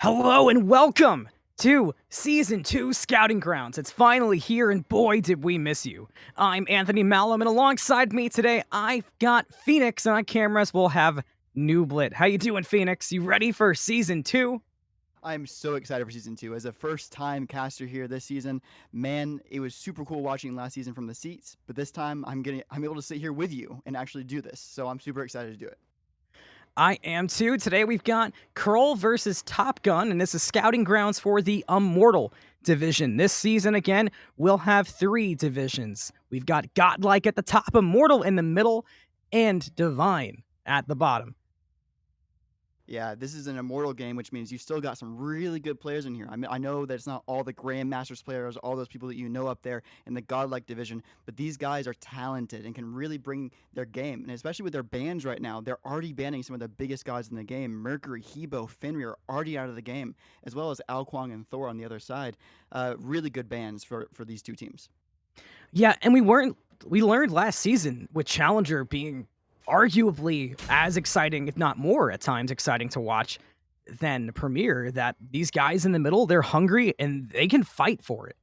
Hello and welcome to Season 2 Scouting Grounds. It's finally here, and boy, did we miss you. I'm Anthony Malum, and alongside me today, I've got Fenyx, and on cameras, we'll have iNooblet. How you doing, Fenyx? You ready for Season 2? I'm so excited for season 2. As a first-time caster here this season, man, it was super cool watching last season from the seats. But this time, I'm able to sit here with you and actually do this. So I'm super excited to do it. I am too. Today we've got Krull versus Top Gun, and this is Scouting Grounds for the Immortal division. This season, again, we'll have 3 divisions. We've got Godlike at the top, Immortal in the middle, and Divine at the bottom. Yeah, this is an immortal game, which means you still got some really good players in here. I mean, I know that it's not all the Grandmasters players, all those people that you know up there in the Godlike division, but these guys are talented and can really bring their game. And especially with their bans right now, they're already banning some of the biggest guys in the game. Mercury, Hebo, Fenrir are already out of the game, as well as Alquang and Thor on the other side. Really good bans for these two teams. Yeah, and we learned last season with Challenger being arguably as exciting, if not more at times exciting to watch than Premier, that these guys in the middle, they're hungry and they can fight for it.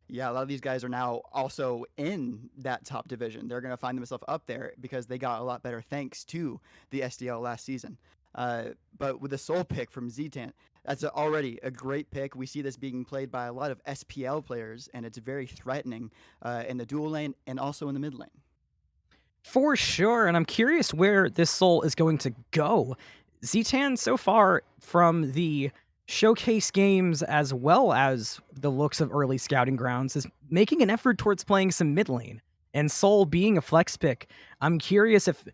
Yeah, a lot of these guys are now also in that top division. They're going to find themselves up there because they got a lot better thanks to the SDL last season. But with the Soul pick from ZTan, that's already a great pick. We see this being played by a lot of SPL players, and it's very threatening in the dual lane and also in the mid lane. For sure, and I'm curious where this Soul is going to go. Ztan so far from the showcase games as well as the looks of early scouting grounds is making an effort towards playing some mid lane. And Soul being a flex pick, I'm curious if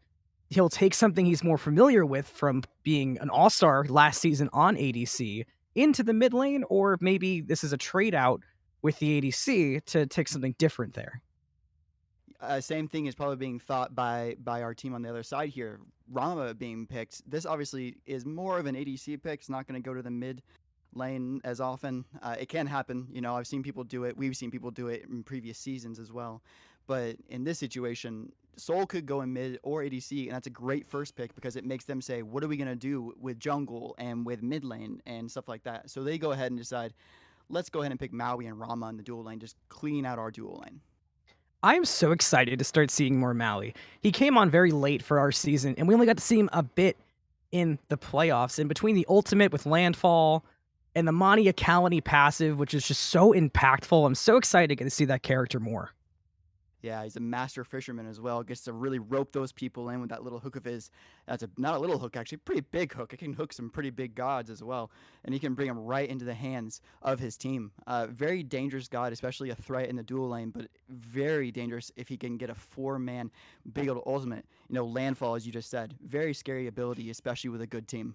he'll take something he's more familiar with from being an all-star last season on ADC into the mid lane, or maybe this is a trade out with the ADC to take something different there. Same thing is probably being thought by our team on the other side here. Rama being picked. This obviously is more of an ADC pick. It's not going to go to the mid lane as often. It can happen. You know, I've seen people do it. We've seen people do it in previous seasons as well. But in this situation, Soul could go in mid or ADC, and that's a great first pick because it makes them say, what are we going to do with jungle and with mid lane and stuff like that? So they go ahead and decide, let's go ahead and pick Maui and Rama in the dual lane, just clean out our dual lane. I am so excited to start seeing more Maui. He came on very late for our season, and we only got to see him a bit in the playoffs. And between the ultimate with Landfall and the Maniacality passive, which is just so impactful, I'm so excited to get to see that character more. Yeah, he's a master fisherman as well. Gets to really rope those people in with that little hook of his. That's not a little hook, actually, pretty big hook. It can hook some pretty big gods as well, and he can bring them right into the hands of his team. Very dangerous god, especially a threat in the dual lane, but very dangerous if he can get a 4-man big old ultimate. You know, landfall, as you just said, very scary ability, especially with a good team.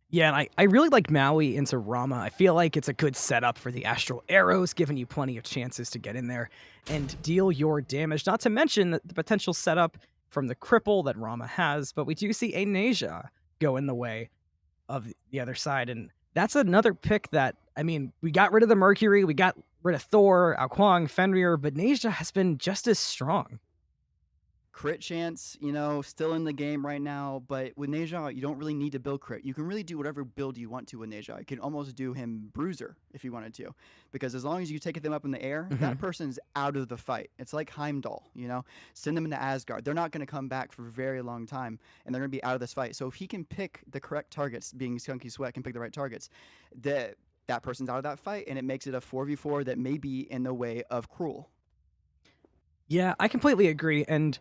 Yeah, and I really like Maui into Rama. I feel like it's a good setup for the Astral Arrows, giving you plenty of chances to get in there and deal your damage. Not to mention the potential setup from the cripple that Rama has, but we do see a Nasia go in the way of the other side. And that's another pick that, I mean, we got rid of the Mercury, we got rid of Thor, Alquang, Fenrir, but Nasia has been just as strong. Crit chance, you know, still in the game right now, but with Neja, you don't really need to build crit. You can really do whatever build you want to with Neja. You can almost do him Bruiser if you wanted to, because as long as you take them up in the air, that Mhm. person's out of the fight. It's like Heimdall, you know, send them into Asgard. They're not going to come back for a very long time, and they're going to be out of this fight. So if he can pick the correct targets, being Skunky Sweat can pick the right targets, that person's out of that fight, and it makes it a 4v4 that may be in the way of Krull. Yeah, I completely agree. And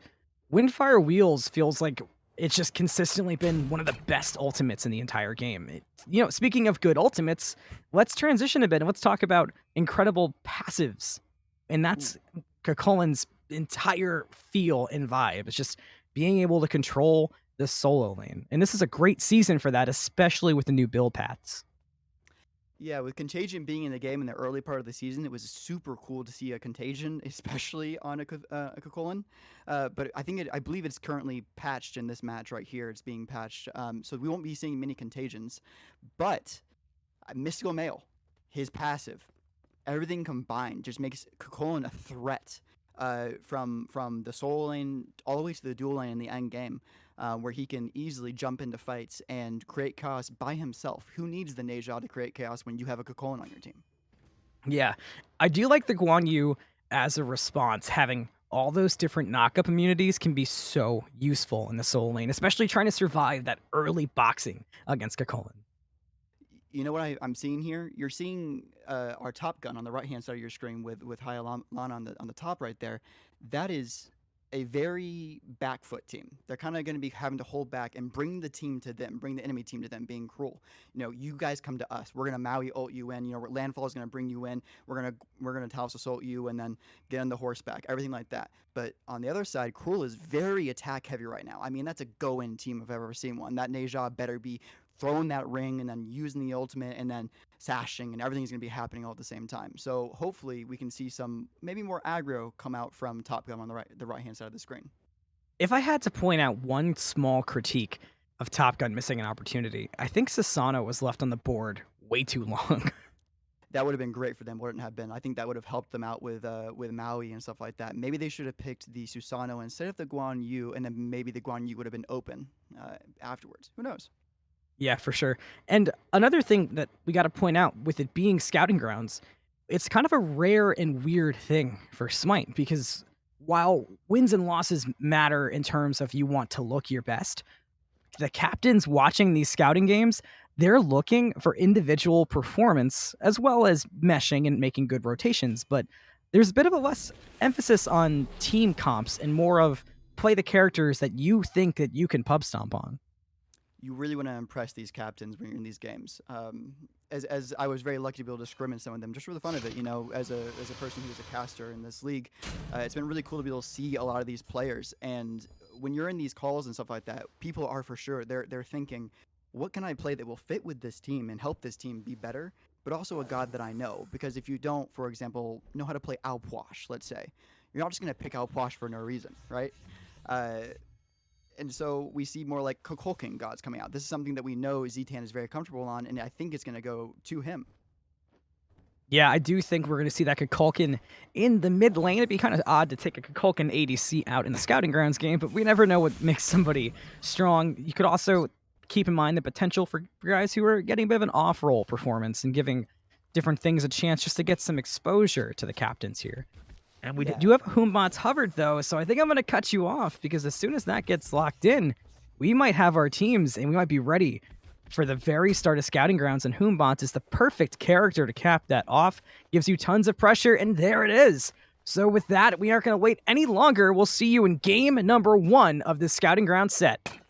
Windfire Wheels feels like it's just consistently been one of the best ultimates in the entire game. Speaking of good ultimates, let's transition a bit and let's talk about incredible passives. And that's Kakolin's entire feel and vibe. It's just being able to control the solo lane. And this is a great season for that, especially with the new build paths. Yeah, with Contagion being in the game in the early part of the season, it was super cool to see a Contagion, especially on a Cocolin. But I believe it's currently patched in this match right here. It's being patched, so we won't be seeing many Contagions. But Mystical Male, his passive, everything combined just makes Cocolin a threat from the solo lane all the way to the dual lane in the end game. where he can easily jump into fights and create chaos by himself. Who needs the Neja to create chaos when you have a Cocoon on your team? Yeah, I do like the Guan Yu as a response. Having all those different knockup immunities can be so useful in the soul lane, especially trying to survive that early boxing against Kakolin. You know what I'm seeing here? You're seeing our top gun on the right hand side of your screen with HialmLana on the top right there. That is a very back foot team. They're kind of going to be having to hold back and bring the team to them, bring the enemy team to them, being Krull. You know, you guys come to us. We're gonna Maui ult you in. You know, Landfall is gonna bring you in. We're gonna Talos assault you and then get on the horseback, everything like that. But on the other side, Krull is very attack heavy right now. I mean, that's a go in team if I've ever seen one. That Neja better be throwing that ring and then using the ultimate and then sashing, and everything's going to be happening all at the same time. So hopefully we can see some maybe more aggro come out from Top Gun on the right hand side of the screen. If I had to point out one small critique of Top Gun missing an opportunity, I think Sasano was left on the board way too long. That would have been great for them, wouldn't it have been? I think that would have helped them out with Maui and stuff like that. Maybe they should have picked the Susano instead of the Guan Yu, and then maybe the Guan Yu would have been open afterwards. Who knows? Yeah, for sure. And another thing that we got to point out with it being scouting grounds, it's kind of a rare and weird thing for Smite because while wins and losses matter in terms of you want to look your best, the captains watching these scouting games, they're looking for individual performance as well as meshing and making good rotations. But there's a bit of a less emphasis on team comps and more of play the characters that you think that you can pub stomp on. You really want to impress these captains when you're in these games. As I was very lucky to be able to scrim in some of them just for the fun of it. You know, as a person who's a caster in this league, it's been really cool to be able to see a lot of these players. And when you're in these calls and stuff like that, people are for sure they're thinking, what can I play that will fit with this team and help this team be better? But also a god that I know. Because if you don't, for example, know how to play Alpwash, let's say, you're not just gonna pick Alpwash for no reason, right? Uh, and so we see more like Kukulkan gods coming out. This is something that we know ZTan is very comfortable on, and I think it's going to go to him. Yeah, I do think we're going to see that Kukulkan in the mid lane. It'd be kind of odd to take a Kukulkan ADC out in the Scouting Grounds game, but we never know what makes somebody strong. You could also keep in mind the potential for guys who are getting a bit of an off-roll performance and giving different things a chance just to get some exposure to the captains here. And we Yeah. do have Hoombots hovered, though, so I think I'm going to cut you off because as soon as that gets locked in, we might have our teams and we might be ready for the very start of Scouting Grounds, and Hoombots is the perfect character to cap that off. Gives you tons of pressure, and there it is. So with that, we aren't going to wait any longer. We'll see you in game number 1 of the Scouting Ground set.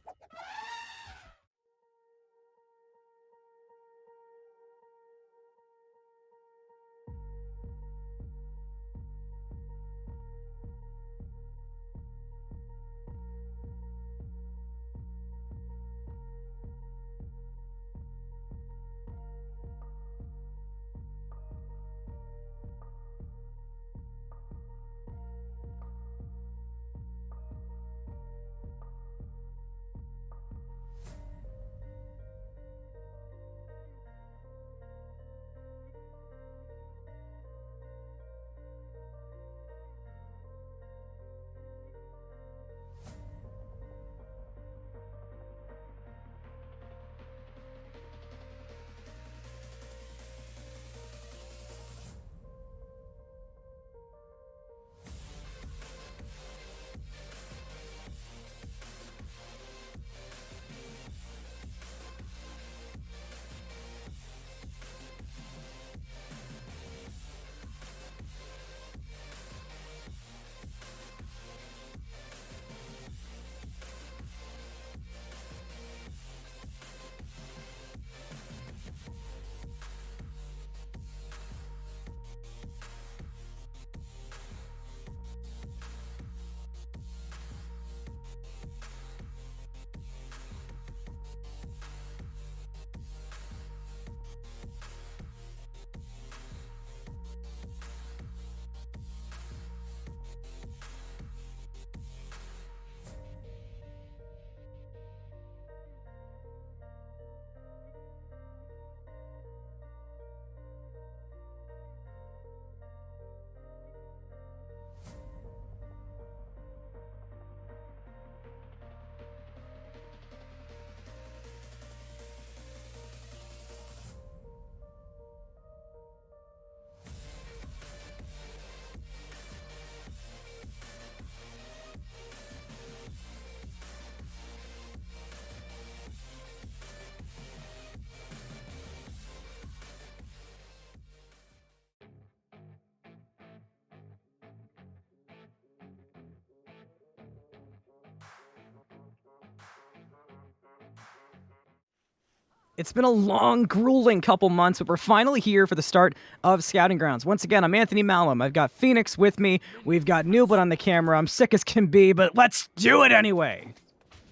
It's been a long, grueling couple months, but we're finally here for the start of Scouting Grounds. Once again, I'm Anthony Malum. I've got Fenyx with me. We've got iNooblet on the camera. I'm sick as can be, but let's do it anyway.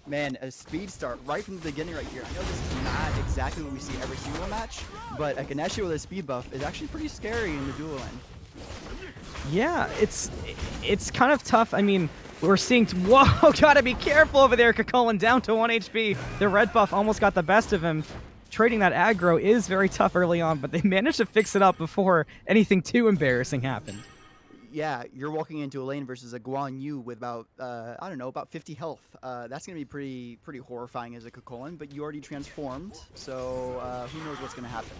Man, a speed start right from the beginning right here. I know this is not exactly what we see every single match, but a Ganesha with a speed buff is actually pretty scary in the dual lane. Yeah, it's kind of tough. I mean, we're seeing... Whoa, gotta be careful over there, Krull down to 1 HP. The red buff almost got the best of him. Trading that aggro is very tough early on, but they managed to fix it up before anything too embarrassing happened. Yeah, you're walking into a lane versus a Guan Yu with about, I don't know, about 50 health. That's going to be pretty horrifying as a Krull, but you already transformed, so who knows what's going to happen.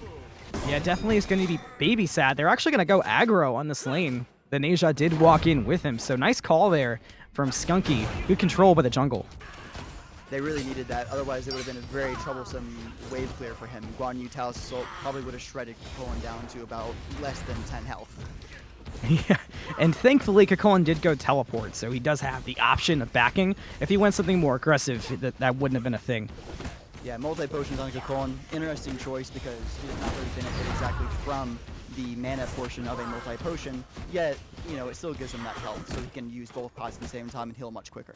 Yeah, definitely is going to be babysat. They're actually going to go aggro on this lane. The Neja did walk in with him, so nice call there from Skunky. Good control by the jungle. They really needed that, otherwise it would have been a very troublesome wave clear for him. Guan Yu Talus Assault probably would have shredded Krull down to about less than 10 health. Yeah, and thankfully Krull did go teleport, so he does have the option of backing. If he went something more aggressive, that wouldn't have been a thing. Yeah, multi-potions on Krull, interesting choice because he does not really benefit exactly from the mana portion of a multi-potion, yet, you know, it still gives him that health, so he can use both pots at the same time and heal much quicker.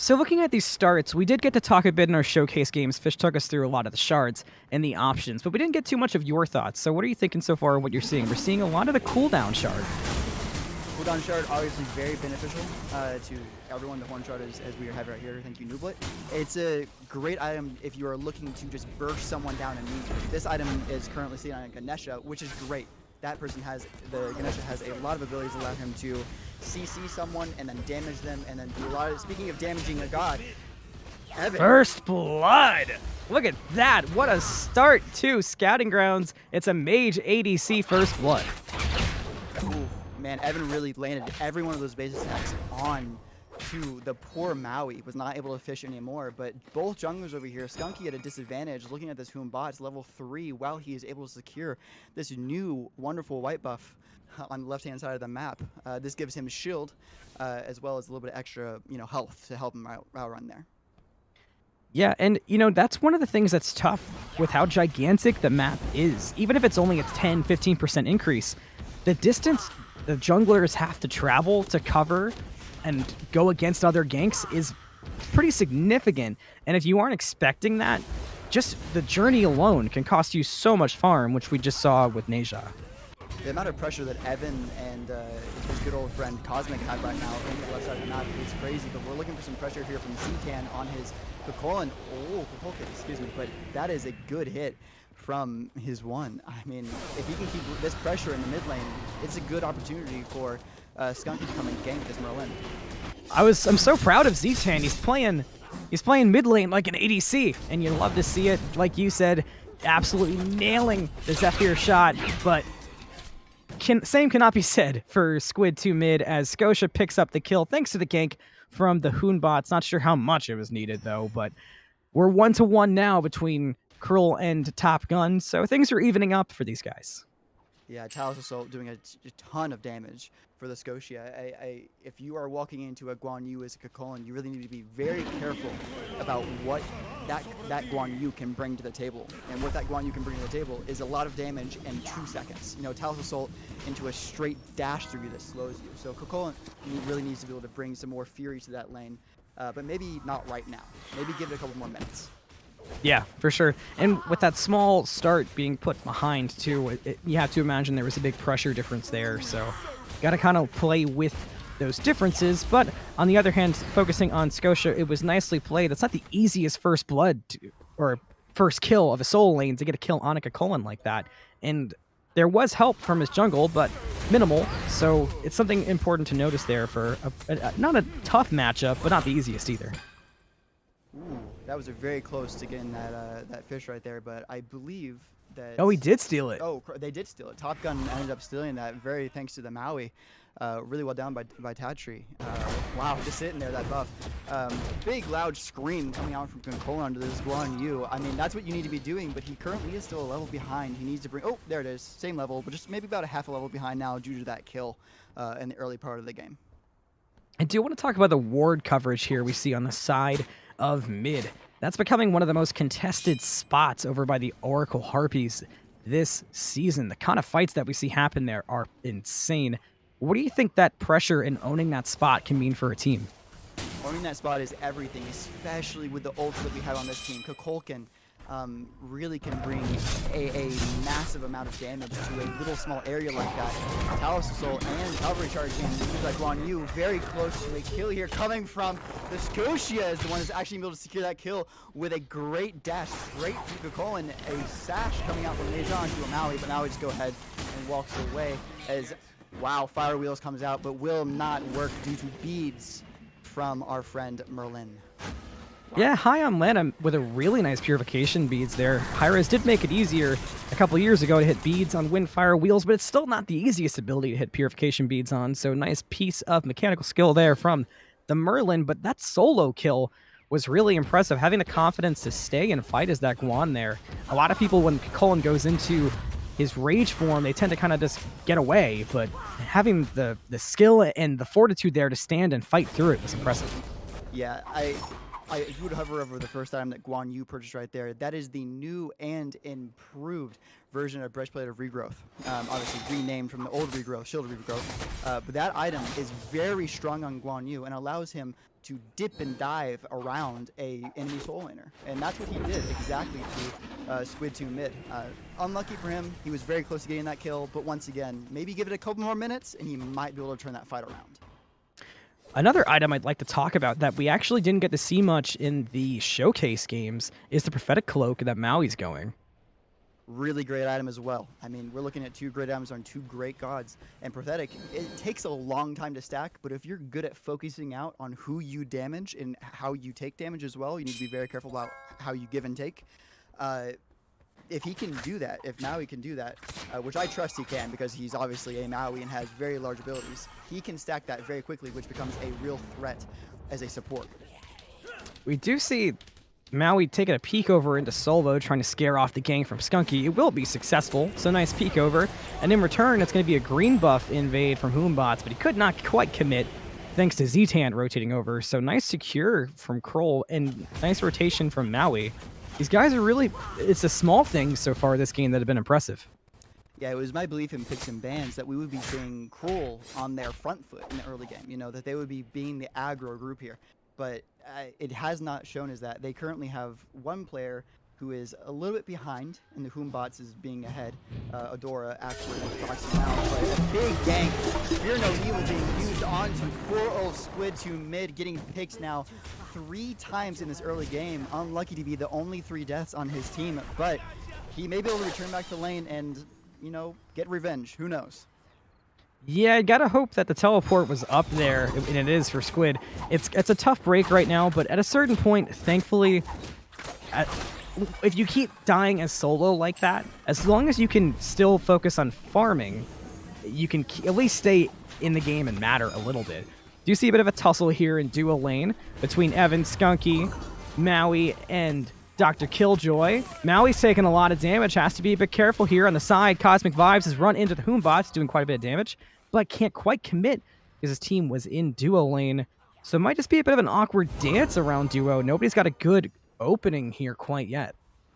So looking at these starts, we did get to talk a bit in our showcase games. Fish took us through a lot of the shards and the options, but we didn't get too much of your thoughts. So what are you thinking so far of what you're seeing? We're seeing a lot of the cooldown shard. Cooldown shard, obviously very beneficial to everyone. The horn shard is, as we have right here. Thank you, Nooblet. It's a great item if you are looking to just burst someone down immediately. This item is currently seen on a Ganesha, which is great. That person has, the Ganesha has a lot of abilities to allow him to CC someone and then damage them and then do a lot of, speaking of damaging a god, Evan. First blood! Look at that, what a start to Scouting Grounds. It's a mage ADC first blood. Ooh, man, Evan really landed every one of those base attacks on to the poor Maui. Was not able to fish anymore, but both junglers over here, Skunky at a disadvantage looking at this Hoon bot. It's level 3 while he is able to secure this new wonderful white buff on the left-hand side of the map. This gives him shield as well as a little bit of extra, you know, health to help him outrun there. Yeah, and you know, that's one of the things that's tough with how gigantic the map is. Even if it's only a 10-15% increase, the distance the junglers have to travel to cover and go against other ganks is pretty significant. And if you aren't expecting that, just the journey alone can cost you so much farm, which we just saw with Neja. The amount of pressure that Evan and his good old friend Cosmic have right now on the left side of the map is crazy, but we're looking for some pressure here from ZTan on his Krull. Oh, excuse me, but that is a good hit from his one. I mean, if he can keep this pressure in the mid lane, it's a good opportunity for Skunk to come and gank this Merlin. I'm so proud of ZTan. He's playing mid lane like an ADC, and you love to see it. Like you said, absolutely nailing the Zephyr shot, but same cannot be said for xSquidTooMid as Scotia picks up the kill thanks to the gank from the Hoon bots. Not sure how much it was needed though, but we're 1-1 now between Krull and Top Gun, so things are evening up for these guys. Yeah, Talus Assault doing a ton of damage for the Scotia. If you are walking into a Guan Yu as a Krull, you really need to be very careful about what that Guan Yu can bring to the table. And what that Guan Yu can bring to the table is a lot of damage in 2 seconds. You know, Talus Assault into a straight dash through you that slows you. So Krull really needs to be able to bring some more fury to that lane, but maybe not right now. Maybe give it a couple more minutes. Yeah, for sure. And with that small start being put behind, too, you have to imagine there was a big pressure difference there. So got to kind of play with those differences. But on the other hand, focusing on Scotia, it was nicely played. That's not the easiest first blood or first kill of a soul lane to get a kill on a Krull like that. And there was help from his jungle, but minimal. So it's something important to notice there for not a tough matchup, but not the easiest either. Ooh, that was very close to getting that fish right there, but I believe that... Oh, he did steal it. Oh, they did steal it. Top Gun ended up stealing that, very thanks to the Maui. Really well done by Tatri. Wow, just sitting there, that buff. Big, loud scream coming out from Krull onto this Guan Yu. I mean, that's what you need to be doing, but he currently is still a level behind. He needs to bring... Oh, there it is. Same level, but just maybe about a half a level behind now due to that kill in the early part of the game. I do want to talk about the ward coverage here we see on the side of mid. That's becoming one of the most contested spots over by the Oracle Harpies this season. The kind of fights that we see happen there are insane. What do you think that pressure in owning that spot can mean for a team? Owning that spot is everything, especially with the ults that we have on this team. Kukulkan really can bring a massive amount of damage to a little small area like that. Talus Soul and Cavalry Charge in. Seems like Guan Yu very close to a kill here, coming from the Scotia is the one who's actually able to secure that kill with a great dash straight to Kukulkan. A sash coming out from Nejon to a Maui, but now we just go ahead and walks away as, wow, Fire Wheels comes out, but will not work due to beads from our friend Merlin. Yeah, HialmLana with a really nice purification beads there. Hi-Rez did make it easier a couple years ago to hit beads on Windfire Wheels, but it's still not the easiest ability to hit purification beads on, so nice piece of mechanical skill there from the Merlin, but that solo kill was really impressive. Having the confidence to stay and fight as that Guan there. A lot of people, when Cullen goes into his rage form, they tend to kind of just get away, but having the skill and the fortitude there to stand and fight through it was impressive. Yeah, I would hover over the first item that Guan Yu purchased right there. That is the new and improved version of Breastplate of Regrowth. Obviously renamed from the old Regrowth, Shield of Regrowth. But that item is very strong on Guan Yu and allows him to dip and dive around a enemy soul laner. And that's what he did exactly to XSquidTooMid. Unlucky for him, he was very close to getting that kill, but once again, maybe give it a couple more minutes and he might be able to turn that fight around. Another item I'd like to talk about that we actually didn't get to see much in the showcase games is the Prophetic Cloak that Maui's going. Really great item as well. I mean, we're looking at two great items on two great gods. And Prophetic, it takes a long time to stack, but if you're good at focusing out on who you damage and how you take damage as well, you need to be very careful about how you give and take. If he can do that, if Maui can do that, which I trust he can because he's obviously a Maui and has very large abilities, he can stack that very quickly, which becomes a real threat as a support. We do see Maui taking a peek over into Solvo, trying to scare off the gang from Skunky. It will be successful, so nice peek over. And in return, it's going to be a green buff invade from Hoombots, but he could not quite commit thanks to ZTan rotating over. So nice secure from Krull and nice rotation from Maui. These guys are really, it's the small things so far this game that have been impressive. Yeah, it was my belief in picks and bans that we would be seeing Krull on their front foot in the early game, you know, that they would be being the aggro group here. But it has not shown as that. They currently have one player who is a little bit behind, and the Hoombots is being ahead. Adora actually boxing out, but a big gank. Fear No Evil being used onto poor old XSquidTooMid, getting picked now 3 times in this early game. Unlucky to be the only 3 deaths on his team, but he may be able to return back to lane and, you know, get revenge. Who knows? Yeah, I gotta hope that the teleport was up there, and it is for Squid. It's a tough break right now, but at a certain point, thankfully, if you keep dying as solo like that, as long as you can still focus on farming, you can at least stay in the game and matter a little bit. Do you see a bit of a tussle here in duo lane between Evan, Skunky, Maui, and DRkILLxJOY? Maui's taking a lot of damage, has to be a bit careful here on the side. CosmicVibez has run into the Hoombots, doing quite a bit of damage, but can't quite commit because his team was in duo lane. So it might just be a bit of an awkward dance around duo. Nobody's got a good opening here quite yet.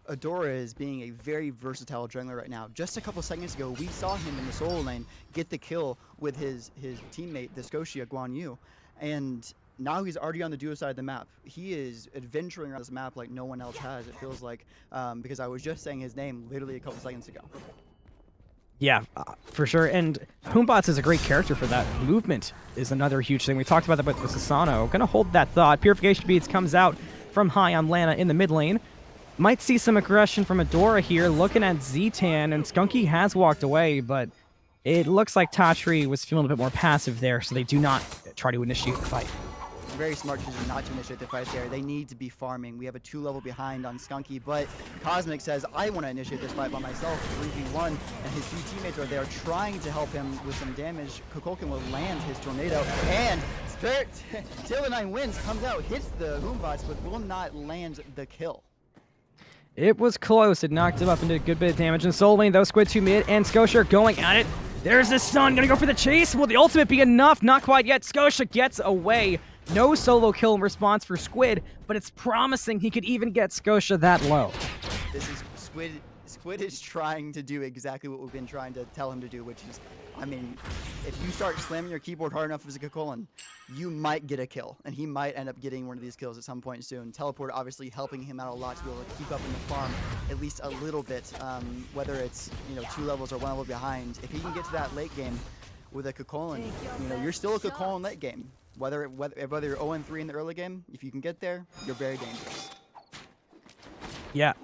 Adora is being a very versatile jungler right now. Just a couple seconds ago, we saw him in the solo lane get the kill with his teammate, the Scotia, Guan Yu. And now he's already on the duo side of the map. He is adventuring around this map like no one else has, it feels like, because I was just saying his name literally a couple seconds ago. Yeah, for sure. And Hoombots is a great character for that. Movement is another huge thing. We talked about that with Sasano. Gonna hold that thought. Purification Beads comes out from HialmLana in the mid lane. Might see some aggression from Adora here, looking at ZTan, and Skunky has walked away, but it looks like Tatri was feeling a bit more passive there, so they do not try to initiate the fight. Very smart decision not to initiate the fight there. They need to be farming. We have a 2-level behind on Skunky, but Cosmic says, I want to initiate this fight by myself, 3v1, and his 3 teammates are there trying to help him with some damage. Kukulkan will land his tornado, and Spirit, Till the 9 Winds comes out, hits the Hoombots, but will not land the kill. It was close. It knocked him up into a good bit of damage. In solo lane, though, XSquidTooMid and Scotia are going at it. There's the stun. Gonna go for the chase. Will the ultimate be enough? Not quite yet. Scotia gets away No solo kill in response for Squid, but it's promising he could even get Scotia that low. This is Squid is trying to do exactly what we've been trying to tell him to do, which is, I mean, if you start slamming your keyboard hard enough as a Krull, you might get a kill, and he might end up getting one of these kills at some point soon. Teleport obviously helping him out a lot to be able to keep up in the farm at least a little bit, whether it's 2 levels or 1 level behind. If he can get to that late game with a Krull, you're still a Krull late game. Whether you're 0-3 in the early game, if you can get there, you're very dangerous. Yeah,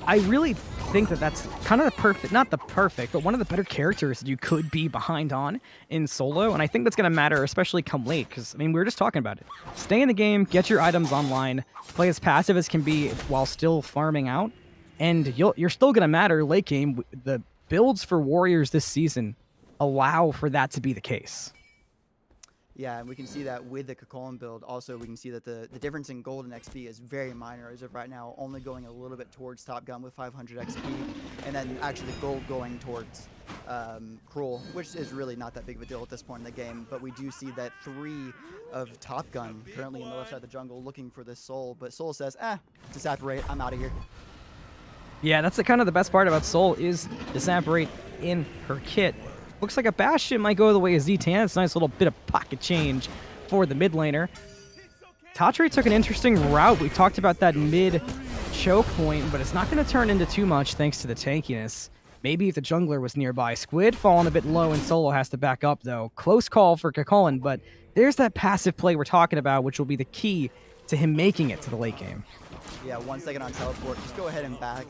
I really think that that's kind of the perfect, not the perfect, but one of the better characters that you could be behind on in solo. And I think that's going to matter, especially come late, because, I mean, we were just talking about it. Stay in the game, get your items online, play as passive as can be while still farming out, and you're still going to matter late game. The builds for Warriors this season allow for that to be the case. Yeah, and we can see that with the Krull build. Also, we can see that the difference in gold and XP is very minor as of right now, only going a little bit towards Top Gun with 500 XP, and then actually gold going towards Krull, which is really not that big of a deal at this point in the game. But we do see that 3 of Top Gun currently in the left side of the jungle looking for this Soul, but Soul says, disapparate, I'm out of here. Yeah, that's kind of the best part about Soul is disapparate in her kit. Looks like a Bastion might go the way of ZTantalus. Nice little bit of pocket change for the mid laner. Tatri took an interesting route. We talked about that mid choke point, but it's not going to turn into too much thanks to the tankiness. Maybe if the jungler was nearby. Squid falling a bit low and solo has to back up, though. Close call for Krull, but there's that passive play we're talking about, which will be the key to him making it to the late game. Yeah, 1 second on teleport. Just go ahead and back.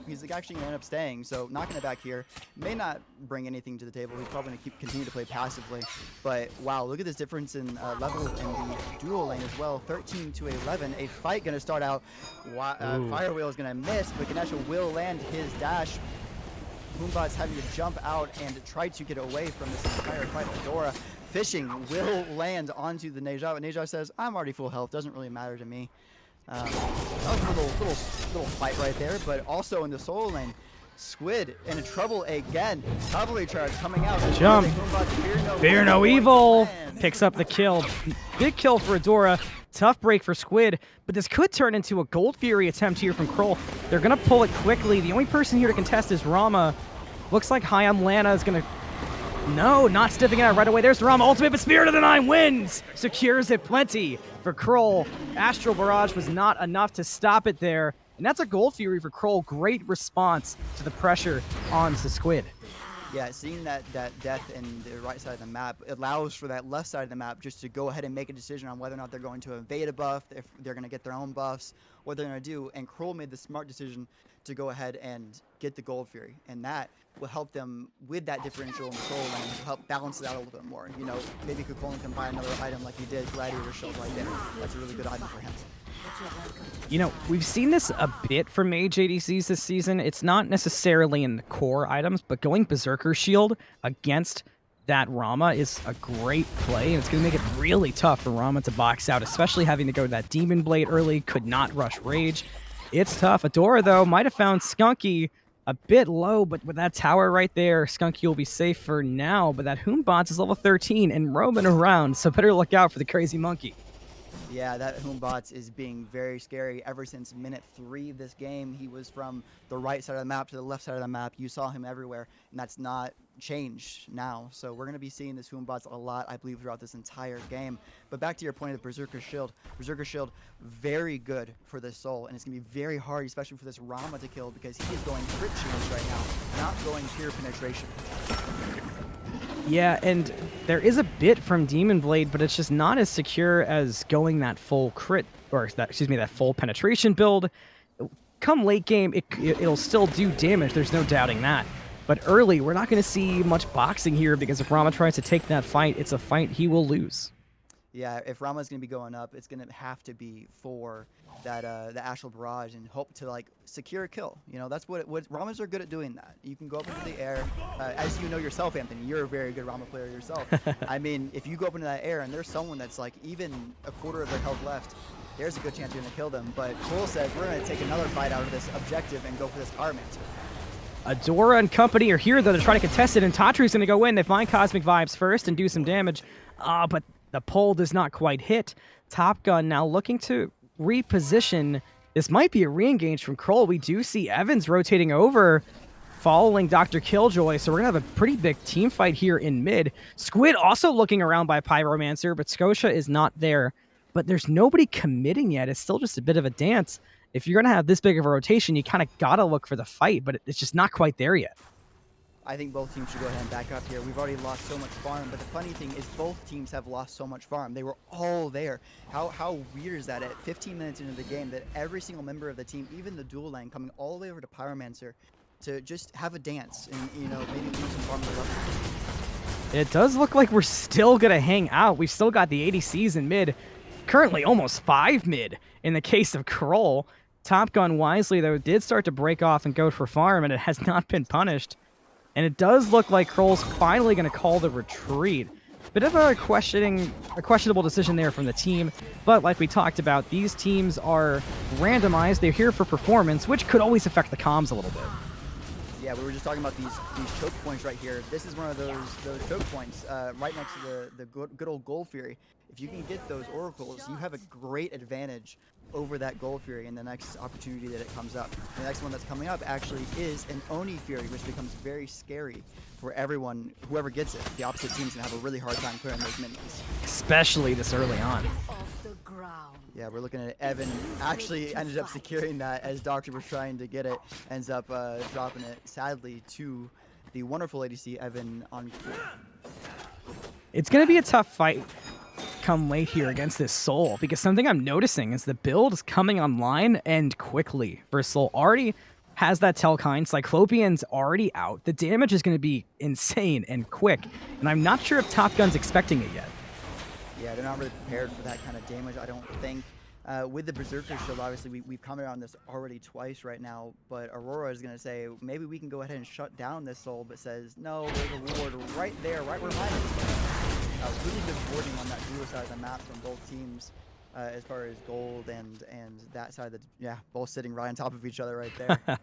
He's actually going to end up staying, so knocking it back here may not bring anything to the table. He's probably going to continue to play passively. But wow, look at this difference in level in the dual lane as well. 13 to 11. A fight going to start out. Firewheel is going to miss, but Ganesha will land his dash. Moombot's having to jump out and try to get away from this entire fight. Adora fishing will land onto the Neja, but Neja says, I'm already full health. Doesn't really matter to me. That was a little fight right there, but also in the solo lane, Squid in trouble again. Cavalry charge coming out. Jump. Fear no evil. Picks up the kill. Big kill for Adora. Tough break for Squid, but this could turn into a Gold Fury attempt here from Krull. They're going to pull it quickly. The only person here to contest is Rama. Looks like HialmLana is going to... No, not stepping out right away. There's the Rama ultimate, but Spirit of the Nine wins! Secures it plenty for Krull. Astral Barrage was not enough to stop it there. And that's a Gold Fury for Krull. Great response to the pressure on the Squid. Yeah, seeing that death in the right side of the map allows for that left side of the map just to go ahead and make a decision on whether or not they're going to evade a buff, if they're going to get their own buffs, what they're going to do. And Krull made the smart decision to go ahead and get the Gold Fury. And that will help them with that differential in the soul lane to help balance it out a little bit more. You know, maybe Krull can buy another item like he did, Gladiator Shield right there. That's a really good item for him. You know, we've seen this a bit for mage ADCs this season. It's not necessarily in the core items, but going Berserker Shield against that Rama is a great play, and it's going to make it really tough for Rama to box out, especially having to go to that Demon Blade early, could not rush Rage. It's tough. Adora, though, might have found Skunky a bit low, but with that tower right there, Skunky will be safe for now, but that Hoombot is level 13 and roaming around, so better look out for the crazy monkey. Yeah, that Hoombot is being very scary ever since minute 3 of this game. He was from the right side of the map to the left side of the map. You saw him everywhere, and that's not changed now. So we're going to be seeing this Hoombot a lot, I believe, throughout this entire game. But back to your point of Berserker Shield. Berserker Shield, very good for this soul, and it's going to be very hard, especially for this Rama to kill, because he is going crit chance right now, not going pure penetration. Yeah, and there is a bit from Demon Blade, but it's just not as secure as going that full crit, or that full penetration build. Come late game, it'll still do damage. There's no doubting that. But early, we're not going to see much boxing here, because if Rama tries to take that fight, it's a fight he will lose. Yeah, if Rama's going to be going up, it's going to have to be for that the Astral Barrage and hope to like secure a kill. You know, that's what Ramas are good at doing. That you can go up into the air, as you know yourself, Anthony. You're a very good Rama player yourself. I mean, if you go up into that air and there's someone that's like even a quarter of their health left, there's a good chance you're going to kill them. But Krull says we're going to take another fight out of this objective and go for this Power Mancer. Adora and company are here, though, to try to contest it, and Tatri's going to go in. They find CosmicVibez first and do some damage. But The pole does not quite hit. Top Gun now looking to reposition. This might be a re-engage from Krull. We do see Evans rotating over, following DRkILLxJOY, so we're going to have a pretty big team fight here in mid. Squid also looking around by Pyromancer, but Scotia is not there. But there's nobody committing yet. It's still just a bit of a dance. If you're going to have this big of a rotation, you kind of got to look for the fight, but it's just not quite there yet. I think both teams should go ahead and back up here. We've already lost so much farm, but the funny thing is both teams have lost so much farm. They were all there. How weird is that at 15 minutes into the game that every single member of the team, even the dual lane, coming all the way over to Pyromancer to just have a dance and, you know, maybe lose some farm to the left. It does look like we're still going to hang out. We've still got the ADCs in mid. Currently almost 5 mid in the case of Krull. Top Gun wisely, though, did start to break off and go for farm, and it has not been punished. And it does look like Krull's finally going to call the retreat. Bit of a questionable decision there from the team, but like we talked about, these teams are randomized. They're here for performance, which could always affect the comms a little bit. Yeah, we were just talking about these choke points right here. This is one of those choke points right next to the good old Gold Fury. If you can get those oracles, you have a great advantage over that Gold Fury in the next opportunity that it comes up. The next one that's coming up actually is an Oni Fury, which becomes very scary for everyone, whoever gets it. The opposite team's gonna have a really hard time clearing those minions. Especially this early on. Yeah, we're looking at Evan actually ended up securing that as Doctor was trying to get it, ends up dropping it, sadly, to the wonderful ADC Evan on Krull. It's going to be a tough fight come late here against this Soul, because something I'm noticing is the build is coming online and quickly. For Soul already has that Telkine, Cyclopean's already out. The damage is going to be insane and quick, and I'm not sure if Top Gun's expecting it yet. Yeah, they're not really prepared for that kind of damage, I don't think. With the Berserker Shield, obviously, we've commented on this already twice right now, but Aurora is going to say, maybe we can go ahead and shut down this Soul, but says, no, there's a ward right there, right where mine is. Really good warding on that dual side of the map from both teams, as far as gold and that side that's, yeah, both sitting right on top of each other right there.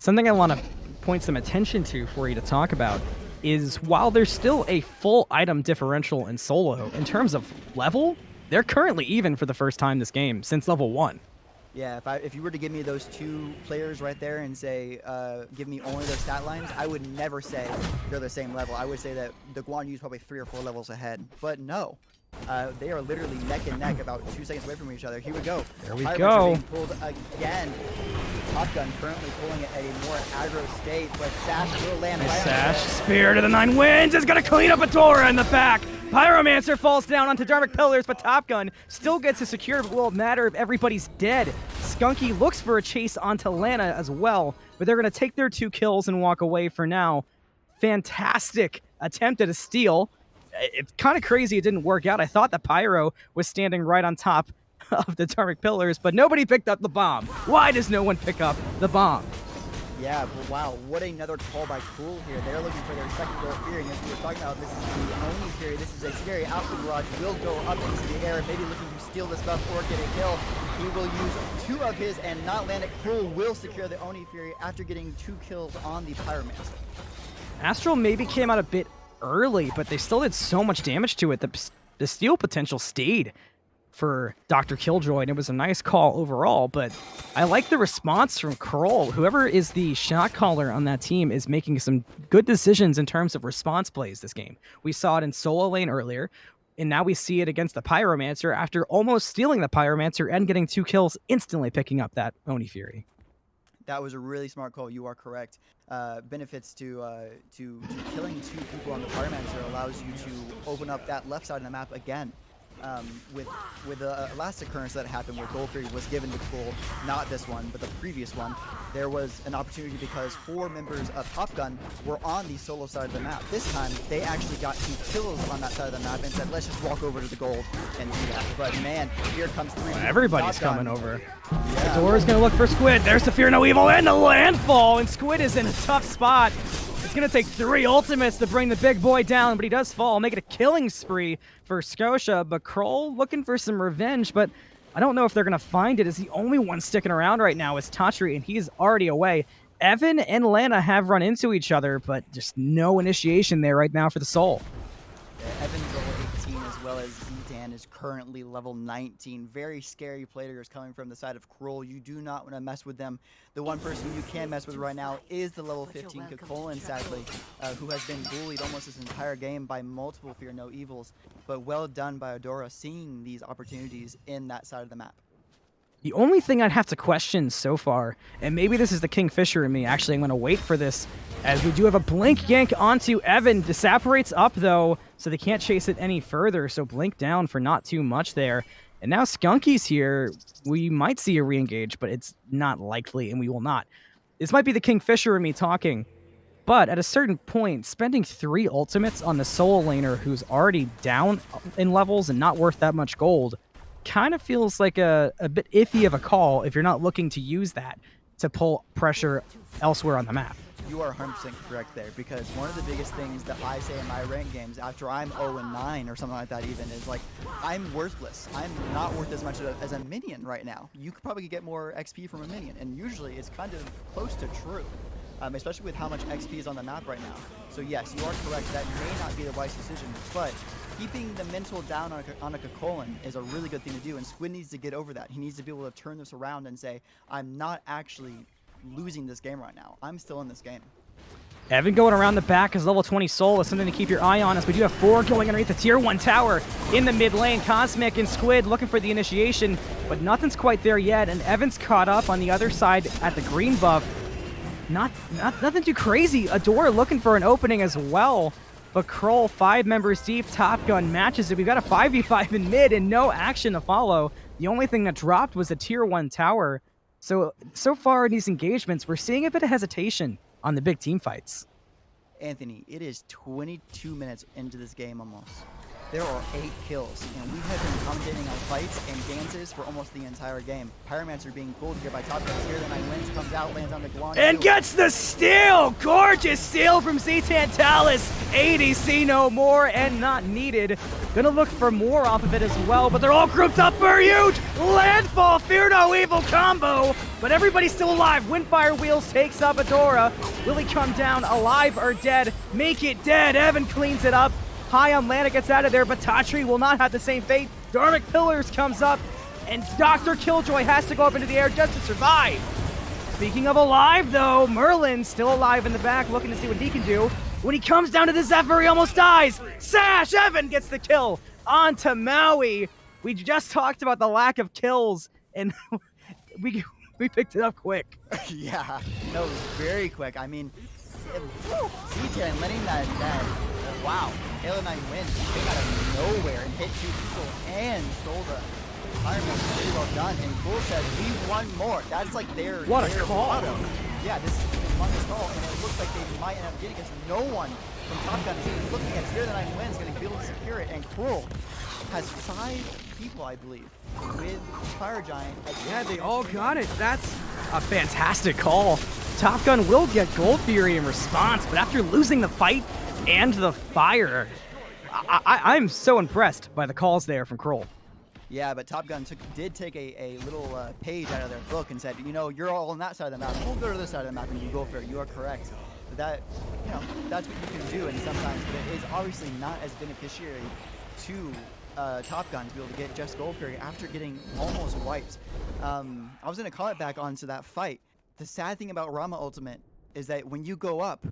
Something I want to point some attention to for you to talk about is while there's still a full item differential in solo, in terms of level, they're currently even for the first time this game since level 1. Yeah, if you were to give me those two players right there and say, give me only their stat lines, I would never say they're the same level. I would say that the Guan Yu's probably 3 or 4 levels ahead. But no, they are literally neck and neck, about 2 seconds away from each other. Here we go. There we go. Being pulled again. Top Gun currently pulling it at a more aggro state, but Sash will land right Sash, Spirit of the Nine Winds is going to clean up a Dora in the back. Pyromancer falls down onto DRxKILLxJOY, but Top Gun still gets a secure, but will it matter if everybody's dead? Skunky looks for a chase onto Lana as well, but they're going to take their 2 kills and walk away for now. Fantastic attempt at a steal. It's kind of crazy it didn't work out. I thought that Pyro was standing right on top of the DRkILLxJOY, but nobody picked up the bomb. Why does no one pick up the bomb? Yeah, but wow, what another call by Krull here. They're looking for their second Gold Fury, and as we were talking about, this is the only Fury. This is a scary Alpha Garage. Will go up into the air, maybe looking to steal this buff or get a kill. He will use 2 of his and not land it. Krull will secure the Oni Fury after getting 2 kills on the Pyromancer. Astral maybe came out a bit early, but they still did so much damage to it. The steal potential stayed for DRkILLxJOY, and it was a nice call overall, but I like the response from Krull. Whoever is the shot caller on that team is making some good decisions in terms of response plays this game. We saw it in solo lane earlier, and now we see it against the Pyromancer after almost stealing the Pyromancer and getting 2 kills, instantly picking up that Oni Fury. That was a really smart call. You are correct. Benefits to killing 2 people on the Pyromancer allows you to open up that left side of the map again. With the last occurrence that happened where Gold Fury was given to Krull, not this one, but the previous one, there was an opportunity because 4 members of Top Gun were on the solo side of the map. This time, they actually got 2 kills on that side of the map and said, let's just walk over to the gold and do that. But man, here comes 3. Everybody's coming over. Yeah. Dora's going to look for Squid. There's the Fear No Evil and the landfall, and Squid is in a tough spot. It's going to take 3 ultimates to bring the big boy down, but he does fall, make it a killing spree for Scotia. But Krull looking for some revenge, but I don't know if they're going to find it, as the only one sticking around right now is Tatri, and he's already away. Evan and Lana have run into each other, but just no initiation there right now for the Soul. Yeah, Evan's level 18 as well because ZTan is currently level 19. Very scary players coming from the side of Krull. You do not want to mess with them. The one person you can mess with right now is the level 15 Krull, sadly, who has been bullied almost this entire game by multiple Fear No Evils. But well done by Adora seeing these opportunities in that side of the map. The only thing I'd have to question so far, and maybe this is the Kingfisher in me, actually I'm going to wait for this, as we do have a Blink gank onto Evan. Disapparate's up though, so they can't chase it any further, so Blink down for not too much there. And now Skunky's here. We might see a re-engage, but it's not likely, and we will not. This might be the Kingfisher in me talking, but at a certain point, spending 3 ultimates on the solo laner who's already down in levels and not worth that much gold kind of feels like a bit iffy of a call if you're not looking to use that to pull pressure elsewhere on the map. You are 100% correct there, because one of the biggest things that I say in my ranked games after I'm 0-9 or something like that even is like, I'm worthless. I'm not worth as much as a minion right now. You could probably get more XP from a minion, and usually it's kind of close to true. Especially with how much XP is on the map right now. So yes, you are correct, that may not be the wise decision, but keeping the mental down on a Kakolin is a really good thing to do, and Squid needs to get over that. He needs to be able to turn this around and say, I'm not actually losing this game right now. I'm still in this game. Evan going around the back as level 20 Soul is something to keep your eye on, as we do have 4 going underneath the tier 1 tower in the mid lane. Cosmic and Squid looking for the initiation, but nothing's quite there yet, and Evan's caught up on the other side at the green buff. Nothing too crazy. Adora looking for an opening as well, but Krull 5 members deep. Top Gun matches it. We've got a 5v5 in mid and no action to follow. The only thing that dropped was a tier 1 tower. So far in these engagements, we're seeing a bit of hesitation on the big team fights. Anthony, it is 22 minutes into this game almost. There are 8 kills, and we have been commentating on fights and dances for almost the entire game. Pyromancer being pulled here by Top Gun. Here, the 9 wins, comes out, lands on the Guan. And gets the steal! Gorgeous steal from ZTantalus. ADC no more and not needed. Gonna look for more off of it as well, but they're all grouped up for a huge landfall. Fear No Evil combo, but everybody's still alive. Windfire Wheels takes up Adora. Will he come down alive or dead? Make it dead. Evan cleans it up. HialmLana gets out of there, but Tatri will not have the same fate. DRxKILLxJOY comes up, and DRkillJOY has to go up into the air just to survive. Speaking of alive, though, Merlin's still alive in the back, looking to see what he can do. When he comes down to the Zephyr, he almost dies. Sash! Evan gets the kill onto Maui. We just talked about the lack of kills, and we picked it up quick. Yeah, no, it was very quick. I mean, ZTan letting that wow. Halo 9 wins. He came out of nowhere and hit 2 people and stole the Iron Man. Pretty well done. And Krull said, we want more. That's like their what a call. Motto. Yeah, this is a humongous call, and it looks like they might end up getting it because no one from Top Gun is even looking at Zero the 9 wins, going to be able to secure it. And Krull has 5 people, I believe, with Fire Giant. Yeah, they all got it. That's a fantastic call. Top Gun will get Gold Fury in response, but after losing the fight and the fire, I'm so impressed by the calls there from Krull. Yeah, but Top Gun did take a little page out of their book and said, you know, you're all on that side of the map. We'll go to this side of the map and you go for it. You are correct. But that, you know, that's what you can do. And sometimes, but it is obviously not as beneficiary to Top Gun to be able to get just Gold Fury after getting almost wiped. I was going to call it back onto that fight. The sad thing about Rama Ultimate is that when you go up,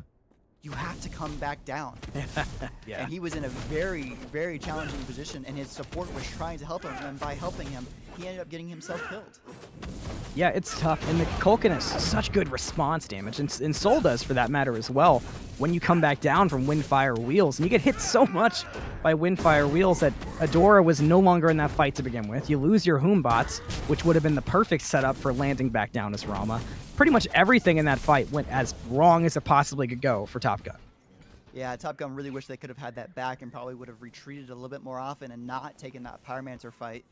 you have to come back down. Yeah. And he was in a very, very challenging position, and his support was trying to help him, and by helping him, he ended up getting himself killed. Yeah, it's tough, and the Culkin has such good response damage, and Soul does for that matter as well, when you come back down from Windfire Wheels, and you get hit so much by Windfire Wheels that Adora was no longer in that fight to begin with. You lose your Hoombots, which would have been the perfect setup for landing back down as Rama. Pretty much everything in that fight went as wrong as it possibly could go for Top Gun. Yeah, Top Gun really wish they could have had that back and probably would have retreated a little bit more often and not taken that Pyromancer fight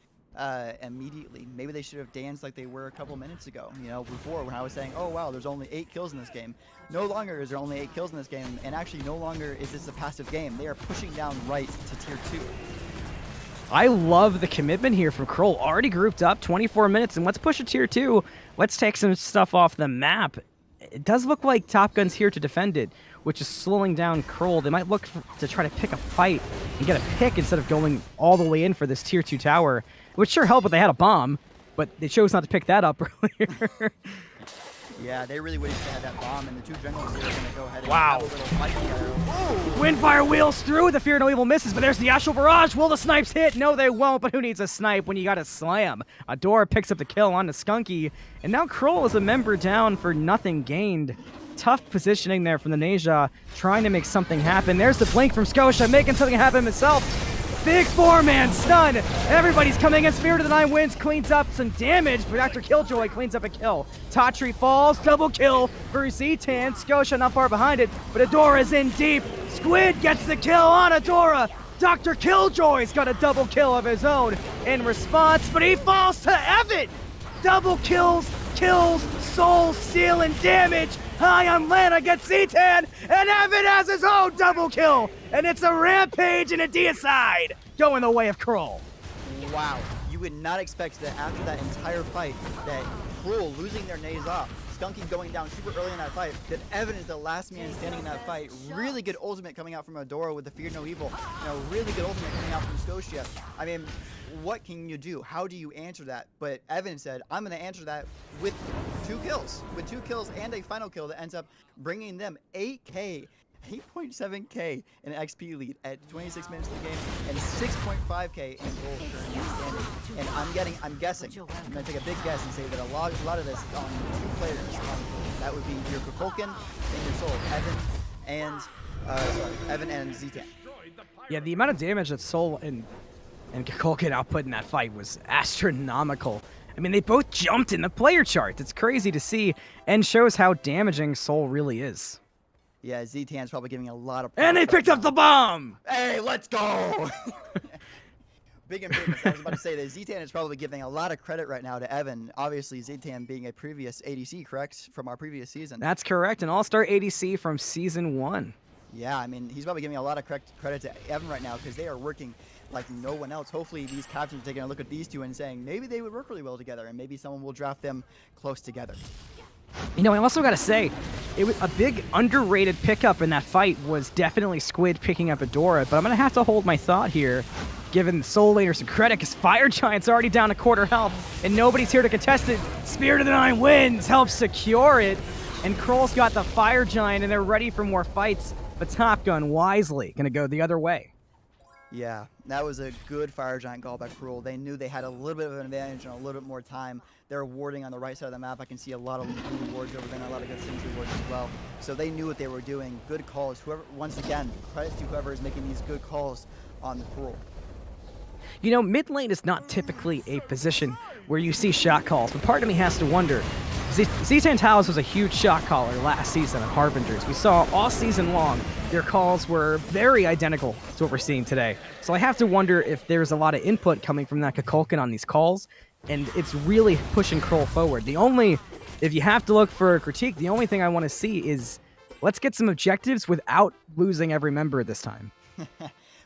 immediately. Maybe they should have danced like they were a couple minutes ago, you know, before when I was saying, oh wow, there's only 8 kills in this game. No longer is there only 8 kills in this game, and actually no longer is this a passive game. They are pushing down right to tier 2. I love the commitment here from Krull. Already grouped up, 24 minutes, and let's push a tier 2. Let's take some stuff off the map. It does look like Top Gun's here to defend it, which is slowing down Krull. They might look to try to pick a fight and get a pick instead of going all the way in for this tier 2 tower. It would sure help if they had a bomb, but they chose not to pick that up earlier. Yeah, they really wished they had that bomb, and the two generals here are going to go ahead and Wow. have a little fight together. Whoa! Windfire wheels through, the Fear No Evil misses, but there's the Astral Barrage. Will the snipes hit? No, they won't, but who needs a snipe when you got a slam? Adora picks up the kill on the Skunky, and now Krull is a member down for nothing gained. Tough positioning there from the Neja, trying to make something happen. There's the blink from Scotia, making something happen himself. Big 4-man stun. Everybody's coming in. Spirit of the Nine Winds cleans up some damage, but DRxKILLxJOY cleans up a kill. Tatri falls. Double kill for ZTan. Scotia not far behind it, but Adora's in deep. Squid gets the kill on Adora. DRxKILLxJOY's got a double kill of his own in response, but he falls to Evan. Double kills, soul stealing damage. HialmLana gets ZTan, and Evan has his own double kill. And it's a rampage and a deicide going the way of Krull. Wow, you would not expect that after that entire fight, that Krull losing their nays off, Skunky going down super early in that fight, that Evan is the last man standing in that fight. Really good ultimate coming out from Adora with the Fear No Evil. You know, really good ultimate coming out from Scotia. I mean, what can you do? How do you answer that? But Evan said, I'm going to answer that with 2 kills. With 2 kills and a final kill that ends up bringing them 8.7k in XP lead at 26 minutes of the game, and 6.5k in gold currently standing. And I'm guessing, I'm gonna take a big guess and say that a lot of this on 2 players. That would be your Kukulkan and your Soul, Evan and ZTan. Yeah, the amount of damage that Soul and Kukulkan output in that fight was astronomical. I mean, they both jumped in the player chart. It's crazy to see, and shows how damaging Soul really is. Yeah, ZTan's probably giving a lot of. And they picked up the bomb! Hey, let's go! Big improvements. I was about to say that ZTan is probably giving a lot of credit right now to Evan. Obviously, ZTan being a previous ADC, correct? From our previous season. That's correct, an all-star ADC from Season 1. Yeah, I mean, he's probably giving a lot of credit to Evan right now because they are working like no one else. Hopefully, these captains are taking a look at these two and saying maybe they would work really well together, and maybe someone will draft them close together. You know, I also got to say, it was a big underrated pickup in that fight was definitely Squid picking up Adora, but I'm going to have to hold my thought here, giving Soul Laner some credit, because Fire Giant's already down to quarter health, and nobody's here to contest it. Spirit of the Nine Winds helps secure it, and Krull's got the Fire Giant, and they're ready for more fights, but Top Gun wisely going to go the other way. Yeah, that was a good Fire Giant call by Krull. They knew they had a little bit of an advantage and a little bit more time. They're warding on the right side of the map. I can see a lot of blue wards over there and a lot of good sentry wards as well. So they knew what they were doing. Good calls. Whoever, once again, credits to whoever is making these good calls on the Krull. You know, mid lane is not typically a position where you see shot calls, but part of me has to wonder, ZTantalus was a huge shot caller last season at Harbingers. We saw all season long their calls were very identical to what we're seeing today. So I have to wonder if there's a lot of input coming from that Kukulkan on these calls, and it's really pushing Krull forward. If you have to look for a critique, the only thing I want to see is let's get some objectives without losing every member this time.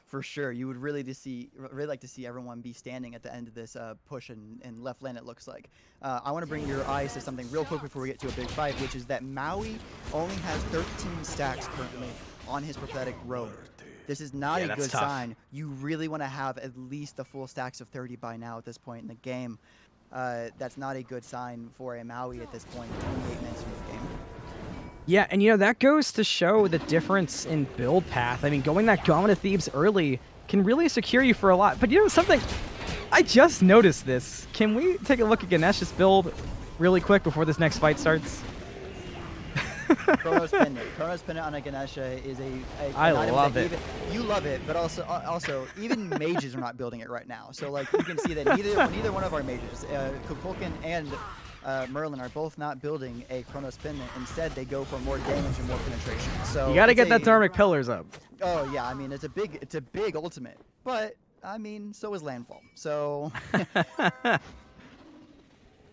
For sure, you would really like to see everyone be standing at the end of this push in left lane, it looks like. I want to bring your eyes to something real quick before we get to a big fight, which is that Maui only has 13 stacks currently on his prophetic robe. This is not a good sign. You really want to have at least the full stacks of 30 by now at this point in the game. That's not a good sign for a Maui at this point, 28 minutes into the game. Yeah, and you know, that goes to show the difference in build path. I mean, going that Gauntlet of Thebes early can really secure you for a lot. But you know something? I just noticed this. Can we take a look at Ganesh's build really quick before this next fight starts? Chronos Pendant on a Ganesha is I love it. You love it, but also even mages are not building it right now. So like you can see that neither one of our mages, Kukulkan and Merlin, are both not building a Chronos Pendant. Instead, they go for more damage and more penetration. So you got to get that Dharmic Pillars up. Oh yeah, I mean it's a big ultimate, but I mean so is Landfall. So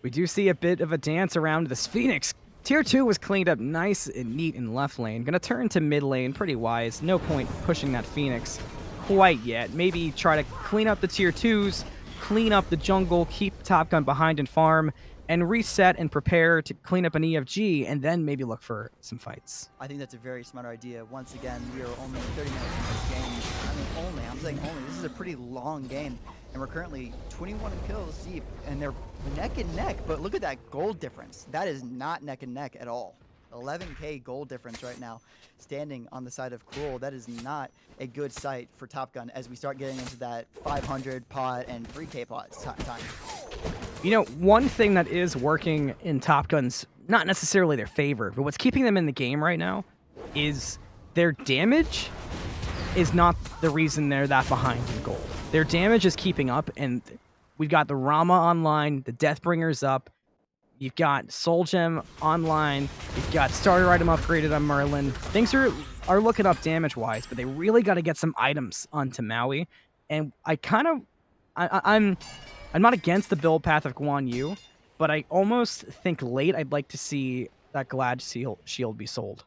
we do see a bit of a dance around this Fenyx. Tier 2 was cleaned up nice and neat in left lane. Gonna turn to mid lane, pretty wise. No point pushing that Fenyx quite yet. Maybe try to clean up the tier 2s, clean up the jungle, keep Top Gun behind and farm, and reset and prepare to clean up an EFG and then maybe look for some fights. I think that's a very smart idea. Once again, we are only 30 minutes into this game. I mean, only. I'm saying only. This is a pretty long game, and we're currently 21 kills deep, and they're neck and neck. But look at that gold difference. That is not neck and neck at all. 11k gold difference right now, standing on the side of Krull. That is not a good sight for Top Gun as we start getting into that 500 pot and 3k pot time. You know, one thing that is working in Top Gun's, not necessarily their favor, but what's keeping them in the game right now is their damage is not the reason they're that behind in gold. Their damage is keeping up, and we've got the Rama online, the Deathbringer's up, you've got Soul Gem online, you've got starter item upgraded on Merlin. Things are looking up damage-wise, but they really got to get some items onto Maui, and I'm not against the build path of Guan Yu, but I almost think late I'd like to see that Glad Shield be sold.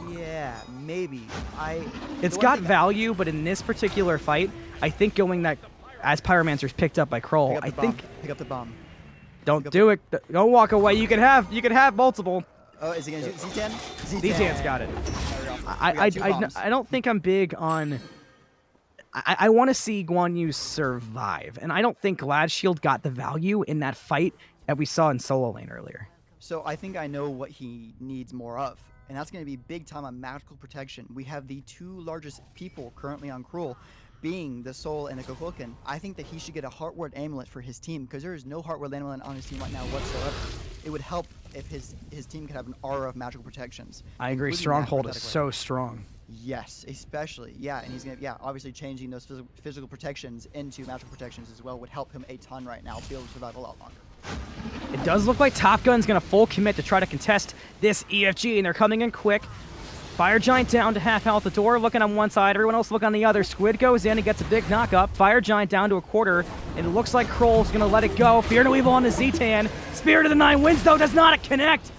Yeah, maybe. It's got value, but in this particular fight, I think going that as Pyromancer's picked up by Krull, I think pick up the bomb. Don't do it. Don't walk away. You can have multiple. Oh, is he gonna shoot Z10? Z10's got it. I don't think I'm big on. I want to see Guan Yu survive, and I don't think Glad Shield got the value in that fight that we saw in solo lane earlier. So I think I know what he needs more of, and that's going to be big time on magical protection. We have the two largest people currently on Krull, being the Soul and the Kukulkan. I think that he should get a Heartward Amulet for his team, because there is no Heartward Amulet on his team right now whatsoever. It would help if his team could have an aura of magical protections. I agree. Stronghold is so strong. Yes, especially. Yeah, and he's going to, obviously changing those physical protections into magical protections as well would help him a ton right now, be able to survive a lot longer. It does look like Top Gun's going to full commit to try to contest this EFG, and they're coming in quick. Fire Giant down to half health. The door looking on one side, everyone else look on the other. Squid goes in and gets a big knock up. Fire Giant down to a quarter, and it looks like Krull's going to let it go. Fear no Evil on the Z-Tan. Spirit of the Nine Winds, though, does not connect.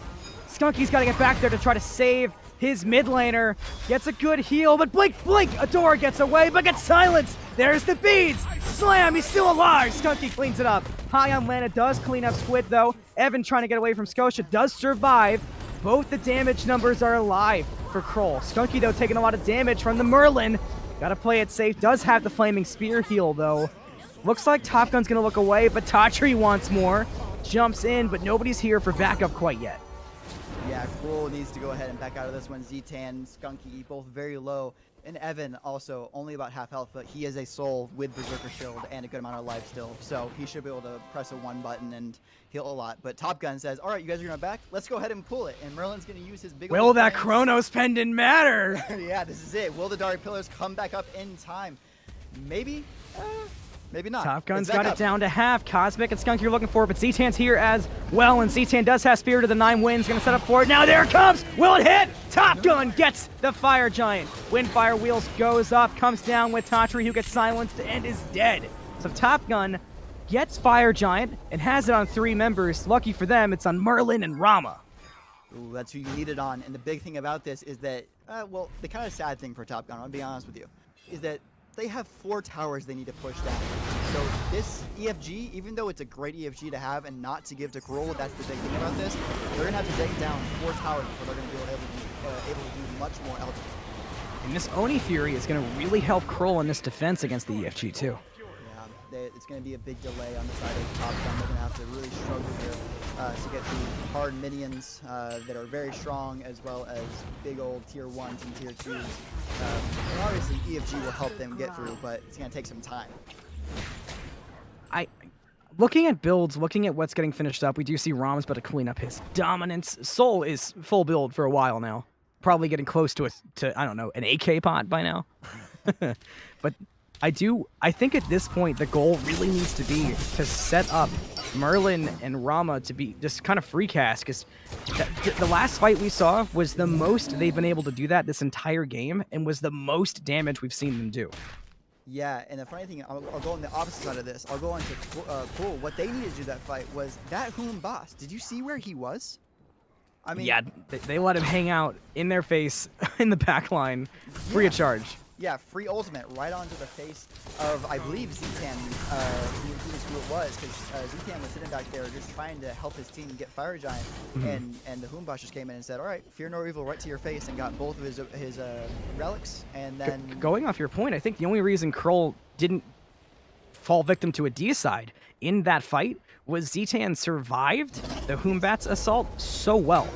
Skunky's got to get back there to try to save his mid laner. Gets a good heal, but blink, Adora gets away, but gets silenced. There's the beads. Slam, he's still alive. Skunky cleans it up. HialmLana does clean up Squid, though. Evan trying to get away from Scotia does survive. Both the damage numbers are alive for Krull. Skunky, though, taking a lot of damage from the Merlin. Gotta play it safe. Does have the Flaming Spear heal, though. Looks like Top Gun's gonna look away, but Tatri wants more. Jumps in, but nobody's here for backup quite yet. Yeah, Krull needs to go ahead and back out of this one. Z-Tan, Skunky, both very low. And Evan also only about half health, but he is a soul with Berserker Shield and a good amount of life still. So he should be able to press a one button and heal a lot. But Top Gun says, all right, you guys are going to back? Let's go ahead and pull it. And Merlin's going to use his big Will that Chronos pendant matter? Yeah, this is it. Will the Dark Pillars come back up in time? Maybe? Maybe not. Top Gun's got it down to half. Cosmic and Skunk you're looking for, but Z-Tan's here as well, and Z-Tan does have Spirit of the Nine Winds. Gonna set up for it. Now there it comes! Will it hit? Top Gun gets the Fire Giant. Windfire Wheels goes up, comes down with Tatri, who gets silenced and is dead. So Top Gun gets Fire Giant and has it on 3 members. Lucky for them, it's on Merlin and Rama. Ooh, that's who you need it on. And the big thing about this is that, well, the kind of sad thing for Top Gun, I'll be honest with you, is that they have 4 towers they need to push down. So this EFG, even though it's a great EFG to have and not to give to Krull, that's the big thing about this, they're going to have to take down 4 towers before they're going to be able to do much more elsewhere. And this Oni Fury is going to really help Krull in this defense against the EFG too. Yeah, it's going to be a big delay on the side of Top Gun. They're going to have to really struggle here to get the hard minions that are very strong, as well as big old tier 1s and tier 2s. And obviously EFG will help them get through, but it's going to take some time. Looking at builds, looking at what's getting finished up, we do see Ram's about to clean up his dominance. Soul is full build for a while now. Probably getting close to I don't know, an AK pot by now. But I think at this point the goal really needs to be to set up Merlin and Rama to be just kind of free cast, because the last fight we saw was the most they've been able to do that this entire game, and was the most damage we've seen them do. Yeah, and the funny thing, I'll go on the opposite side of this. I'll go on to Krull. What they needed to do that fight was that Hoon boss. Did you see where he was? I mean, yeah, they let him hang out in their face in the back line, free of charge. Yeah, free ultimate right onto the face of, I believe, ZTan, who it was, because ZTan was sitting back there just trying to help his team get Fire Giant, and the Hoombosh just came in and said, all right, fear no evil right to your face, and got both of his relics, and then... Going off your point, I think the only reason Krull didn't fall victim to a deicide in that fight was ZTan survived the Hoombat's assault so well.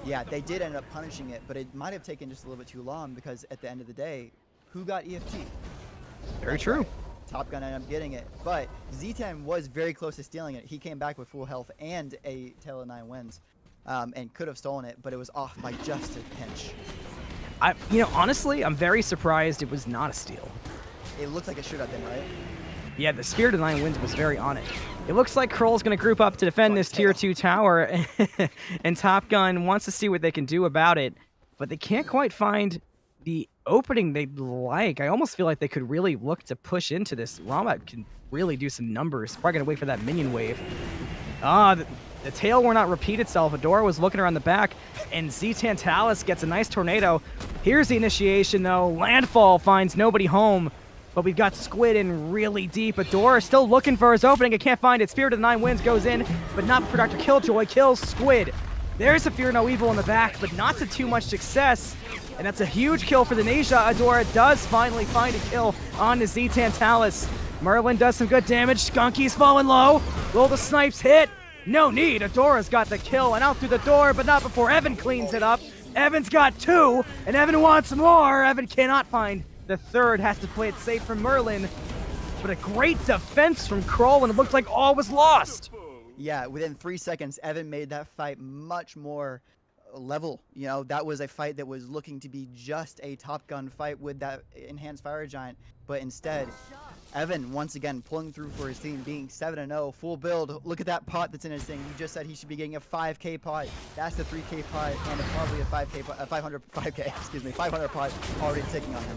Yeah, they did end up punishing it, but it might have taken just a little bit too long because at the end of the day, who got EFT? Very true. Right. Top Gun ended up getting it, but ZTan was very close to stealing it. He came back with full health and a Tale of 9 wins, and could have stolen it, but it was off by just a pinch. Honestly, I'm very surprised it was not a steal. It looked like it should have been, right? Yeah, the Spirit of 9 Winds was very on it. It looks like Krull's going to group up to defend this tier 2 tower, and Top Gun wants to see what they can do about it, but they can't quite find the opening they'd like. I almost feel like they could really look to push into this. Rama can really do some numbers. Probably going to wait for that minion wave. The tail will not repeat itself. Adora was looking around the back, and ZTantalus gets a nice tornado. Here's the initiation, though. Landfall finds nobody home. But we've got Squid in really deep. Adora still looking for his opening. It can't find it. Spirit of the 9 Winds goes in, but not for DRkILLxJOY. Kills Squid. There's a Fear No Evil in the back, but not to too much success. And that's a huge kill for the Neja. Adora does finally find a kill on the ZTantalus. Merlin does some good damage. Skunky's falling low. Will the snipes hit? No need. Adora's got the kill and out through the door, but not before Evan cleans it up. Evan's got 2, and Evan wants more. Evan cannot find the third, has to play it safe from Merlin, but a great defense from Krull, and it looked like all was lost. Yeah, within 3 seconds, Evan made that fight much more level. You know, that was a fight that was looking to be just a Top Gun fight with that enhanced Fire Giant, but instead, Evan once again pulling through for his team, being 7-0, full build. Look at that pot that's in his thing. You just said he should be getting a 5K pot. That's the 3K pot, and probably a 5K pot, a 500 pot already ticking on him.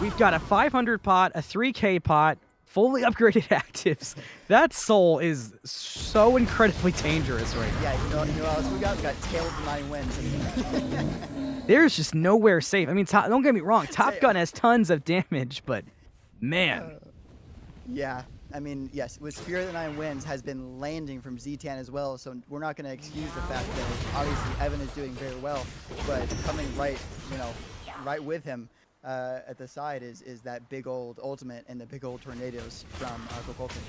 We've got a 500 pot, a 3K pot, fully upgraded actives. That soul is so incredibly dangerous right now. Yeah, you know what else we got? We got Tale of 9 Wins. There's just nowhere safe. I mean, don't get me wrong, Top Gun has tons of damage, but man. Yeah, I mean, yes, with Spirit of the 9 Winds has been landing from ZTan as well, so we're not going to excuse the fact that obviously Evan is doing very well, but coming right with him at the side is that big old ultimate and the big old tornadoes from Kukulkan.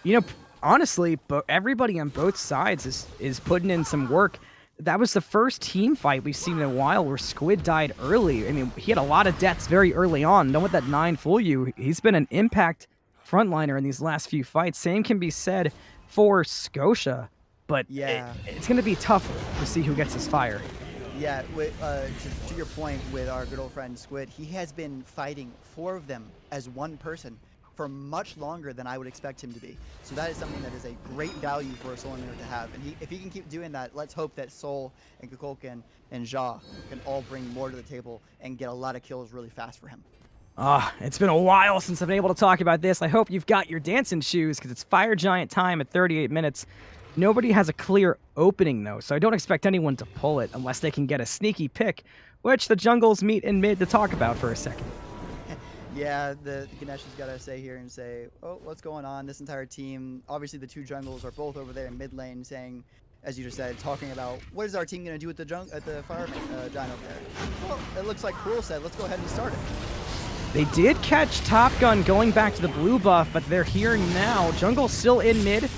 You know, honestly, but everybody on both sides is putting in some work. That was the first team fight we've seen in a while where Squid died early. I mean, he had a lot of deaths very early on. Don't let that 9 fool you. He's been an impact frontliner in these last few fights. Same can be said for Scotia, but yeah, it's going to be tough to see who gets his fire. Yeah, to your point with our good old friend Squid, he has been fighting 4 of them as one person for much longer than I would expect him to be. So that is something that is a great value for a Soul Emitter to have. And if he can keep doing that, let's hope that Soul and Kukulkan and Ja can all bring more to the table and get a lot of kills really fast for him. It's been a while since I've been able to talk about this. I hope you've got your dancing shoes because it's Fire Giant time at 38 minutes. Nobody has a clear opening, though, so I don't expect anyone to pull it unless they can get a sneaky pick, which the jungles meet in mid to talk about for a second. Yeah, the Ganesh has got to say here and say, oh, what's going on? This entire team, obviously the 2 jungles are both over there in mid lane saying, as you just said, talking about what is our team going to do with the Fire Giant over there? Well, it looks like Krull said, let's go ahead and start it. They did catch Top Gun going back to the blue buff, but they're here now. Jungle still in mid.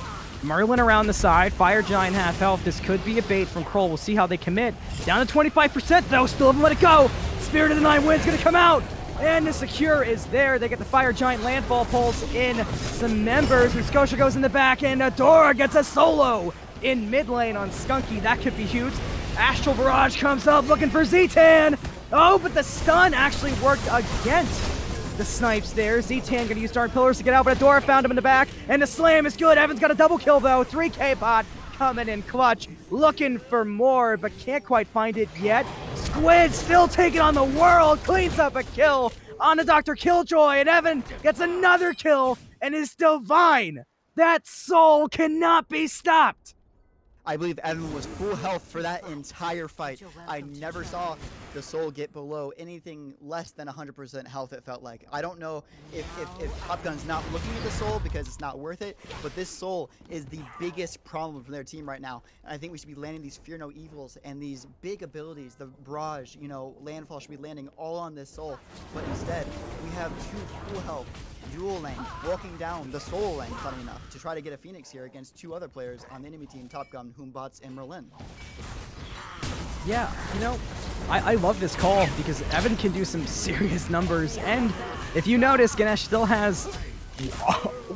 Merlin around the side. Fire Giant half health. This could be a bait from Krull. We'll see how they commit. Down to 25% though. Still haven't let it go. Spirit of the 9 Winds going to come out. And the secure is there. They get the Fire Giant landfall pulls in some members. And Scotia goes in the back. And Adora gets a solo in mid lane on Skunky. That could be huge. Astral Barrage comes up looking for ZTan. Oh, but the stun actually worked against the snipes there. ZTan gonna use Dark Pillars to get out, but Adora found him in the back, and the slam is good. Evan's got a double kill though. 3K bot coming in clutch, looking for more, but can't quite find it yet. Squid still taking on the world, cleans up a kill on the DRkILLxJOY, and Evan gets another kill and is divine. That soul cannot be stopped. I believe Evan was full health for that entire fight. I never saw the Soul get below anything less than 100% health, it felt like. I don't know if Top Gun's not looking at the Soul because it's not worth it, but this Soul is the biggest problem for their team right now. And I think we should be landing these Fear No Evils and these big abilities, the Barrage, you know, Landfall should be landing all on this Soul. But instead, we have 2 full health dual lane walking down the Soul lane, funny enough, to try to get a Fenyx here against 2 other players on the enemy team, Top Gun, HialmBots, and Merlin. Yeah, you know, I love this call because Evan can do some serious numbers, and if you notice, Ganesh still has...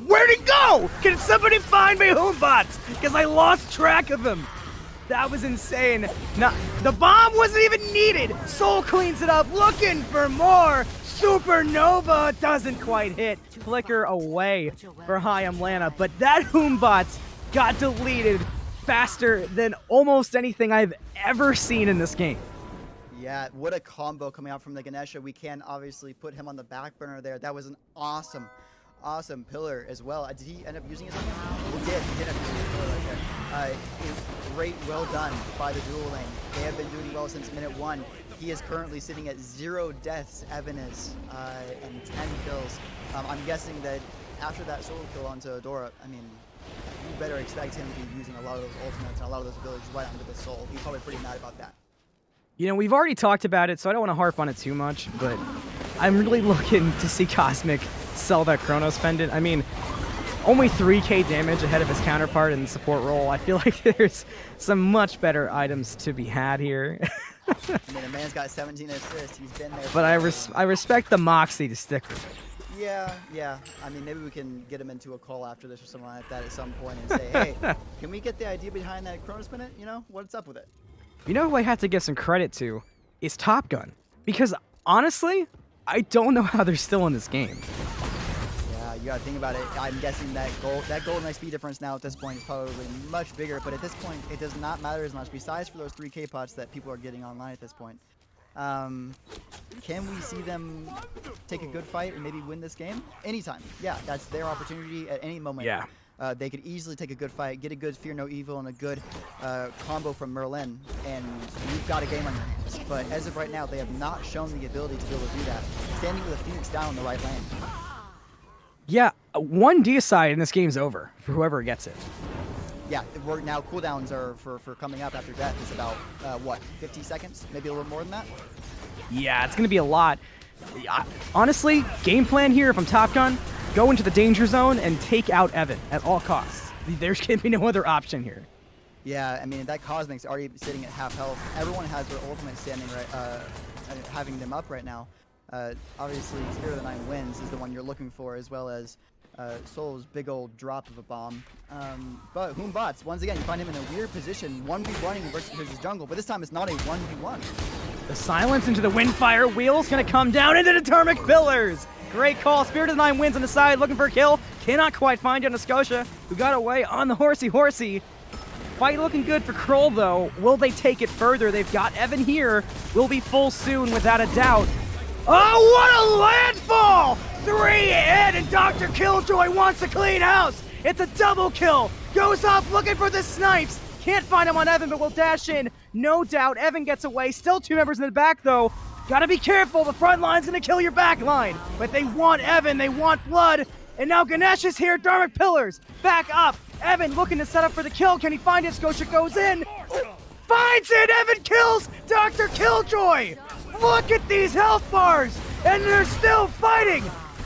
Where'd he go? Can somebody find me HialmBots? Because I lost track of him. That was insane. No, the bomb wasn't even needed. Soul cleans it up, looking for more. Supernova doesn't quite hit. Flicker away for HialmLana, but that HialmBots got deleted faster than almost anything I've ever seen in this game. Yeah, what a combo coming out from the Ganesha. We can obviously put him on the back burner there. That was an awesome pillar as well. Did he end up using his own? He did. He did end up using his pillar right there. Great, well done by the dual lane. They have been doing well since minute 1. He is currently sitting at 0 deaths, Evan is, and 10 kills. I'm guessing that after that solo kill onto Adora, I mean, you better expect him to be using a lot of those ultimates and a lot of those abilities right onto the Soul. He's probably pretty mad about that. You know, we've already talked about it, so I don't want to harp on it too much, but I'm really looking to see Cosmic sell that Chronos Pendant. I mean, only 3k damage ahead of his counterpart in the support role. I feel like there's some much better items to be had here. I mean, the man's got 17 assists. He's been there. But I respect the moxie to stick with it. Yeah. I mean, maybe we can get him into a call after this or something like that at some point and say, hey, can we get the idea behind that Chronos Pendant? You know, what's up with it? You know who I have to give some credit to is Top Gun. Because honestly, I don't know how they're still in this game. Yeah, you gotta think about it. I'm guessing that golden XP difference now at this point is probably much bigger, but at this point, it does not matter as much, besides for those 3k pots that people are getting online at this point. Can we see them take a good fight and maybe win this game? Anytime. Yeah, that's their opportunity at any moment. Yeah. They could easily take a good fight, get a good Fear No Evil and a good combo from Merlin, and you've got a game on your hands. But as of right now, they have not shown the ability to be able to do that. Standing with a Fenyx down on the right lane. Yeah, one deicide and this game's over for whoever gets it. Yeah, we're now cooldowns are for coming up after death is about, what, 50 seconds? Maybe a little more than that? Yeah, it's going to be a lot. Honestly, game plan here, if I'm Top Gun, go into the danger zone and take out Evan at all costs. There's going to be no other option here. Yeah, I mean, that Cosmic's already sitting at half health. Everyone has their ultimate standing right, having them up right now. Obviously, Spirit of the Nine Winds is the one you're looking for, as well as Soul's big old drop of a bomb. But HialmBots, once again, you find him in a weird position, 1v1ing versus his jungle, but this time it's not a 1v1. The silence into the Windfire wheel's going to come down into the Thermic Pillars. Great call. Spirit of the Nine Winds on the side, looking for a kill. Cannot quite find it on Scotia, who got away on the horsey. Fight looking good for Krull, though. Will they take it further? They've got Evan here. Will be full soon, without a doubt. Oh, what a landfall! 3 in, and DRxKILLxJOY wants to clean house. It's a double kill. Goes up looking for the snipes. Can't find him on Evan, but will dash in. No doubt, Evan gets away. Still 2 members in the back, though. Gotta be careful. The front line's gonna kill your back line. But they want Evan. They want blood. And now Ganesh is here. Thermic Pillars. Back up. Evan looking to set up for the kill. Can he find it? Scotia goes in. Finds it. Evan kills DRxKILLxJOY. Look at these health bars. And they're still fighting.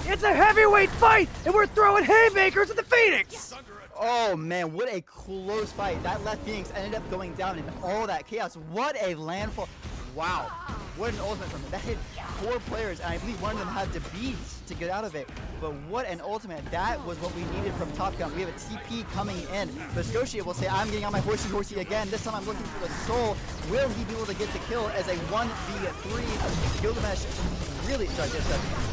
It's a heavyweight fight. And we're throwing haymakers at the Fenyx. Oh man, what a close fight. That left Fenyx ended up going down in all that chaos. What a landfall. Wow. What an ultimate from it. That hit 4 players, and I believe one of them had to beat to get out of it. But what an ultimate. That was what we needed from Top Gun. We have a TP coming in. But Scotia will say, I'm getting on my horsey again. This time I'm looking for the Soul. Will he be able to get the kill as a 1v3? Gilgamesh really,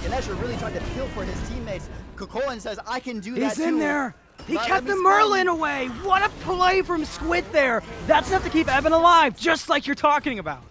Ganesha really tried to kill for his teammates. Kokolin says, I can do that too. He's in there. He kept the Merlin away. What a play from Squid there. That's enough to keep Evan alive, just like you're talking about.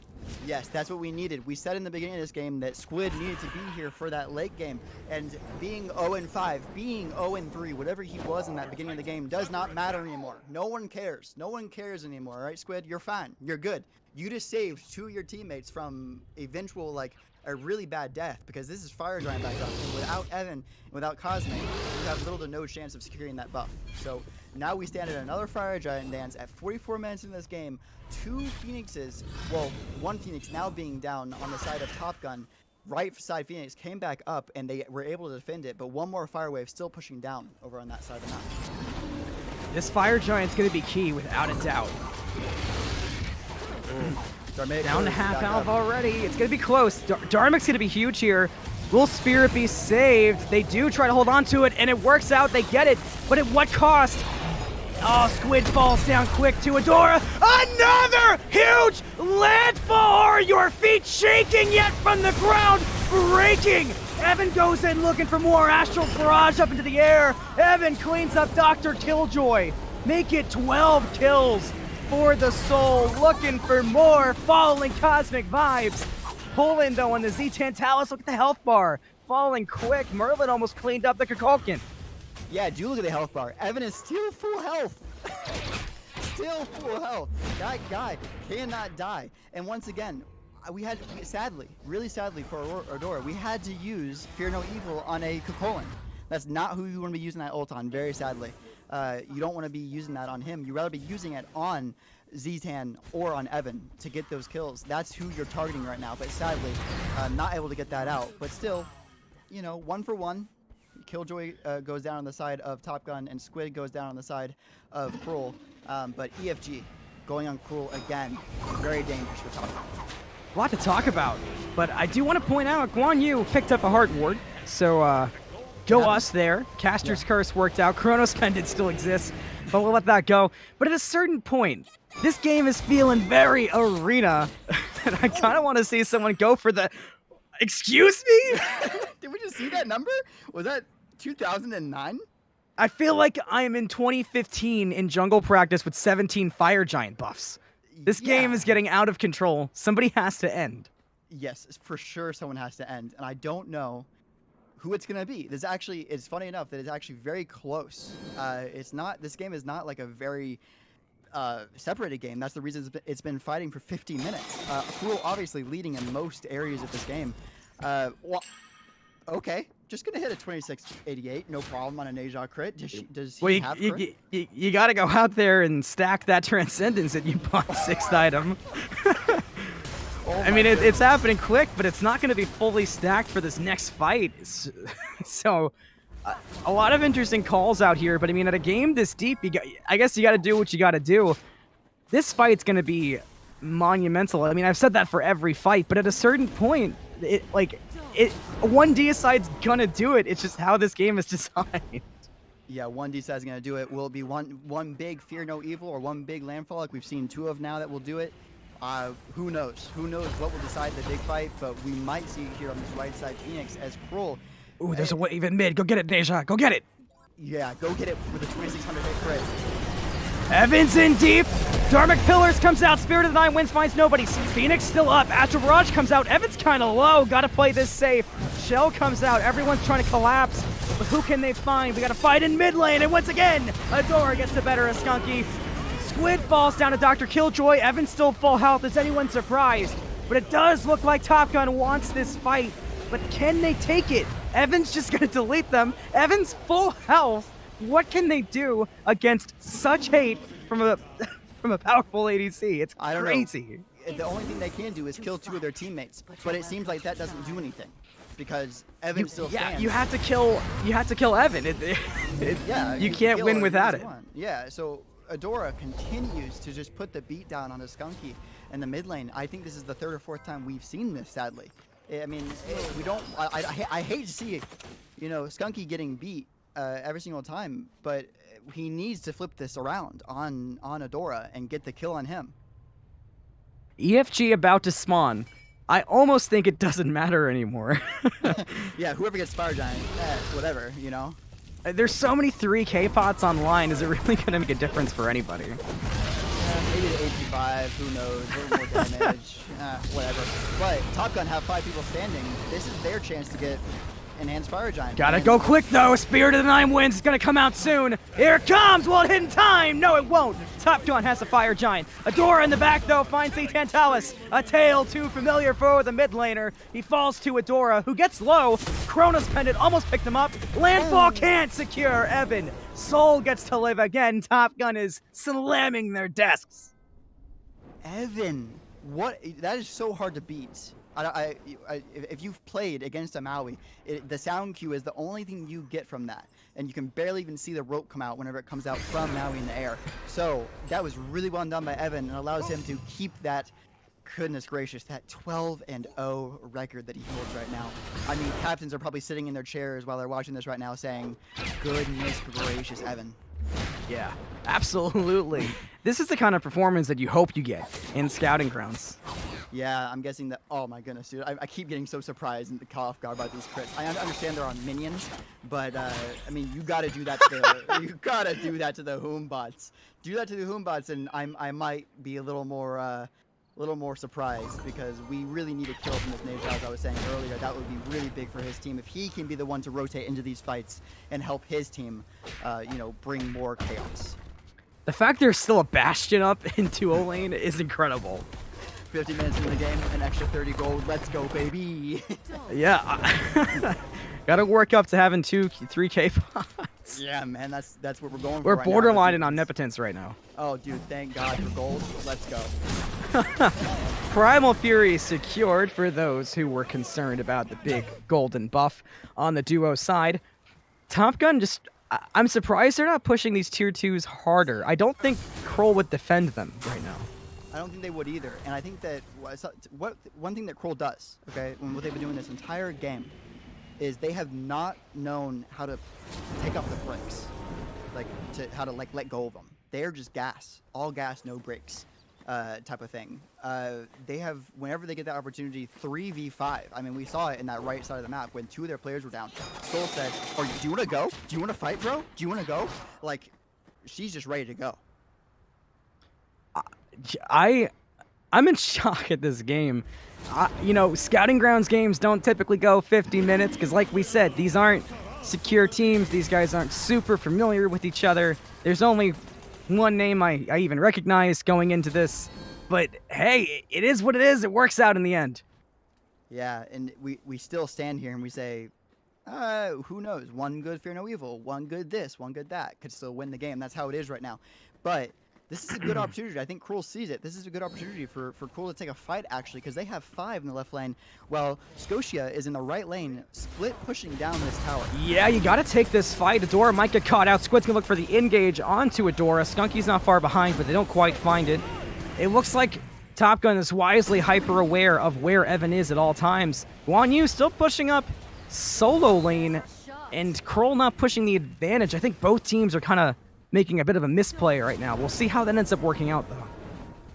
Yes, that's what we needed. We said in the beginning of this game that Squid needed to be here for that late game. And being 0-5, being 0-3, whatever he was in that beginning of the game does not matter anymore. No one cares. No one cares anymore, right, Squid? You're fine. You're good. You just saved 2 of your teammates from eventual, like, a really bad death, because this is Fire Giant back up, and without Evan and without Cosmic, you have little to no chance of securing that buff. So now we stand at another Fire Giant dance at 44 minutes in this game. 2 Phoenixes, well, 1 Phoenix now being down on the side of Top Gun. Right side Fenyx came back up, and they were able to defend it, but 1 more Fire Wave still pushing down over on that side of the map. This Fire Giant's going to be key without a doubt. Down to half health already. It's going to be close. Dharmic's going to be huge here. Will Spirit be saved? They do try to hold on to it, and it works out. They get it, but at what cost? Oh, Squid falls down quick to Adora. Another huge landfall! Your feet shaking yet from the ground, breaking. Evan goes in looking for more Astral Barrage up into the air. Evan cleans up DRkILLxJOY. Make it 12 kills for the Soul. Looking for more, following CosmicVibez. Pulling though on the ZTantalus. Look at the health bar. Falling quick. Merlin almost cleaned up the Kukulkan. Yeah, do look at the health bar. Evan is still full health. Still full health. That guy cannot die. And once again, we had, sadly, really sadly for Adora, we had to use Fear No Evil on a Kukulkan. That's not who you want to be using that ult on, very sadly. You don't want to be using that on him. You'd rather be using it on ZTan or on Evan to get those kills. That's who you're targeting right now, but sadly, not able to get that out. But still, you know, 1 for 1. Killjoy goes down on the side of Top Gun, and Squid goes down on the side of Krull. But EFG going on Krull again, very dangerous for Top Gun. A lot to talk about, but I do want to point out Guan Yu picked up a heart ward, so go us there. Caster's Curse worked out. Chronos Pendant still exists, but we'll let that go. But at a certain point, this game is feeling very arena, and I kind of want to see someone go for the... Excuse me? Did we just see that number? Was that 2009? I feel like I'm in 2015 in jungle practice with 17 Fire Giant buffs. This game is getting out of control. Somebody has to end. Yes, for sure someone has to end, and I don't know who it's gonna be. There's actually, it's funny enough that it's actually very close. It's not, this game is not like a very separated game. That's the reason it's been fighting for 50 minutes. Krull obviously leading in most areas of this game. Well, okay, just gonna hit a 2688, no problem on an Asia crit. Does he have crit? You gotta go out there and stack that Transcendence that you bought 6th item. I mean, it's happening quick, but it's not gonna be fully stacked for this next fight. So, a lot of interesting calls out here, but I mean, at a game this deep, I guess you gotta do what you gotta do. This fight's gonna be monumental. I mean, I've said that for every fight, but at a certain point, one D-side's gonna do it. It's just how this game is designed. Yeah, one D-side's gonna do it. Will it be one big Fear No Evil or one big Landfall like we've seen 2 of now that will do it? Who knows? Who knows what will decide the big fight, but we might see here on this right side Fenyx as Krull. Ooh, there's a wave in mid. Go get it, Deja. Go get it. Yeah, go get it with the 2600 hit crit. Evans in deep. Dharmic Pillars comes out. Spirit of the Nine wins, finds nobody. Fenyx still up. Astral Barrage comes out. Evans kind of low. Got to play this safe. Shell comes out. Everyone's trying to collapse. But who can they find? We got to fight in mid lane. And once again, Adora gets the better of Skunky. Squid falls down to DRkILLxJOY. Evans still full health. Is anyone surprised? But it does look like Top Gun wants this fight. But can they take it? Evan's just going to delete them. Evan's full health. What can they do against such hate from a powerful ADC? It's crazy. The only thing they can do is kill 2 of their teammates, but it seems like that doesn't do anything because Evan still stands. Yeah, you have to kill Evan. You can't win without it. Yeah, so Adora continues to just put the beat down on the Skunky in the mid lane. I think this is the 3rd or 4th time we've seen this, sadly. I mean, we don't. I hate to see, you know, Skunky getting beat every single time, but he needs to flip this around on Adora and get the kill on him. EFG about to spawn. I almost think it doesn't matter anymore. Yeah, whoever gets Fire Giant, whatever, you know. There's so many 3K pots online. Is it really gonna make a difference for anybody? Maybe the 85, who knows, a little more damage, whatever. But Top Gun have 5 people standing. This is their chance to get enhanced fire giant. Gotta go quick though. Spirit of the Nine Winds is gonna come out soon. Here it comes. Will it hit in time? No, it won't. Top Gun has a fire giant. Adora in the back though finds ZTantalus. A tail too familiar for the mid laner. He falls to Adora, who gets low. Chronos Pendant almost picked him up. Landfall can't secure Evan. Soul gets to live again. Top Gun is slamming their desks. Evan, what? That is so hard to beat. If you've played against a Maui, the sound cue is the only thing you get from that. And you can barely even see the rope come out whenever it comes out from Maui in the air. So that was really well done by Evan and allows him to keep that, goodness gracious, that 12-0 record that he holds right now. I mean, captains are probably sitting in their chairs while they're watching this right now saying, goodness gracious, Evan. Yeah, absolutely. This is the kind of performance that you hope you get in Scouting Grounds. Yeah, I'm guessing that. Oh my goodness, dude! I keep getting so surprised and caught off guard by these crits. I understand they're on minions, but I mean, you got to do that to the you got to do that to the Hoombots. Do that to the Hoombots, and I might be a little more surprised because we really need a kill from this Nage. As I was saying earlier, that would be really big for his team if he can be the one to rotate into these fights and help his team, bring more chaos. The fact there's still a Bastion up in 2-0 lane is incredible. 50 minutes into the game, an extra 30 gold. Let's go, baby. Yeah. Gotta work up to having 3K pots. Yeah, man, that's what we're going for. We're right borderline now. in omnipotence right now. Oh, dude, thank God for gold. Let's go. Primal Fury secured for those who were concerned about the big golden buff on the duo side. Top Gun I'm surprised they're not pushing these tier 2s harder. I don't think Krull would defend them right now. I don't think they would either. And I think that one thing that Krull does, okay, and what they've been doing this entire game, is they have not known how to take off the brakes, how to let go of them. They're just gas, all gas, no brakes, type of thing. They have, whenever they get that opportunity, 3v5. I mean, we saw it in that right side of the map when 2 of their players were down. Soul said, do you want to go? Do you want to fight, bro? Do you want to go? Like, she's just ready to go. I'm in shock at this game. Scouting Grounds games don't typically go 50 minutes because, like we said, these aren't secure teams. These guys aren't super familiar with each other. There's only one name I even recognize going into this. But, hey, it is what it is. It works out in the end. Yeah, and we still stand here and we say, who knows? One good, fear no evil. One good this, one good that. Could still win the game. That's how it is right now. But this is a good opportunity. I think Krull sees it. This is a good opportunity for Krull to take a fight, actually, because they have 5 in the left lane, while Scotia is in the right lane, split pushing down this tower. Yeah, you got to take this fight. Adora might get caught out. Squid's going to look for the engage onto Adora. Skunky's not far behind, but they don't quite find it. It looks like Top Gun is wisely hyper-aware of where Evan is at all times. Guan Yu still pushing up solo lane, and Krull not pushing the advantage. I think both teams are kind of making a bit of a misplay right now. We'll see how that ends up working out, though.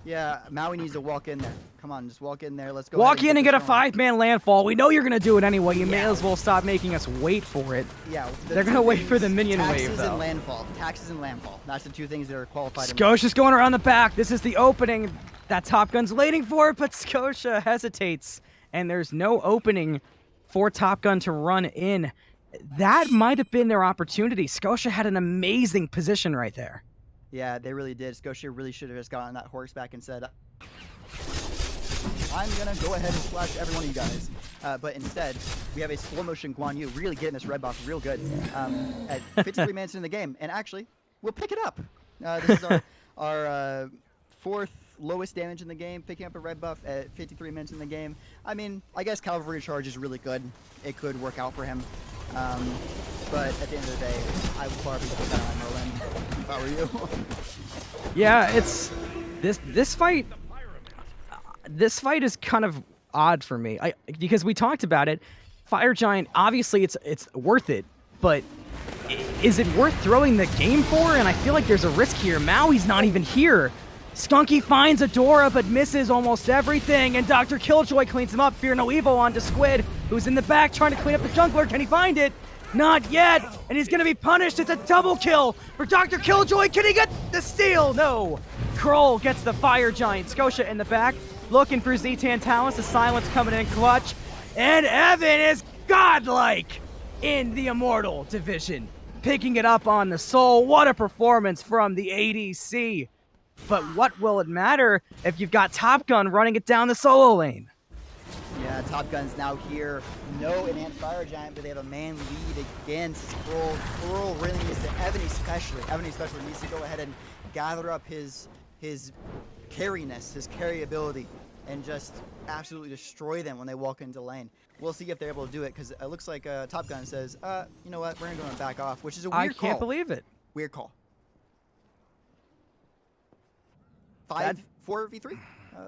Yeah, Maui needs to walk in there. Come on, just walk in there. Let's go. Walk in and get a 5-man landfall. We know you're going to do it anyway. You may as well stop making us wait for it. Yeah. They're going to wait for the minion wave, though. Taxes and landfall. That's the 2 things that are qualified. Scotia's going around the back. This is the opening that Top Gun's waiting for, but Scotia hesitates, and there's no opening for Top Gun to run in. That might have been their opportunity. Scotia had an amazing position right there. Yeah, they really did. Scotia really should have just gotten on that horseback and said, I'm going to go ahead and splash every one of you guys. But instead, we have a slow motion Guan Yu really getting this red buff real good at 53 minutes in the game. And actually, we'll pick it up. This is our 4th lowest damage in the game, picking up a red buff at 53 minutes in the game. I mean, I guess Cavalry Charge is really good. It could work out for him. But at the end of the day, I would probably put that on Merlin if I were you. Yeah, it's this fight. This fight is kind of odd for me, because we talked about it. Fire Giant, obviously, it's worth it, but is it worth throwing the game for? And I feel like there's a risk here. Maui's not even here. Skunky finds Adora, but misses almost everything, and DRkILLxJOY cleans him up. Fear no evil onto Squid, who's in the back trying to clean up the jungler. Can he find it? Not yet, and he's gonna be punished. It's a double kill for DRkILLxJOY. Can he get the steal? No. Krull gets the Fire Giant. Scotia in the back, looking for ZTantalus. The silence coming in clutch, and Evan is godlike. in the Immortal division, picking it up on the Soul. What a performance from the ADC. But what will it matter if you've got Top Gun running it down the solo lane? Yeah, Top Gun's now here. No enhanced fire giant, but they have a man lead against Krull. Krull really needs to, Evan especially needs to go ahead and gather up his carriness, his carry ability, and just absolutely destroy them when they walk into lane. We'll see if they're able to do it, because it looks like Top Gun says, you know what, we're going to back off, which is a weird call. I can't believe it. Weird call. 4v3?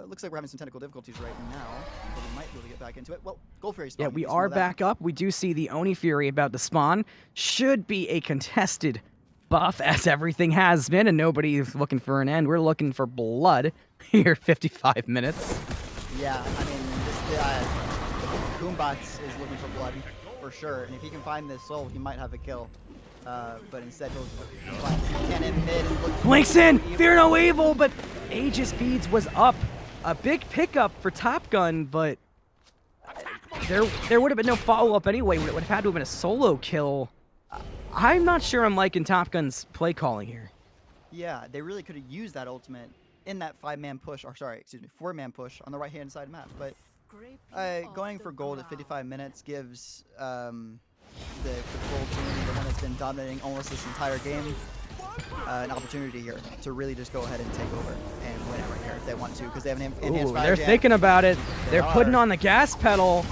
Looks like we're having some technical difficulties right now, but we might be able to get back into it. Well, Gold Fairy spawn. Yeah, we are back up. We do see the Oni Fury about to spawn. Should be a contested buff, as everything has been, and nobody's looking for an end. We're looking for blood here, 55 minutes. Yeah, I mean, Kumbats is looking for blood, for sure, and if he can find this soul, he might have a kill. But instead he'll find ZTan in mid and Blinks in! Fear no evil, but Aegis Beads was up. A big pickup for Top Gun, but there would have been no follow-up anyway. It would have had to have been a solo kill. I'm not sure I'm liking Top Gun's play calling here. Yeah, they really could have used that ultimate in that 4-man push on the right-hand side map. But going for gold at 55 minutes gives the gold team, the one that's been dominating almost this entire game, an opportunity here to really just go ahead and take over and win it right here if they want to, because they have an enhanced fire they're jam. thinking about it. They're putting on the gas pedal.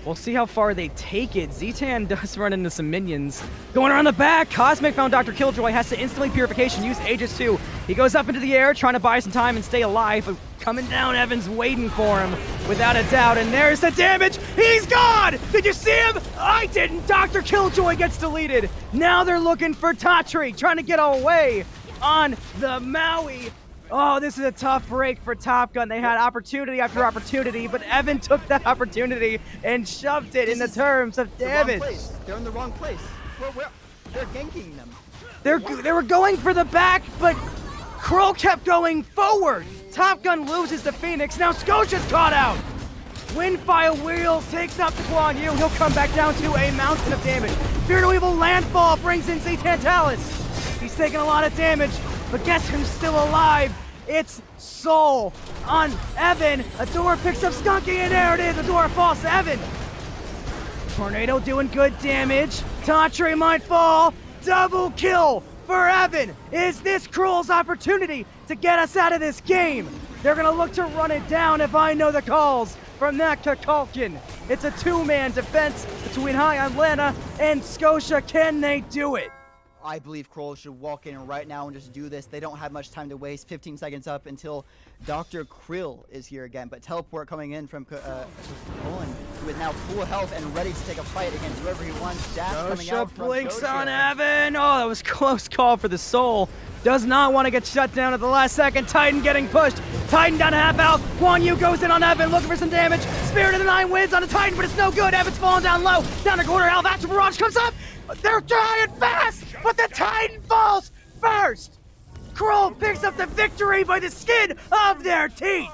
We'll see how far they take it. ZTan does run into some minions. Going around the back, Cosmic found DRxKILLxJOY, has to instantly Purification, use Aegis 2. He goes up into the air, trying to buy some time and stay alive, but coming down, Evan's waiting for him, without a doubt, and there's the damage! He's gone! Did you see him? I didn't! DRxKILLxJOY gets deleted! Now they're looking for Tatri, trying to get away on the Maui. Oh, this is a tough break for Top Gun. They had opportunity after opportunity, but Evan took that opportunity and shoved it in the terms of damage. They're in the wrong place. They're ganking them. They were going for the back, but Krull kept going forward. Top Gun loses the Fenyx. Now Scotia's caught out. Windfire Wheels takes out the Guan Yu. He'll come back down to a mountain of damage. Fear no Evil Landfall brings in ZTantalus. He's taking a lot of damage, but guess who's still alive? It's Soul on Evan. Adora picks up Skunky, and there it is. Adora falls to Evan. Tornado doing good damage. Tatri might fall. Double kill for Evan. Is this Krull's opportunity to get us out of this game? They're going to look to run it down if I know the calls from that Kakalkin. It's a two-man defense between HialmLana and Scotia. Can they do it? I believe Krull should walk in right now and just do this. They don't have much time to waste. 15 seconds up until Dr. Krull is here again. But teleport coming in from Olin, who is now full health and ready to take a fight against whoever he wants. Dash coming out from blinks Scotia. on Evan. Oh, that was a close call for the Soul. Does not want to get shut down at the last second. Titan getting pushed. Titan down to half health. Guan Yu goes in on Evan, looking for some damage. Spirit of the Nine wins on the Titan, but it's no good. Evan's falling down low. Down to quarter health. Astral Barrage comes up. They're trying fast, but the Titan falls first. Krull picks up the victory by the skin of their teeth.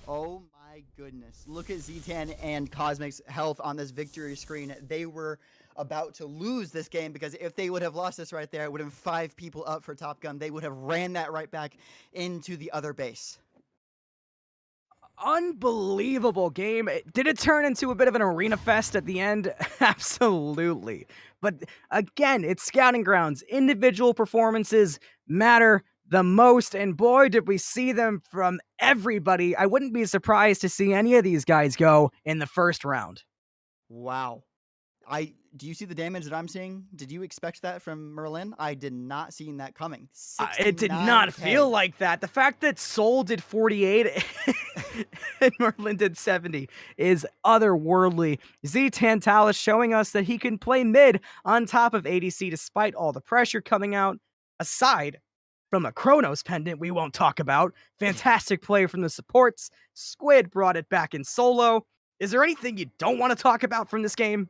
Oh my goodness. Look at ZTan and Cosmic's health on this victory screen. They were about to lose this game, because if they would have lost this right there, it would have been 5 people up for Top Gun. They would have ran that right back into the other base. Unbelievable game. Did it turn into a bit of an arena fest at the end? Absolutely. But again, it's Scouting Grounds. Individual performances matter the most, and boy, did we see them from everybody. I wouldn't be surprised to see any of these guys go in the first round. Wow. Do you see the damage that I'm seeing? Did you expect that from Merlin? I did not see that coming. It did not feel like that. The fact that Soul did 48 and Merlin did 70 is otherworldly. ZTantalus showing us that he can play mid on top of ADC despite all the pressure coming out. Aside from a Chronos pendant we won't talk about. Fantastic play from the supports. Squid brought it back in solo. Is there anything you don't want to talk about from this game?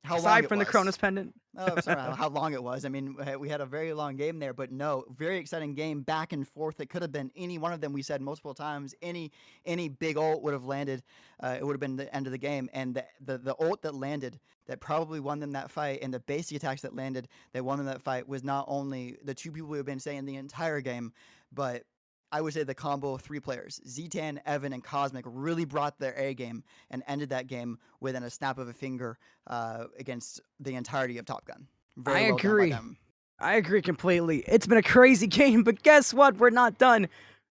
how long Aside it from the was. Cronus pendant. Oh, sorry, how long it was. I mean, we had a very long game there, but no, very exciting game, back and forth. It could have been any one of them. We said multiple times, any big ult would have landed. It would have been the end of the game. And the ult that landed that probably won them that fight, and the basic attacks that landed that won them that fight was not only the two people we've been saying the entire game, but I would say the combo of three players, ZTan, Evan, and Cosmic, really brought their A game and ended that game within a snap of a finger against the entirety of Top Gun. I Very well done by agree. them. I agree completely. It's been a crazy game, but guess what? We're not done.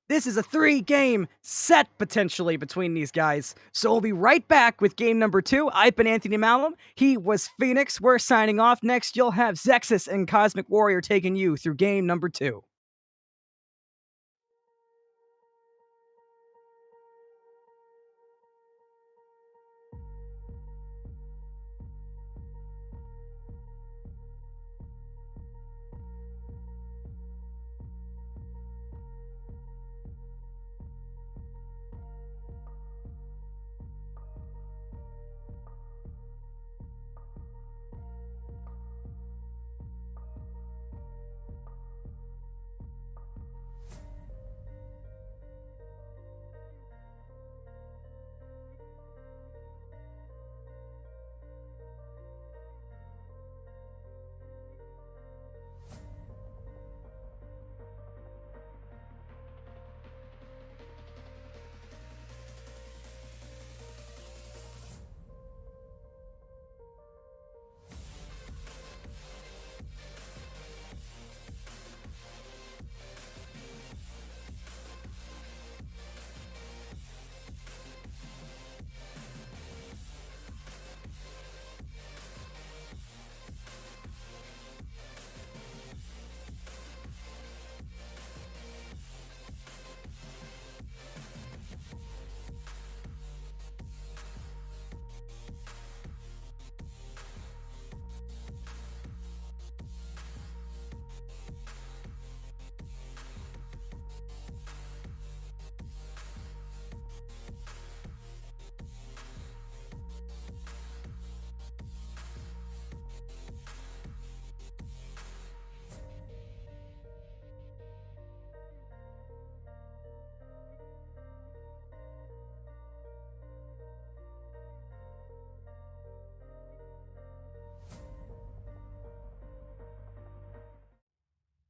This is a 3-game set potentially between these guys. So we'll be right back with game number 2. I've been Anthony Malum. He was Fenyx. We're signing off. Next, you'll have Zexous and Cosmic Warrior taking you through game number 2.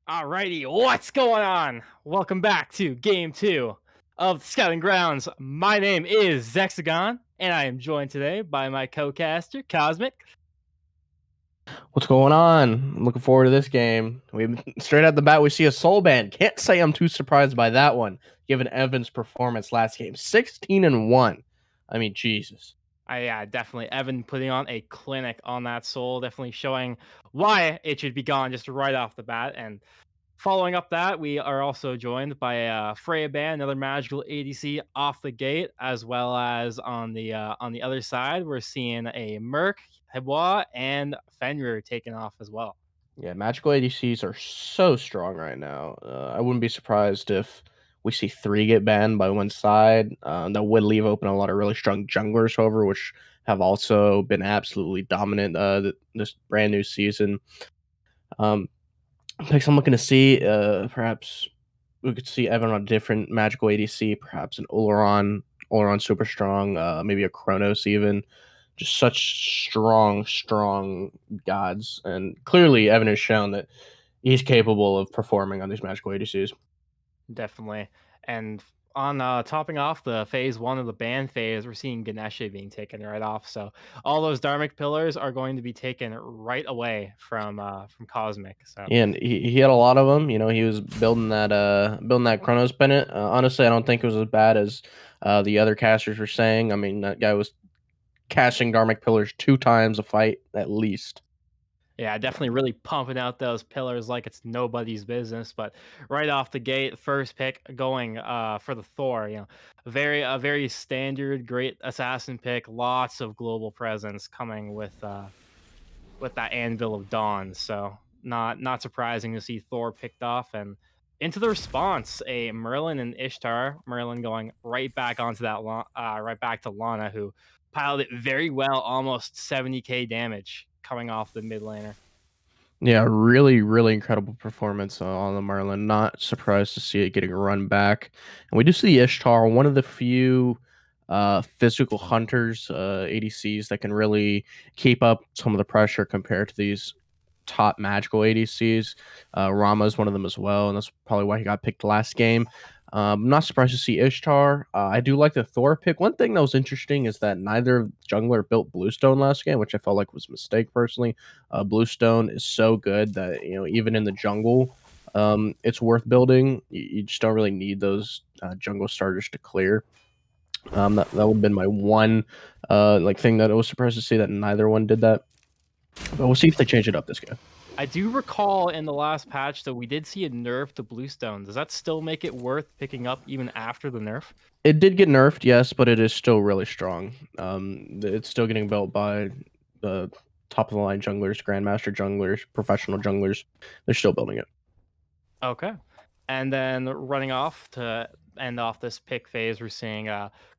Alrighty, what's going on? Welcome back to Game 2 of the Scouting Grounds. My name is Zexagon, and I am joined today by my co-caster, Cosmic. What's going on? I'm looking forward to this game. Straight out the bat, we see a soul band. Can't say I'm too surprised by that one, given Evan's performance last game. 16-1. I mean, Jesus. Yeah, definitely. Evan putting on a clinic on that soul, definitely showing why it should be gone just right off the bat. And following up that, we are also joined by Freya Band, another magical ADC off the gate, as well as on the other side, we're seeing a Merc, Hebois, and Fenrir taking off as well. Yeah, magical ADCs are so strong right now. I wouldn't be surprised if we see 3 get banned by one side. That would leave open a lot of really strong junglers, however, which have also been absolutely dominant this brand new season. Picks I'm looking to see, perhaps we could see Evan on a different magical ADC, perhaps an Oleron super strong, maybe a Kronos even. Just such strong gods. And clearly Evan has shown that he's capable of performing on these magical ADCs. Definitely. And on topping off the phase 1 of the ban phase, we're seeing Ganesha being taken right off. So all those Dharmic pillars are going to be taken right away from Cosmic. So Yeah, and he had a lot of them. You know, he was building that Chronos pennant. Honestly, I don't think it was as bad as the other casters were saying. I mean, that guy was casting Dharmic pillars 2 times a fight at least. yeah, definitely really pumping out those pillars like it's nobody's business. But right off the gate, first pick going for the Thor. You know, a very standard, great assassin pick. Lots of global presence coming with that Anvil of Dawn. So not surprising to see Thor picked off. And into the response, a Merlin and Ishtar. Merlin going right back onto that right back to Lana, who piled it very well, almost 70k damage. coming off the mid laner. Yeah, really, really incredible performance on the Marlin. Not surprised to see it getting run back. And we do see Ishtar, one of the few physical hunters, ADCs that can really keep up some of the pressure compared to these top magical ADCs. Rama is one of them as well, and that's probably why he got picked last game. I'm not surprised to see Ishtar. I do like the Thor pick. One thing that was interesting is that neither jungler built Bluestone last game, which I felt like was a mistake personally. Bluestone is so good that even in the jungle, it's worth building. You just don't really need those jungle starters to clear. That would have been my one thing that I was surprised to see that neither one did that. But we'll see if they change it up this game. I do recall in the last patch that we did see a nerf to Bluestone. Does that still make it worth picking up even after the nerf? It did get nerfed, yes, but it is still really strong. It's still getting built by the top of the line junglers, grandmaster junglers, professional junglers. They're still building it. Okay. And then running off to end off this pick phase, we're seeing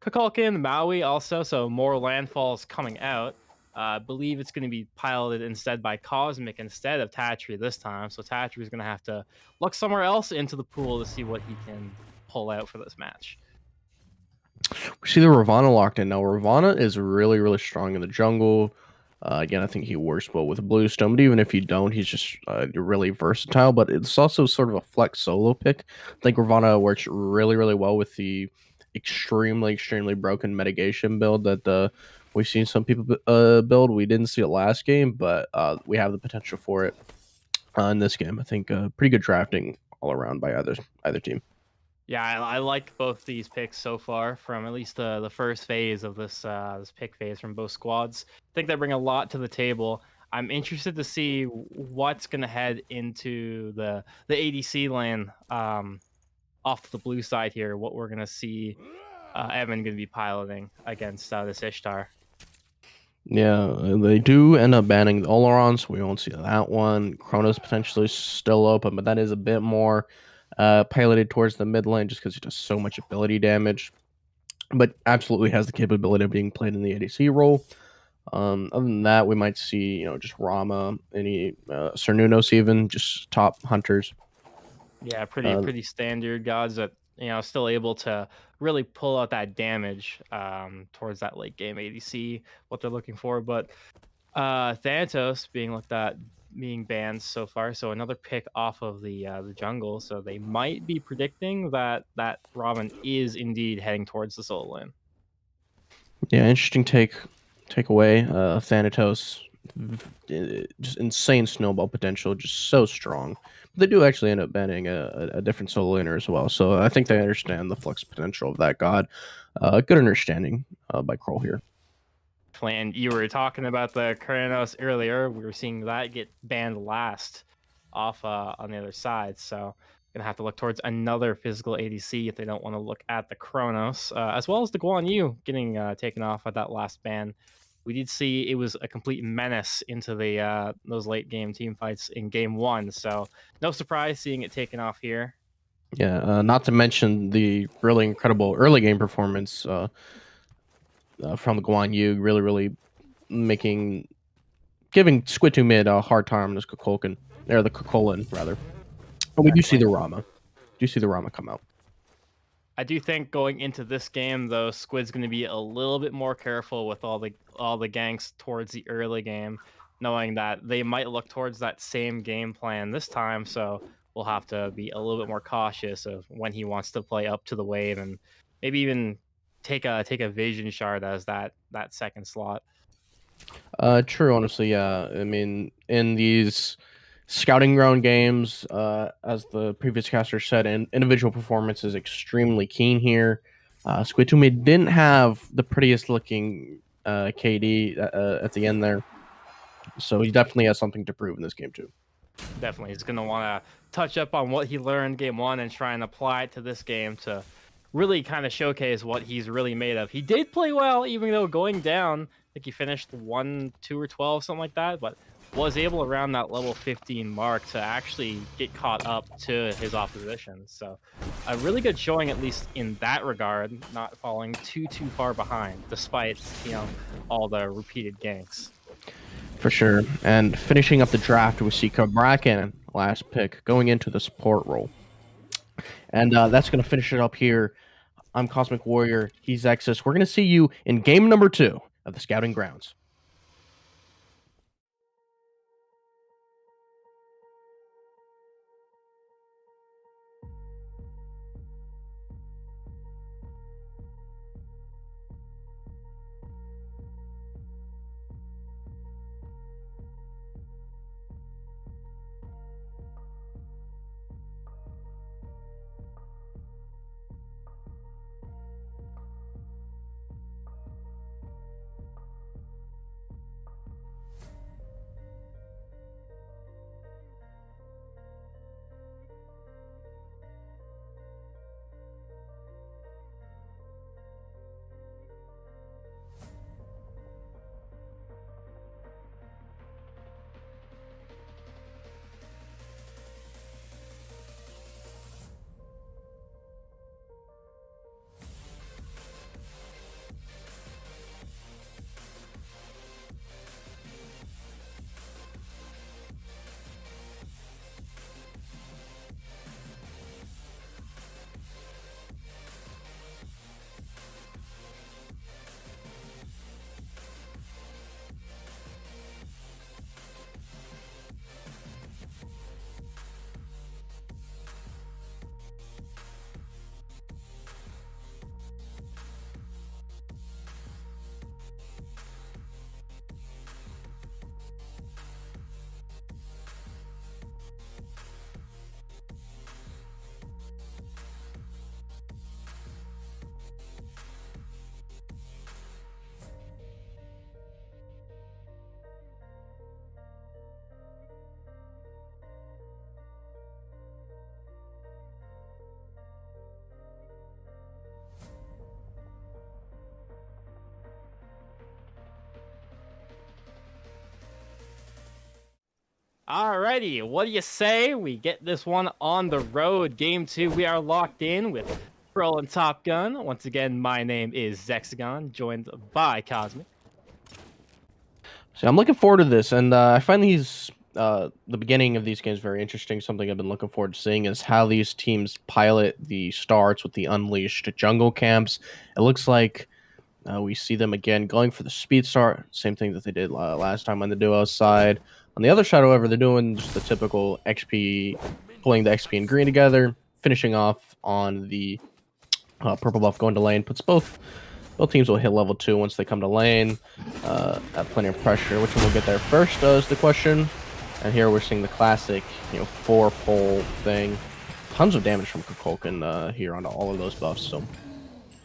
Kukulkan, Maui also, so more landfalls coming out. I believe it's going to be piloted instead by Cosmic instead of Tatri this time. So Tatri is going to have to look somewhere else into the pool to see what he can pull out for this match. We see the Ravana locked in. Now, Ravana is really, really strong in the jungle. Again, I think he works well with Bluestone, but even if you don't, he's just really versatile. But it's also sort of a flex solo pick. I think Ravana works really, really well with the extremely, extremely broken mitigation build that we've seen some people build. We didn't see it last game, but we have the potential for it in this game. I think pretty good drafting all around by either team. Yeah, I like both these picks so far from at least the first phase of this this pick phase from both squads. I think they bring a lot to the table. I'm interested to see what's going to head into the ADC lane off to the blue side here. What we're going to see Evan going to be piloting against this Ishtar. Yeah, they do end up banning the Oleron, so we won't see that one. Chronos potentially still open, but that is a bit more piloted towards the mid lane just because he does so much ability damage. But absolutely has the capability of being played in the ADC role. Other than that, we might see, just Rama, any Cernunos even, just top hunters. Yeah, pretty standard gods that still able to really pull out that damage towards that late game ADC, what they're looking for. But Thanatos being looked at being banned so far, so another pick off of the jungle. So they might be predicting that Robin is indeed heading towards the solo lane. Yeah, interesting takeaway. Thanatos, just insane snowball potential, just so strong. They do actually end up banning a different solo laner as well, so I think they understand the flex potential of that god. Good understanding by Krull here. And you were talking about the Kronos earlier. We were seeing that get banned last off on the other side, so gonna have to look towards another physical ADC if they don't want to look at the Kronos, as well as the Guan Yu getting taken off at that last ban. We did see it was a complete menace into the those late game team fights in game 1, so no surprise seeing it taken off here. Yeah, not to mention the really incredible early game performance from the Guan Yu, really, really giving XSquidTooMid a hard time as Kukulkan, or the Kukulkan rather. And we do see the Rama. Come out. I do think going into this game, though, Squid's going to be a little bit more careful with all the ganks towards the early game, knowing that they might look towards that same game plan this time. So we'll have to be a little bit more cautious of when he wants to play up to the wave and maybe even take a vision shard as that second slot. True, honestly, yeah. I mean, in these scouting ground games, as the previous caster said, individual performance is extremely keen here. XSquidTooMid didn't have the prettiest looking KD at the end there, so he definitely has something to prove in this game too. Definitely, he's going to want to touch up on what he learned game 1 and try and apply it to this game to really kind of showcase what he's really made of. He did play well, even though going down, I think he finished 1, 2, or 12, something like that, but was able around that level 15 mark to actually get caught up to his opposition. So a really good showing, at least in that regard, not falling too far behind, despite all the repeated ganks. For sure. And finishing up the draft, we see Kraken, last pick, going into the support role. And that's going to finish it up here. I'm Cosmic Warrior. He's Zexous. We're going to see you in game number 2 of the Scouting Grounds. Alrighty, what do you say? We get this one on the road. Game 2, we are locked in with Krull and Top Gun. Once again, my name is Zexagon, joined by Cosmic. So I'm looking forward to this, and I find the beginning of these games very interesting. Something I've been looking forward to seeing is how these teams pilot the starts with the unleashed jungle camps. It looks like we see them again going for the speed start, same thing that they did last time on the duo side. On the other side, however, they're doing just the typical XP, pulling the XP and green together, finishing off on the purple buff going to lane. Puts both teams will hit level 2 once they come to lane. At plenty of pressure. Which one will get there first is the question. And here we're seeing the classic, 4-pole thing. Tons of damage from Kukulkan here onto all of those buffs. So,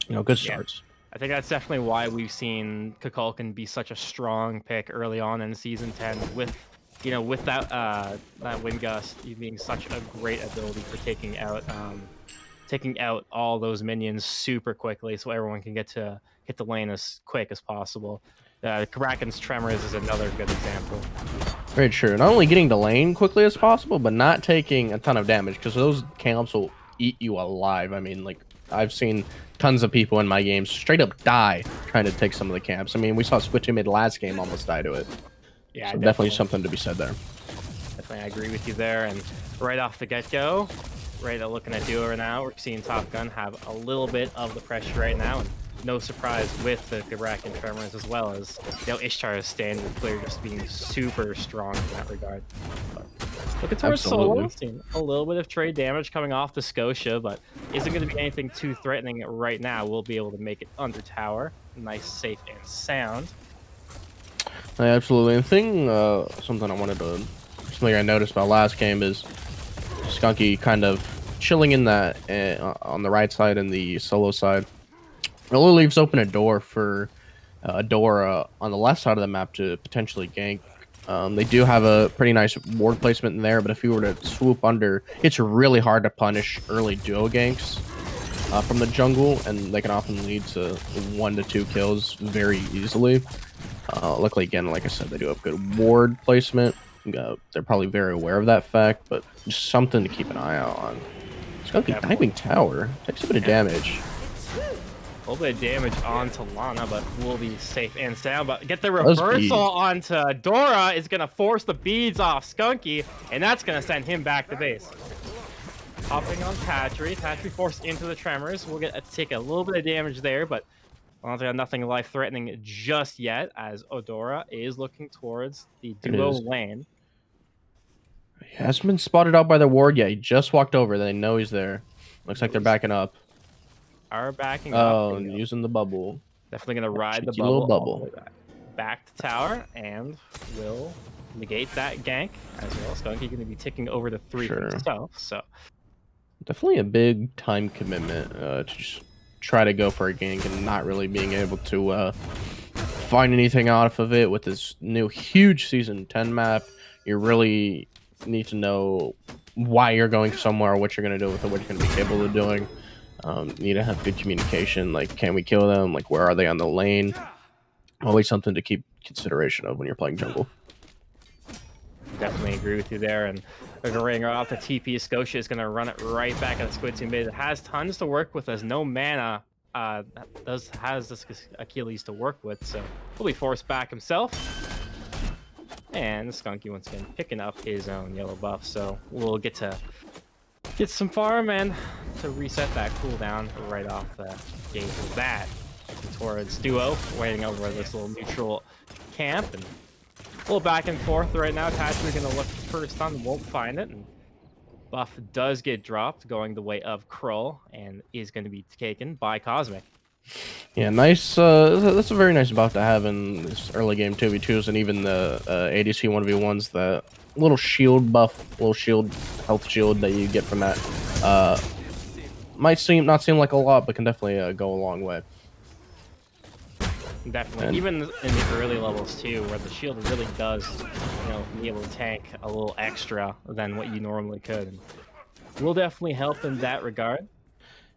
good starts. Yeah. I think that's definitely why we've seen Kukulkan be such a strong pick early on in Season 10 with that wind gust being such a great ability for taking out all those minions super quickly, so everyone can get to hit the lane as quick as possible. Kraken's Tremors is another good example. Very true. Not only getting to lane quickly as possible, but not taking a ton of damage, because those camps will eat you alive. I mean, like, I've seen tons of people in my games straight up die trying to take some of the camps. I mean, we saw XSquidTooMid last game almost die to it. Yeah, so definitely something to be said there. Definitely, I agree with you there. And right off the get-go, looking at duo right now, we're seeing Top Gun have a little bit of the pressure right now, and no surprise with the Kraken Tremors, as well as Ishtar's standard player just being super strong in that regard. But looking towards solo, seeing a little bit of trade damage coming off the Scotia, but isn't going to be anything too threatening right now. We'll be able to make it under tower, nice, safe, and sound. Absolutely. And something I noticed about last game is Skunky kind of chilling in that on the right side and the solo side. It only leaves open a door for Adora on the left side of the map to potentially gank. They do have a pretty nice ward placement in there, but if you were to swoop under, it's really hard to punish early duo ganks from the jungle, and they can often lead to 1 to 2 kills very easily. Luckily, again, like I said, they do have good ward placement. They're probably very aware of that fact, but just something to keep an eye out on. Skunky diving tower takes a bit of damage. A little bit of damage onto Lana, but we'll be safe and sound. But get the Those reversal beads. onto Dora is going to force the beads off Skunky, and that's going to send him back to base. Hopping on Tatri. Tatri forced into the tremors. We'll get to take a little bit of damage there, but Lana's got nothing life-threatening just yet, as Odora is looking towards the duo lane. He hasn't been spotted out by the ward yet. He just walked over. They know he's there. Looks like they're backing up. Are backing up. Oh, using the bubble. Definitely going to ride the Cheeky bubble, little bubble. all the way back to tower, and will negate that gank as well. Skunky going to be ticking over to 3 for himself, so definitely a big time commitment to just try to go for a gank and not really being able to find anything out of it with this new huge season 10 map. You really need to know why you're going somewhere, what you're going to do with it, what you're going to be capable of doing. Need to have good communication, like can we kill them, like where are they on the lane. Always something to keep consideration of when you're playing jungle. Definitely agree with you there, and they're going to ring off the TP. Scotia is going to run it right back at the XSquidTooMid. It has tons to work with, as no mana has this Achilles to work with, so he'll be forced back himself. And Skunky once again picking up his own yellow buff, so we'll get some farm and to reset that cooldown right off the gate of that. Towards duo, waiting over this little neutral camp, and a little back and forth right now. Tatri's gonna look for a stun, won't find it, and buff does get dropped, going the way of Krull, and is going to be taken by Cosmic. Yeah, nice. That's a very nice buff to have in this early game 2v2s, and even the ADC 1v1s. The little shield buff, little shield, health shield that you get from that might not seem like a lot, but can definitely go a long way. Definitely, and even in the early levels too, where the shield really does, be able to tank a little extra than what you normally could. And will definitely help in that regard.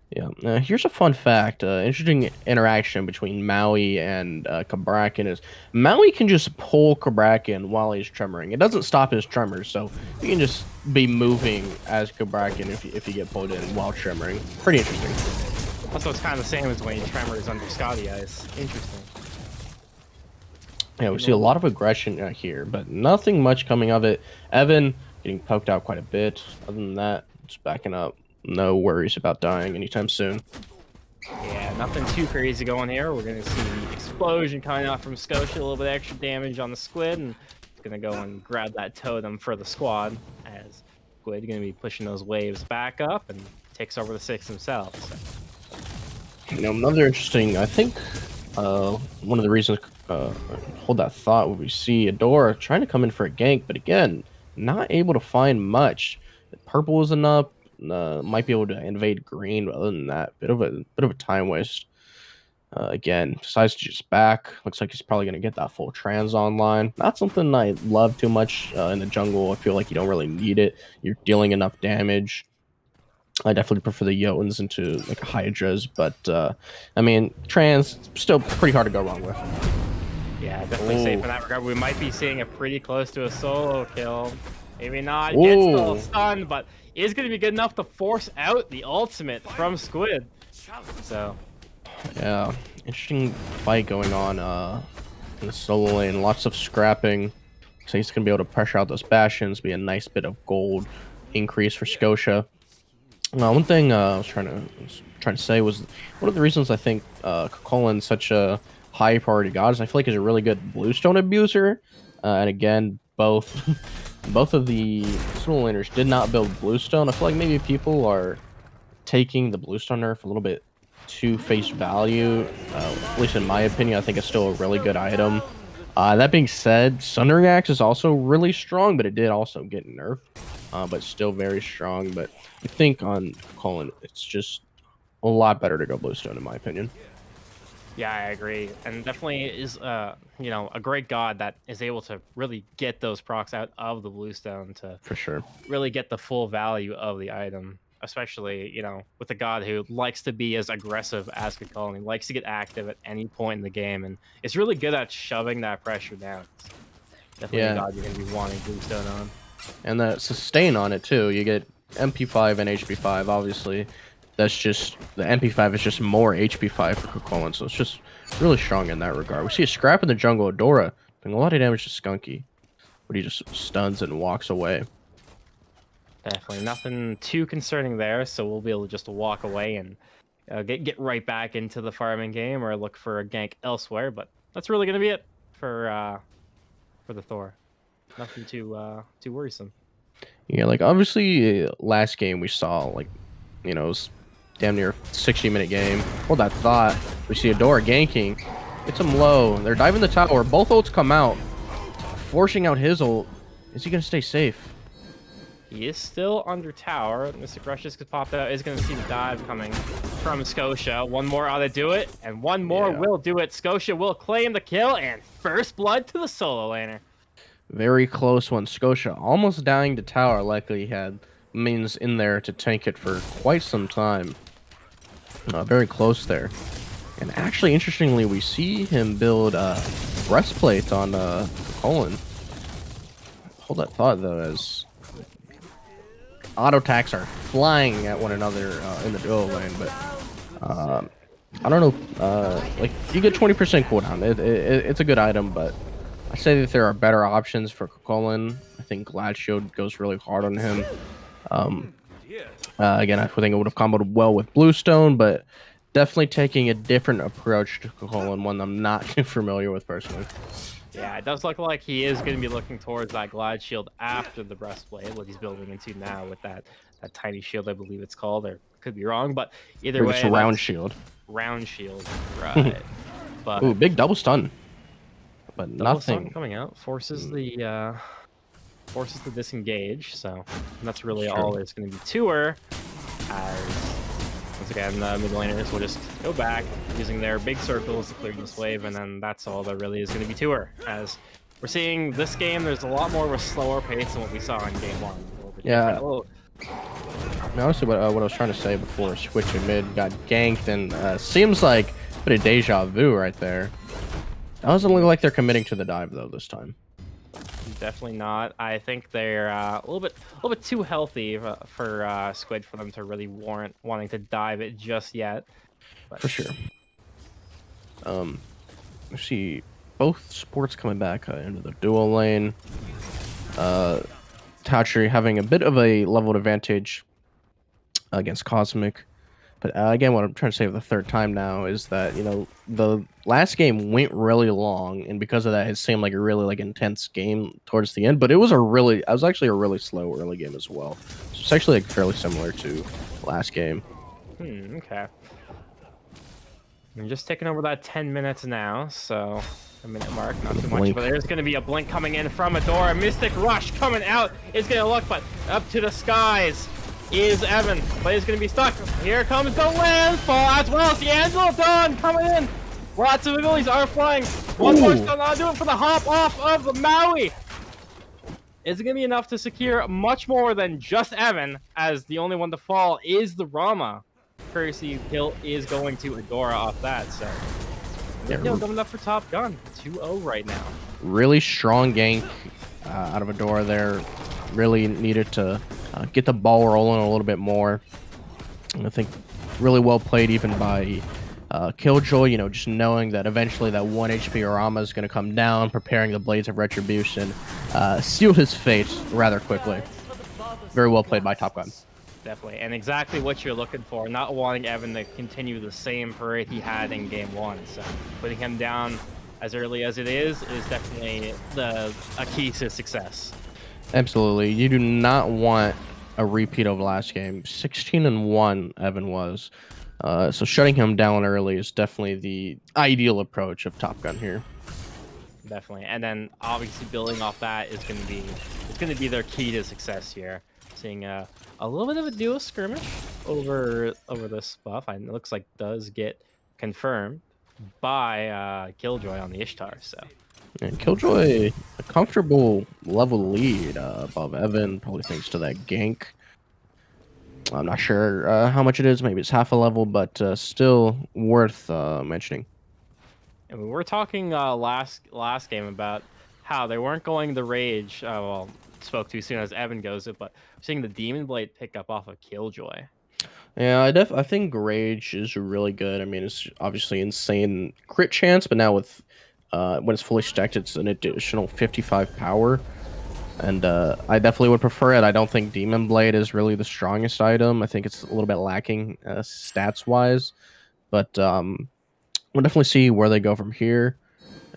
Yeah, here's a fun fact. Interesting interaction between Maui and Cabrakan is Maui can just pull Cabrakan while he's tremoring. It doesn't stop his tremors, so you can just be moving as Cabrakan if you get pulled in while tremoring. Pretty interesting. Also, it's kind of the same as when he tremors under Scotia Ice. Interesting. Yeah, we see a lot of aggression here, but nothing much coming of it. Evan getting poked out quite a bit. Other than that, just backing up. No worries about dying anytime soon. Yeah, nothing too crazy going here. We're going to see the explosion coming out from Scotia, a little bit extra damage on the Squid, and it's going to go and grab that totem for the squad, as Squid going to be pushing those waves back up and takes over the 6 himself. So. Another interesting, I think, one of the reasons, hold that thought, when we see Adora trying to come in for a gank, but again, not able to find much. Purple isn't up. Might be able to invade green, but other than that, bit of a time waste. Again, decides to just back. Looks like he's probably gonna get that full trans online. Not something I love too much in the jungle. I feel like you don't really need it. You're dealing enough damage. I definitely prefer the Jotuns into like Hydras, but I mean, trans still pretty hard to go wrong with. Yeah, definitely safe in that regard. We might be seeing it pretty close to a solo kill. Maybe not. Gets still stunned, but is going to be good enough to force out the ultimate from Squid. So, yeah, interesting fight going on in the solo lane. Lots of scrapping. So he's going to be able to pressure out those bastions. Be a nice bit of gold increase for Scotia. One thing I was trying to say was one of the reasons I think Colin's such a high priority god is I feel like he's a really good bluestone abuser. And again, both of the solo laners did not build bluestone. I feel like maybe people are taking the bluestone nerf a little bit to face value. At least in my opinion, I think it's still a really good item. That being said, Sundering Axe is also really strong, but it did also get nerfed. But still very strong. But I think on Colin, it's just a lot better to go bluestone in my opinion. Yeah, I agree, and definitely is a great god that is able to really get those procs out of the bluestone to for sure really get the full value of the item, especially with a god who likes to be as aggressive as Krull. He likes to get active at any point in the game, and it's really good at shoving that pressure down. It's definitely a god you're going to be wanting bluestone on, and the sustain on it too. You get MP5 and HP5, obviously. that's just the MP5 is just more HP5 for Krull, so it's just really strong in that regard. We see a scrap in the jungle, Adora doing a lot of damage to Skunky, but he just stuns and walks away. Definitely nothing too concerning there, so we'll be able to just walk away and get right back into the farming game or look for a gank elsewhere. But that's really gonna be it for the Thor. Nothing too worrisome. Yeah, like obviously last game we saw like, you know, it was damn near 60-minute game. Hold that thought. We see Adora ganking. Gets him low. They're diving the tower. Both ults come out. Forcing out his ult. Is he gonna stay safe? He is still under tower. Mr. Crush just popped out. Is going to see the dive coming from Scotia. One more ought to do it, and one more will do it. Scotia will claim the kill, and first blood to the solo laner. Very close one. Scotia almost dying to tower. Likely he had minions in there to tank it for quite some time. Very close there. And actually, interestingly, we see him build breastplate on Colin. Hold that thought though, as auto attacks are flying at one another in the duo lane, but I don't know. Like you get 20% cooldown. It's a good item, but I say that there are better options for Colin. I think Glad Shield goes really hard on him. Again, I think it would have comboed well with Bluestone, but definitely taking a different approach to Colin, one I'm not too familiar with personally. Yeah, it does look like he is going to be looking towards that Glad Shield after the breastplate, what he's building into now with that tiny shield, I believe it's called, or could be wrong, but either way, it's a round shield. Round shield, right? But ooh, big double stun, but double nothing stun coming out forces the disengage. So that's really all there's going to be to her. As once again, the mid laners will just go back using their big circles to clear this wave, and then that's all that really is going to be to her. As we're seeing this game, there's a lot more of a slower pace than what we saw in game one. Yeah. I mean, honestly, what I was trying to say before switching mid got ganked, and seems like a bit of deja vu right there. It doesn't look like they're committing to the dive though this time. Definitely not. I think they're a little bit too healthy for Squid for them to really warrant wanting to dive it just yet. But... For sure. Let's see, both sports coming back into the dual lane. Tatri having a bit of a leveled advantage against Cosmic. But again, what I'm trying to say for the third time now is that, you know, the last game went really long, and because of that, it seemed like a really intense game towards the end. But it was actually a really slow early game as well. So it's actually fairly similar to last game. Okay. I'm just taking over that 10 minutes now, so a minute mark, not too much. But there's going to be a blink coming in from Adora. Mystic Rush coming out. It's going to look, but up to the skies is Evan, but he's going to be stuck. Here comes the landfall as well. It's the Angela Dawn coming in. Lots of abilities are flying. One more stun. I'll do it for the hop off of the Maui. Is it going to be enough to secure much more than just Evan, as the only one to fall is the Rama. Courtesy kill is going to Adora off that, so kill coming up for top gun. 2-0 right now. Really strong gank out of Adora there. Really needed to get the ball rolling a little bit more. And I think really well played even by Killjoy, you know, just knowing that eventually that 1 HP Arama is going to come down, preparing the Blades of Retribution, sealed his fate rather quickly. Very well played by Top Gun. Definitely, and exactly what you're looking for, not wanting Evan to continue the same parade he had in game one. So putting him down as early as it is definitely a key to success. Absolutely. You do not want a repeat of last game. 16-1 Evan was. So shutting him down early is definitely the ideal approach of Top Gun here. Definitely. And then obviously building off that is going to be their key to success here. Seeing a little bit of a duo skirmish over this buff. And it looks like does get confirmed by Killjoy on the Ishtar. So and Killjoy, a comfortable level lead above Evan, probably thanks to that gank. I'm not sure how much it is. Maybe it's half a level, but still worth mentioning. And we were talking last game about how they weren't going the rage. Well, spoke too soon as Evan goes it, but we're seeing the Demon Blade pick up off of Killjoy. Yeah, I think Rage is really good. I mean, it's obviously insane crit chance, but now with when it's fully stacked, it's an additional 55 power. And I definitely would prefer it. I don't think Demon Blade is really the strongest item. I think it's a little bit lacking stats wise, but we'll definitely see where they go from here.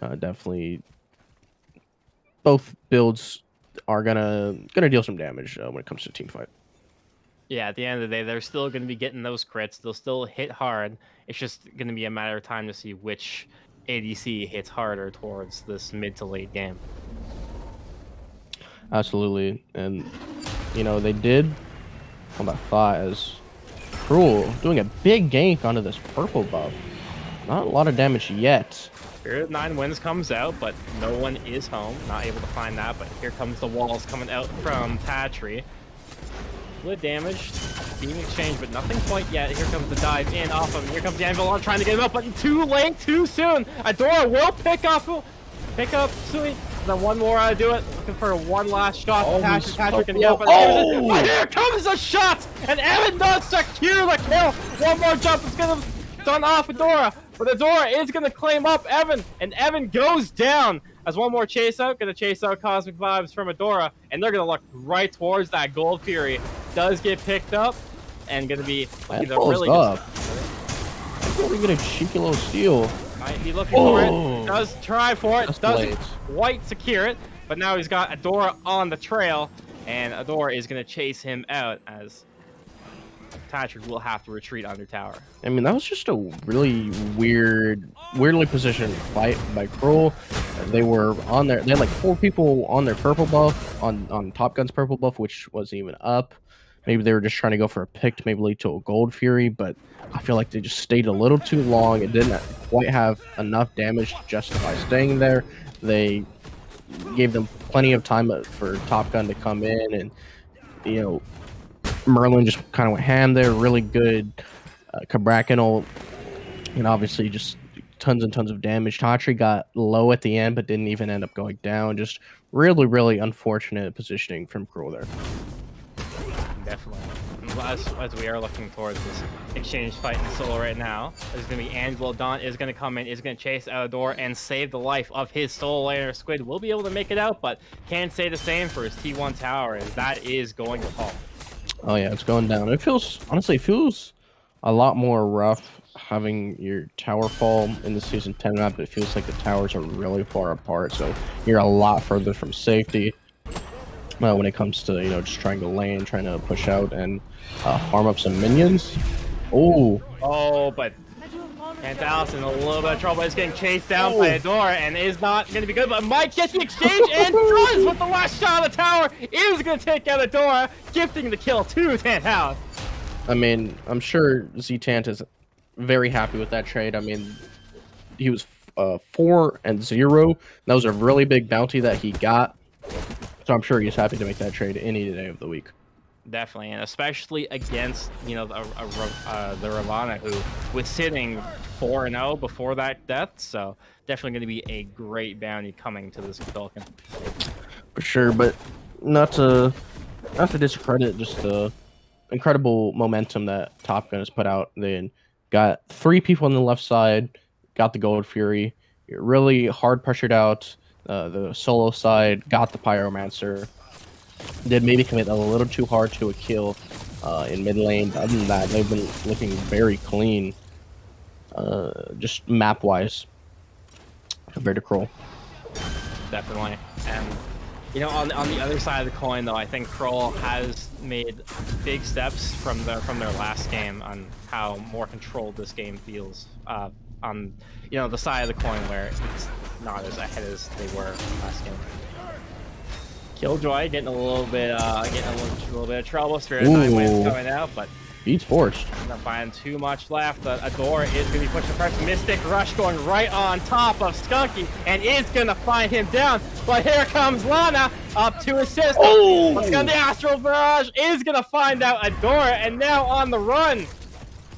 Definitely, both builds are gonna deal some damage when it comes to team fight. Yeah, at the end of the day, they're still going to be getting those crits. They'll still hit hard. It's just going to be a matter of time to see which ADC hits harder towards this mid to late game. Absolutely, and you know they did on that thought as Krull doing a big gank onto this purple buff. Not a lot of damage yet. Spirit of 9 Winds comes out, but no one is home. Not able to find that, but here comes the walls coming out from Tatri. Good damage, beam exchange, but nothing quite yet. Here comes the dive in off him. Here comes the Anvil trying to get him up, but too late, too soon. Adora will pick up Sui. Then one more to do it. Looking for one last shot. Patrick can go, but here comes a shot, and Evan does secure the kill. One more jump, it's gonna done off Adora, but Adora is gonna claim up Evan, and Evan goes down. As one more chase out, gonna chase out CosmicVibez from Adora, and they're gonna look right towards that Gold Fury. Does get picked up, and gonna be really up. Really get a cheeky little steal. Might be looking for it. Does try for it. Just Doesn't quite secure it, but now he's got Adora on the trail, and Adora is gonna chase him out as Tatri will have to retreat under tower. I mean, that was just a really weirdly positioned fight by Krull. They were on there. They had like 4 people on their purple buff, on Top Gun's purple buff, which wasn't even up. Maybe they were just trying to go for a pick to maybe lead to a Gold Fury, but I feel like they just stayed a little too long. It didn't quite have enough damage to justify staying there. They gave them plenty of time for Top Gun to come in, and you know, Merlin just kind of went ham there. Really good Cabrakan, and obviously just tons and tons of damage. Tatri got low at the end, but didn't even end up going down. Just really unfortunate positioning from Krull there. Definitely. As we are looking towards this exchange fight in solo right now, there's going to be Angelo. Don is going to come in, is going to chase out a door and save the life of his solo laner. Squid will be able to make it out, but can't say the same for his T1 tower, as that is going to fall. Oh yeah, it's going down. It feels, honestly, a lot more rough having your tower fall in the Season 10 map. It feels like the towers are really far apart, so you're a lot further from safety. When it comes to, you know, just trying to lane, trying to push out and farm up some minions. Oh, but ZTantalus in a little bit of trouble. He's getting chased down by Adora and is not going to be good, but might get the exchange and does with the last shot of the tower. Is going to take out Adora, gifting the kill to ZTantalus. I mean, I'm sure ZTant is very happy with that trade. I mean, he was 4-0. That was a really big bounty that he got. So I'm sure he's happy to make that trade any day of the week. Definitely, and especially against, you know, the Ravana, who was sitting 4-0 before that death. So definitely going to be a great bounty coming to this Falcon. For sure, but not to discredit just the incredible momentum that Top Gun has put out. They got 3 people on the left side, got the Gold Fury, really hard pressured out. The solo side got the Pyromancer. Did maybe commit a little too hard to a kill in mid lane. Other than that, they've been looking very clean, just map wise, compared to Krull. Definitely, and you know, on the other side of the coin, though, I think Krull has made big steps from their last game on how more controlled this game feels. On, you know, the side of the coin where it's not as ahead as they were last game. Killjoy getting a little bit of trouble. Spirit of 9 Winds coming out, but Beats forced. not finding too much left. Adora is going to be pushing first. Mystic Rush going right on top of Skunky and is going to find him down. But here comes Lana up to assist. Let's go. The Astral Barrage is going to find out Adora, and now on the run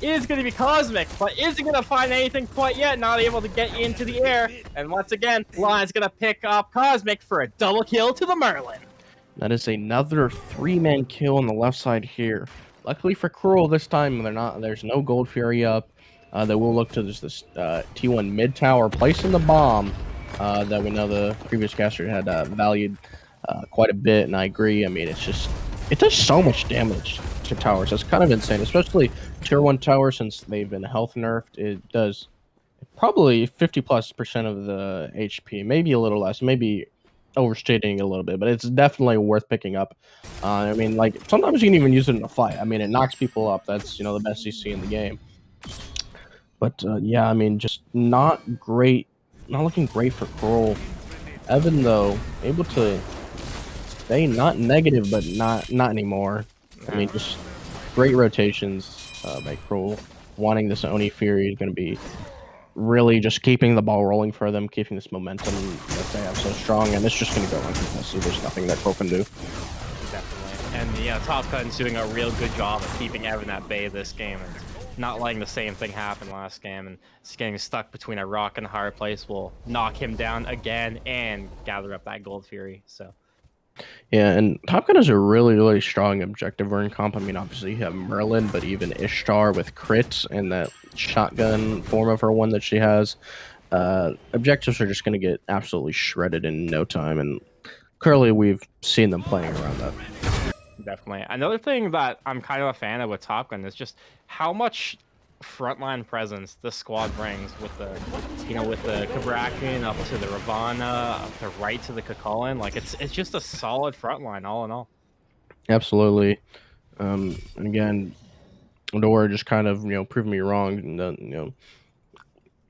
is going to be Cosmic, but isn't going to find anything quite yet. Not able to get into the air. And once again, Lana's going to pick up Cosmic for a double kill to the Merlin. That is another 3-man kill on the left side here. luckily for Krull this time, there's no Gold Fury up. They will look to this T1 mid tower, placing the bomb that we know the previous caster had valued quite a bit, and I agree. I mean, it does so much damage to towers. That's kind of insane, especially tier 1 tower, since they've been health nerfed. It does probably 50+% of the HP, maybe a little less, maybe overstating a little bit, but it's definitely worth picking up. I mean, like, sometimes you can even use it in a fight. I mean, it knocks people up. That's, the best CC in the game. But yeah, I mean, just not looking great for Krull. Evan, though, able to stay not negative, but not anymore. I mean, just great rotations by Krull. Wanting this Oni Fury is going to be really just keeping the ball rolling for them, keeping this momentum that they have so strong, and it's just going to go uncontested. There's nothing that Krull can do. Definitely. And Top Gun's doing a real good job of keeping Evan at bay this game, and not letting the same thing happen last game, and just getting stuck between a rock and a hard place will knock him down again and gather up that Gold Fury. So yeah, and Top Gun is a really strong objective run comp. I mean, obviously you have Merlin, but even Ishtar with crits and that shotgun form of her one that she has. Objectives are just going to get absolutely shredded in no time, and clearly we've seen them playing around that. Definitely. Another thing that I'm kind of a fan of with Top Gun is just how much frontline presence the squad brings with the, with the Kabrakian up to the Ravana, up to right to the Kakulin. Like, it's just a solid frontline all in all. Absolutely. And again, Dora just kind of, proving me wrong. And,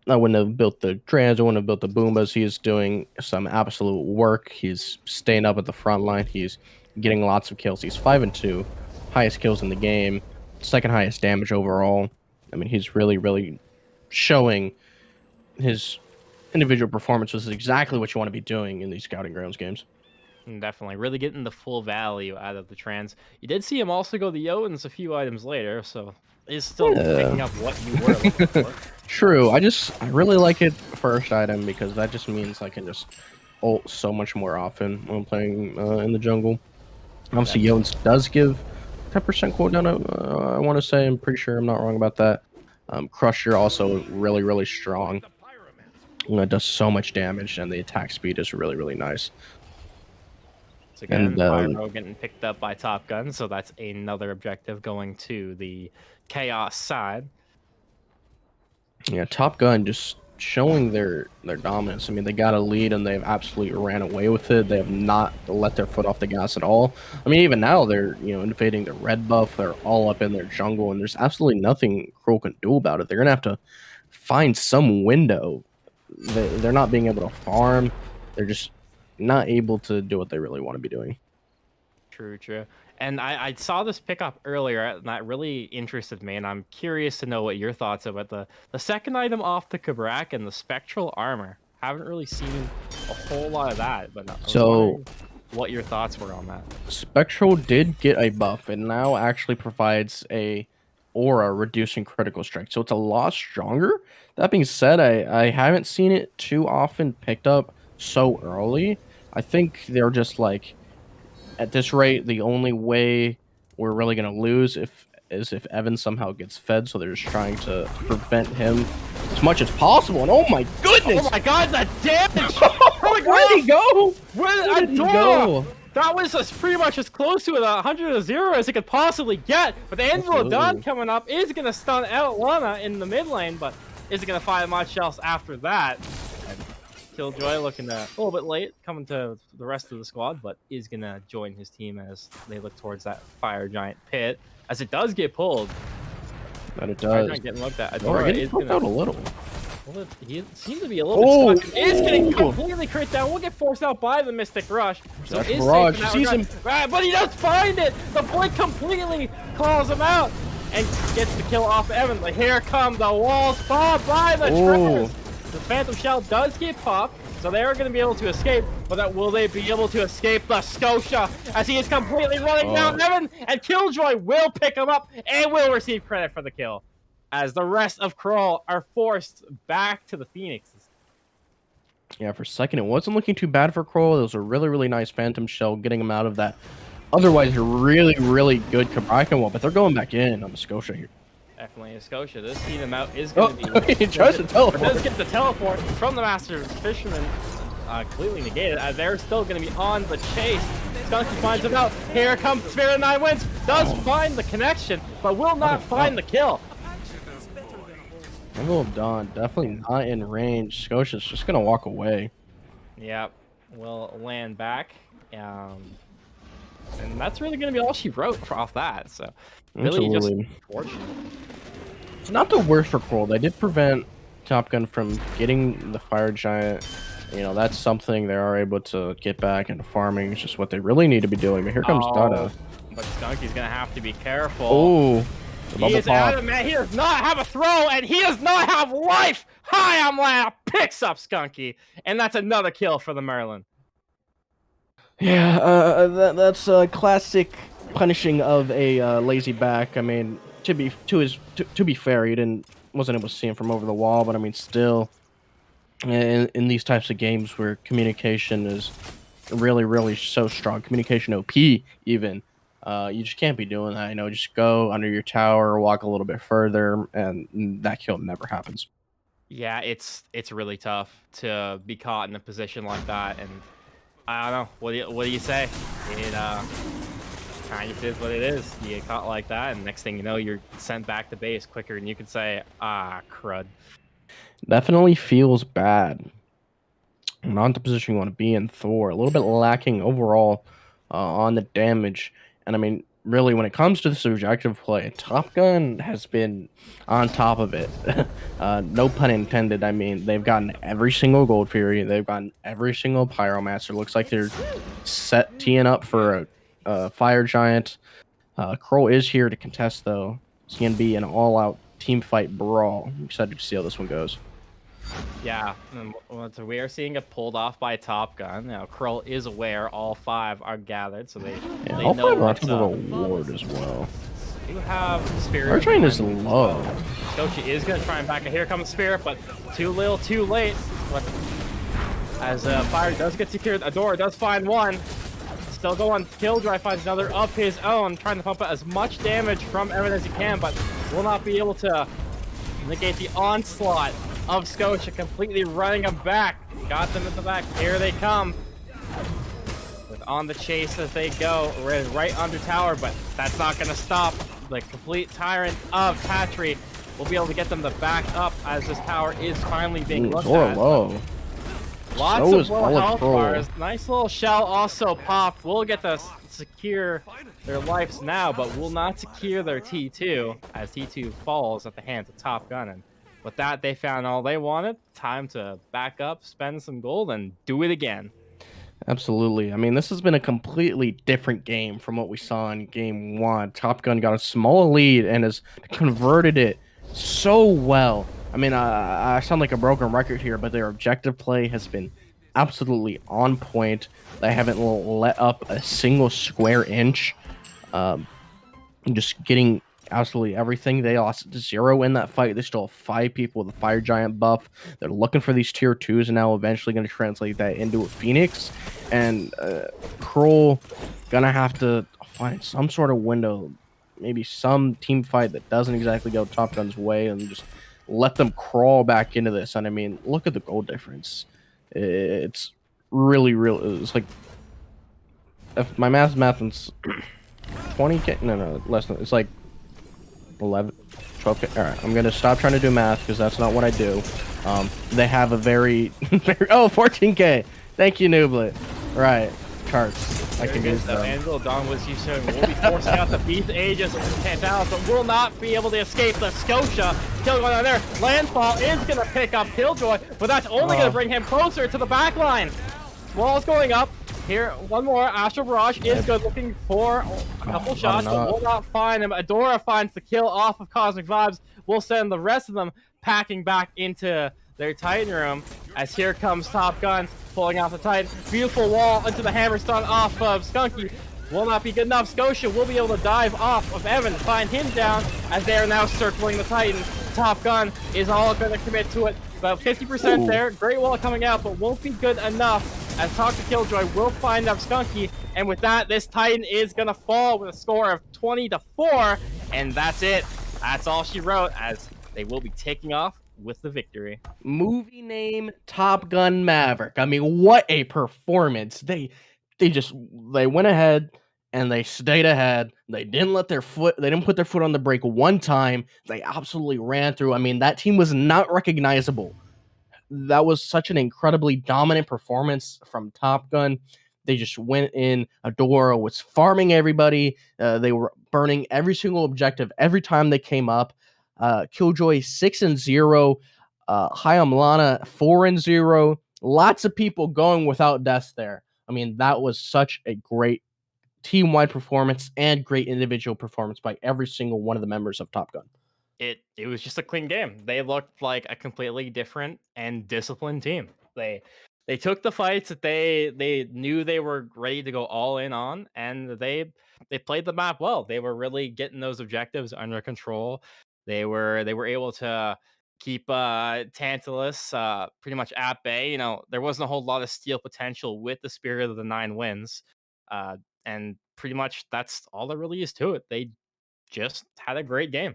I wouldn't have built the trans, I wouldn't have built the Boombas. He is doing some absolute work. He's staying up at the front line. He's getting lots of kills. He's 5-2, highest kills in the game, second highest damage overall. I mean, he's really showing his individual performance, which is exactly what you want to be doing in these Scouting Grounds games. Definitely. Really getting the full value out of the trans. You did see him also go the Jotuns a few items later, so he's still picking up what you were looking for. True. I really like it first item because that just means I can just ult so much more often when playing in the jungle. Obviously, Jotuns does give 10% cooldown, I want to say. I'm pretty sure I'm not wrong about that. Crusher also really strong. It does so much damage, and the attack speed is really nice. So again, Pyro getting picked up by Top Gun, so that's another objective going to the Chaos side. Yeah, Top Gun just showing their dominance. I mean, they got a lead and they've absolutely ran away with it. They have not let their foot off the gas at all. I mean, even now they're invading the red buff. They're all up in their jungle, and there's absolutely nothing Krull can do about it. They're gonna have to find some window. They're not being able to farm. They're just not able to do what they really want to be doing. True. And I saw this pickup earlier, and that really interested me, and I'm curious to know what your thoughts about the second item off the Kabrak and the Spectral Armor. Haven't really seen a whole lot of that, but so what your thoughts were on that. Spectral did get a buff, and now actually provides a aura reducing critical strike, so it's a lot stronger. That being said, I haven't seen it too often picked up so early. I think they're just like, at this rate, the only way we're really going to lose is if Evan somehow gets fed, so they're just trying to prevent him as much as possible. And oh my goodness! Oh my god, that damage! Where did he go? Where did he go? That was pretty much as close to 100-0 as it could possibly get. But the Anvil of Dawn coming up is going to stun out Lana in the mid lane, but isn't going to find much else after that. Killjoy looking a little bit late coming to the rest of the squad, but is going to join his team as they look towards that Fire Giant pit. As it does get pulled. But it does. Getting looked at. Adora is getting out a little. Well, he seems to be a little bit stuck. Is getting completely crit down. We'll get forced out by the Mystic Rush. So that's is Barrage. Safe sees him. Right, but he does find it. The Blink completely calls him out and gets the kill off Evan. But here come the walls popped by the Trippers. The Phantom Shell does get popped, so they are going to be able to escape. But will they be able to escape the Scotia as he is completely running down Evan? And Killjoy will pick him up and will receive credit for the kill, as the rest of Krull are forced back to the Phoenixes. Yeah, for a second, it wasn't looking too bad for Krull. It was a really nice Phantom Shell, getting him out of that otherwise a really, really good Kabrakan wall, but they're going back in on the Scotia here. Definitely a Scotia. This team them out is going to be. He tries to teleport. Does get the teleport from the Master Fisherman completely negated. They're still going to be on the chase. Skunk finds him out. Here comes Spirit of 9 Winds. Does find the connection, but will not find the kill. Angle of Dawn, definitely not in range. Scotia's just going to walk away. Yep. Will land back. And that's really going to be all she wrote off that. So, really just unfortunate. It's not the worst for Krull. They did prevent Top Gun from getting the Fire Giant. You know, that's something they are able to get back into farming. It's just what they really need to be doing. But here comes Dada. But Skunky's going to have to be careful. Oh, he is adamant. He does not have a throw, and he does not have life. HialmLana picks up Skunky, and that's another kill for the Merlin. Yeah, that's a classic punishing of a lazy back. I mean, to be fair, he wasn't able to see him from over the wall, but I mean, still, in these types of games where communication is really, really so strong, communication OP even, you just can't be doing that. You know, just go under your tower, walk a little bit further, and that kill never happens. Yeah, it's really tough to be caught in a position like that, and I don't know. What do you say? It kind of is what it is. You get caught like that, and next thing you know, you're sent back to base quicker, and you can say, "Ah, crud." Definitely feels bad. Not the position you want to be in. Thor a little bit lacking overall on the damage, and I mean, really, when it comes to this objective play, Top Gun has been on top of it. No pun intended. I mean, they've gotten every single Gold Fury. They've gotten every single Pyromancer. Looks like they're teeing up for a Fire Giant. Krull is here to contest, though. It's going to be an all-out team fight brawl. I'm excited to see how this one goes. Yeah, so we are seeing it pulled off by Top Gun. Now, Krull is aware all 5 are gathered, so they all know 5 are active with a ward as well. You have Spirit. Our train is low. Scotia is going to try and back it. Here comes Spirit, but too little, too late. But as Fire does get secured, Adora does find one. Still going. Killjoy finds another of his own, trying to pump out as much damage from Evan as he can, but will not be able to negate the onslaught of Scotia, completely running them back. Got them at the back. Here they come. With on the chase as they go. Right under tower, but that's not going to stop the complete tyrant of Tatri. We'll be able to get them to back up as this tower is finally being looked at. Low. Lots of low health bars. Nice little shell also popped. We'll get to secure their lives now, but will not secure their T2 as T2 falls at the hands of Top Gun. And with that, they found all they wanted. Time to back up, spend some gold, and do it again. Absolutely. I mean, this has been a completely different game from what we saw in Game 1. Top Gun got a small lead and has converted it so well. I mean, I sound like a broken record here, but their objective play has been absolutely on point. They haven't let up a single square inch. Just getting absolutely everything. They lost 0 in that fight. They still have 5 people with a Fire Giant buff. They're looking for these tier 2s and now eventually going to translate that into a Fenyx. And Krull gonna have to find some sort of window, maybe some team fight that doesn't exactly go Top Gun's way, and just let them crawl back into this. And I mean, look at the gold difference. It's really, it's like, if my math's 20k, no, less than, it's like 11, 12k. All right, I'm gonna stop trying to do math because that's not what I do. They have a very, oh, 14k. Thank you, Nooblet. Right, charts. I can use them. Angel Dawn was used to will be forcing out the Beast Aegis from ZTantalus, but will not be able to escape the Scotia. Still going on there. Landfall is going to pick up Killjoy, but that's only going to bring him closer to the back line. Wall's going up. Here, one more. Astral Barrage is good, looking for a couple shots, but will not find him. Adora finds the kill off of CosmicVibez. We'll send the rest of them packing back into their Titan room, as here comes Top Gun pulling off the Titan. Beautiful wall into the Hammerstone off of Skunky. Will not be good enough. Scotia will be able to dive off of Evan, find him down, as they are now circling the Titan. Top Gun is all going to commit to it. About 50% there. Great wall coming out, but won't be good enough as TalkToKillJOY will find up Skunky, and with that, this Titan is gonna fall with a score of 20-4, and that's it. That's all she wrote, as they will be taking off with the victory. Movie name Top Gun Maverick. I mean, what a performance. They went ahead and they stayed ahead. They didn't put their foot on the brake one time. They absolutely ran through. I mean, that team was not recognizable. That was such an incredibly dominant performance from Top Gun. They just went in. Adora was farming everybody. They were burning every single objective every time they came up. Killjoy 6-0. HialmLana 4-0. Lots of people going without deaths there. I mean, that was such a great team-wide performance and great individual performance by every single one of the members of Top Gun. It was just a clean game. They looked like a completely different and disciplined team. They took the fights that they knew they were ready to go all in on, and they played the map well. They were really getting those objectives under control. They were able to keep Tantalus pretty much at bay. You know, there wasn't a whole lot of steal potential with the Spirit of the Nine Winds, and pretty much that's all there really is to it. They just had a great game.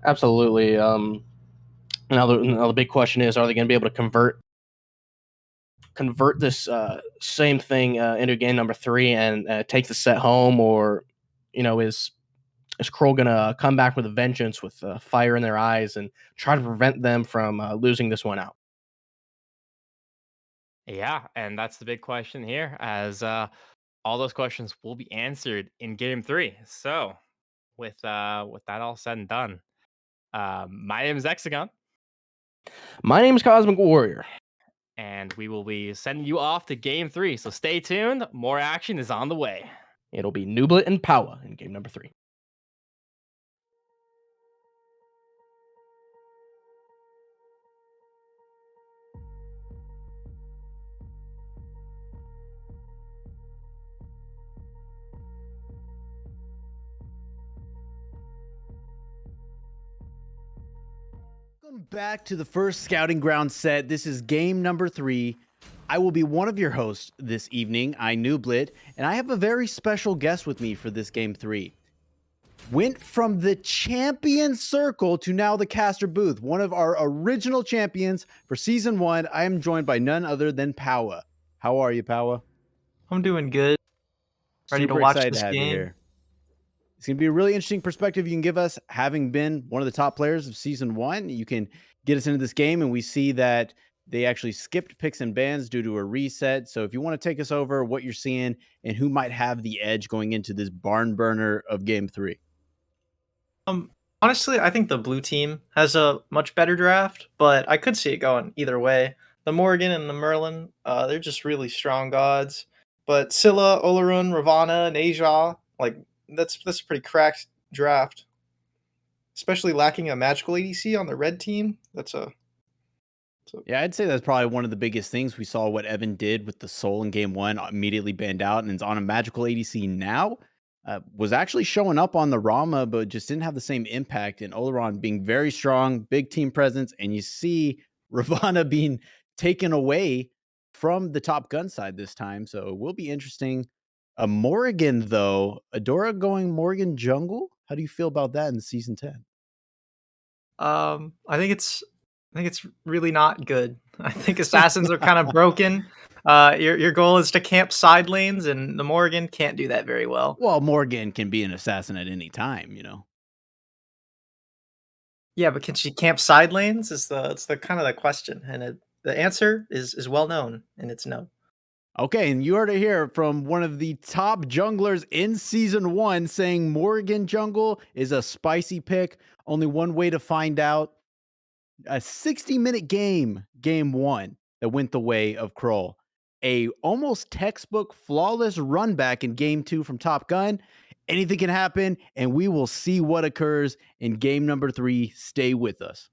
Absolutely. Now the big question is, are they going to be able to convert this same thing into game number 3 and take the set home, or is Krull gonna come back with a vengeance with fire in their eyes and try to prevent them from losing this one out? Yeah, and that's the big question here, as all those questions will be answered in game 3. So, with that all said and done, my name is Hexagon, My name is Cosmic Warrior. and we will be sending you off to game 3. So stay tuned. More action is on the way. It'll be iNooblet and POWAAAAAHHH in game number 3. Welcome back to the first Scouting Ground set. This is game number 3. I will be one of your hosts this evening, iNooblet, and I have a very special guest with me for this game 3. Went from the champion circle to now the caster booth, one of our original champions for season 1. I am joined by none other than POWAAAAAHHH. How are you, POWAAAAAAHH? I'm doing good. Ready to Super watch excited this to have you game. here. It's going to be a really interesting perspective you can give us, having been one of the top players of season 1. You can get us into this game, and we see that they actually skipped picks and bans due to a reset. So if you want to take us over what you're seeing and who might have the edge going into this barn burner of game 3. Honestly, I think the blue team has a much better draft, but I could see it going either way. The Morgan and the Merlin, they're just really strong gods. But Scylla, Olorun, Ravana, Neja, like that's a pretty cracked draft. Especially lacking a magical ADC on the red team. Yeah, I'd say that's probably one of the biggest things. We saw what Evan did with the Soul in game 1, immediately banned out, and is on a magical ADC now. Was actually showing up on the Rama, but just didn't have the same impact. And Olorun being very strong, big team presence, and you see Ravana being taken away from the Top Gun side this time. So it will be interesting. Morrigan, though, Adora going Morgan jungle. How do you feel about that in season 10? I think it's really not good. I think assassins are kind of broken. Your goal is to camp side lanes, and the Morgan can't do that very well. Well, Morgan can be an assassin at any time, Yeah, but can she camp side lanes? It's the kind of the question, and the answer is well known, and it's no. Okay, and you heard it here from one of the top junglers in season 1 saying Morgan jungle is a spicy pick. Only one way to find out. A 60-minute game 1 that went the way of Krull. A almost textbook flawless run back in game 2 from Top Gun. Anything can happen, and we will see what occurs in game number 3. Stay with us.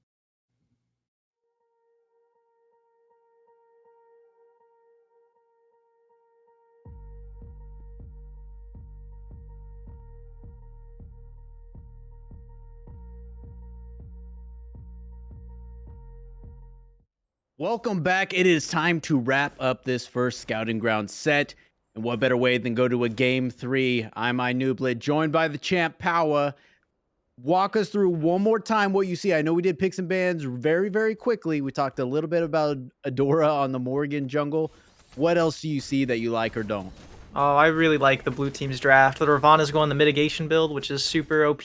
Welcome back. It is time to wrap up this first Scouting Ground set. And what better way than go to a game 3? I'm iNooblet, joined by the champ, POWAAAAHHHH. Walk us through one more time what you see. I know we did picks and bans very, very quickly. We talked a little bit about Adora on the Morgan jungle. What else do you see that you like or don't? Oh, I really like the blue team's draft. The Ravana's going the mitigation build, which is super OP.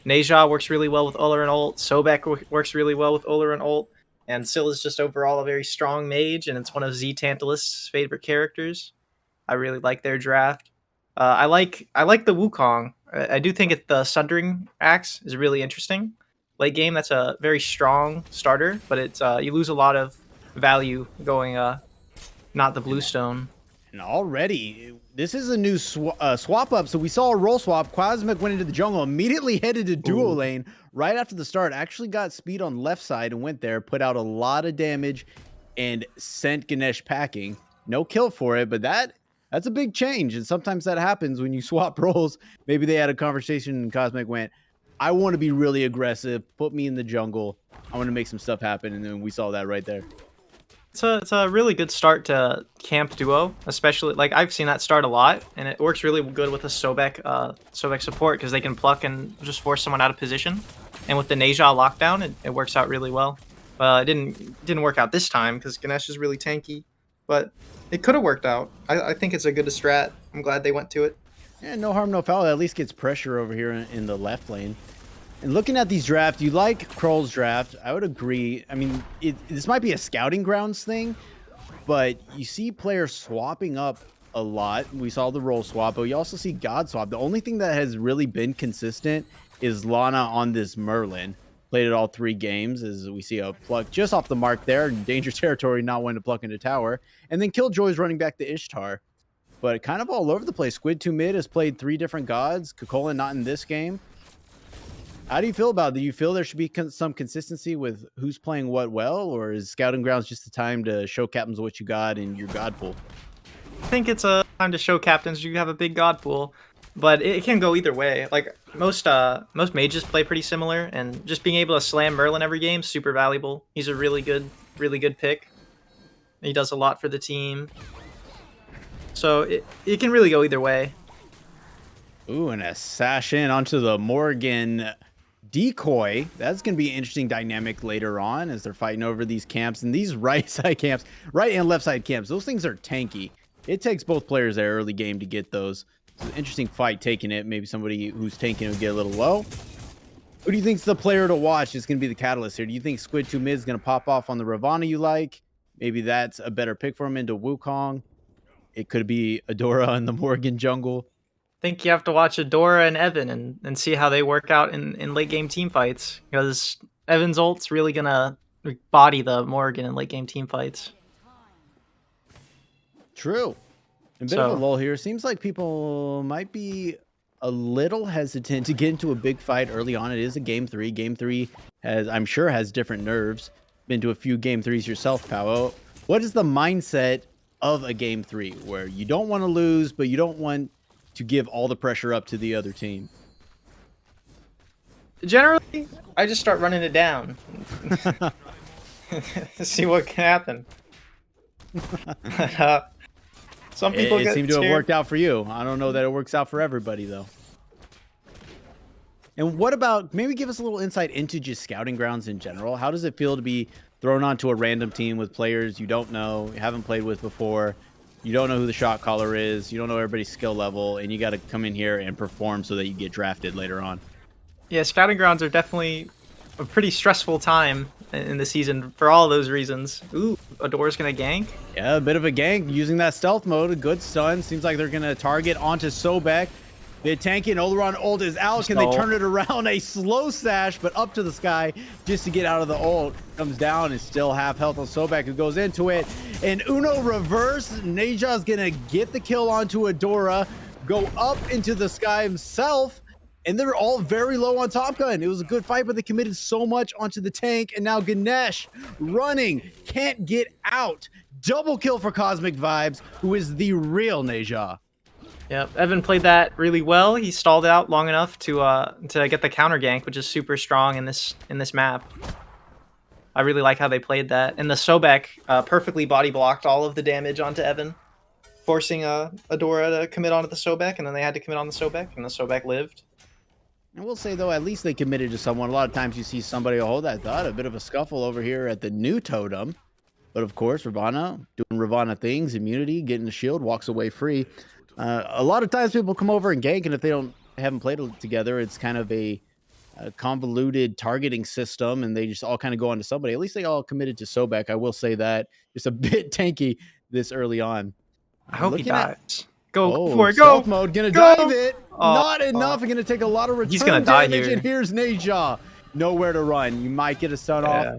Neja works really well with Uller and ult. Sobek works really well with Uller and ult. And Scylla's just overall a very strong mage, and it's one of ZTantalus' favorite characters. I really like their draft. I like the Wukong. I do think the Sundering Axe is really interesting. Late game, that's a very strong starter, but it's you lose a lot of value going not the Bluestone. And already, this is a new swap up. So we saw a role swap. Cosmic went into the jungle, immediately headed to duo lane right after the start. Actually got speed on left side and went there, put out a lot of damage, and sent Ganesh packing. No kill for it, but that's a big change. And sometimes that happens when you swap roles. Maybe they had a conversation and Cosmic went, I want to be really aggressive. Put me in the jungle. I want to make some stuff happen. And then we saw that right there. It's a really good start to camp duo, especially like I've seen that start a lot, and it works really good with the Sobek support because they can pluck and just force someone out of position. And with the Neja lockdown, it works out really well. It didn't work out this time because Ganesh is really tanky, but it could have worked out. I think it's a good strat. I'm glad they went to it. Yeah, no harm, no foul. At least gets pressure over here in the left lane. And looking at these drafts, you like Krull's draft. I would agree. I mean, this might be a scouting grounds thing, but you see players swapping up a lot. We saw the role swap, but you also see God swap. The only thing that has really been consistent is Lana on this Merlin. Played it all 3 games as we see a pluck just off the mark there. Danger territory, not wanting to pluck into tower. And then Killjoy's running back to Ishtar. But kind of all over the place. XSquidTooMid has played 3 different gods. Kukola not in this game. How do you feel about it? Do you feel there should be some consistency with who's playing what well, or is Scouting Grounds just the time to show captains what you got in your god pool? I think it's a time to show captains you have a big god pool, but it can go either way. Like most mages play pretty similar, and just being able to slam Merlin every game super valuable. He's a really good pick. He does a lot for the team, so it can really go either way. Ooh, and a sash in onto the Morgan decoy. That's going to be an interesting dynamic later on as they're fighting over these camps and these right side camps, right and left side camps. Those things are tanky. It takes both players there early game to get those. It's an interesting fight taking it. Maybe somebody who's tanking will get a little low. Who do you think's the player to watch is going to be the catalyst here? Do you think XSquidTooMid is going to pop off on the Ravana you like? Maybe that's a better pick for him into Wukong. It could be Adora in the Morgan jungle. I think you have to watch Adora and Evan and see how they work out in late game team fights, because Evan's ult's really gonna body the Morgan in late game team fights. True. A bit of a lull here. Seems like people might be a little hesitant to get into a big fight early on. It is a game 3. Game 3 I'm sure has different nerves. Been to a few game 3s yourself, Powell. What is the mindset of a game 3 where you don't want to lose, but you don't want to give all the pressure up to the other team? Generally, I just start running it down. See what can happen. Some people it get seemed to have scared. worked out for you. I don't know that it works out for everybody, though. And what about, maybe give us a little insight into just Scouting Grounds in general. How does it feel to be thrown onto a random team with players you don't know, you haven't played with before? You don't know who the shot caller is. You don't know everybody's skill level, and you got to come in here and perform so that you get drafted later on. Yeah, Scouting Grounds are definitely a pretty stressful time in the season for all those reasons. Ooh, Adora's gonna gank. Yeah, a bit of a gank using that stealth mode. A good stun. Seems like they're going to target onto Sobek. They're tanking. Oleron ult is out. Can they turn it around? A slow sash, but up to the sky just to get out of the ult. Comes down and still half health on Sobek, who goes into it. And Uno reverse. Neja's going to get the kill onto Adora. Go up into the sky himself. And they're all very low on Top Gun. It was a good fight, but they committed so much onto the tank. And now Ganesh running. Can't get out. Double kill for CosmicVibez, who is the real Neja. Yep, Evan played that really well. He stalled out long enough to get the counter gank, which is super strong in this map. I really like how they played that. And the Sobek perfectly body blocked all of the damage onto Evan, forcing Adora to commit onto the Sobek, and then they had to commit on the Sobek, and the Sobek lived. And we'll say, though, at least they committed to someone. A lot of times you see somebody hold that thought, a bit of a scuffle over here at the new totem. But, of course, Ravana doing Ravana things, immunity, getting the shield, walks away free. A lot of times people come over and gank, and if they haven't played together, it's kind of a convoluted targeting system, and they just all kind of go on to somebody. At least they all committed to Sobek. I will say that. Just a bit tanky this early on. I hope he Looking at- dies. Go Oh, for it, go! stealth mode, gonna Go! dive it. Oh, Not enough. Gonna take a lot of return He's gonna die damage. here. And here's Neja. Nowhere to run. You might get a stun off. Yeah.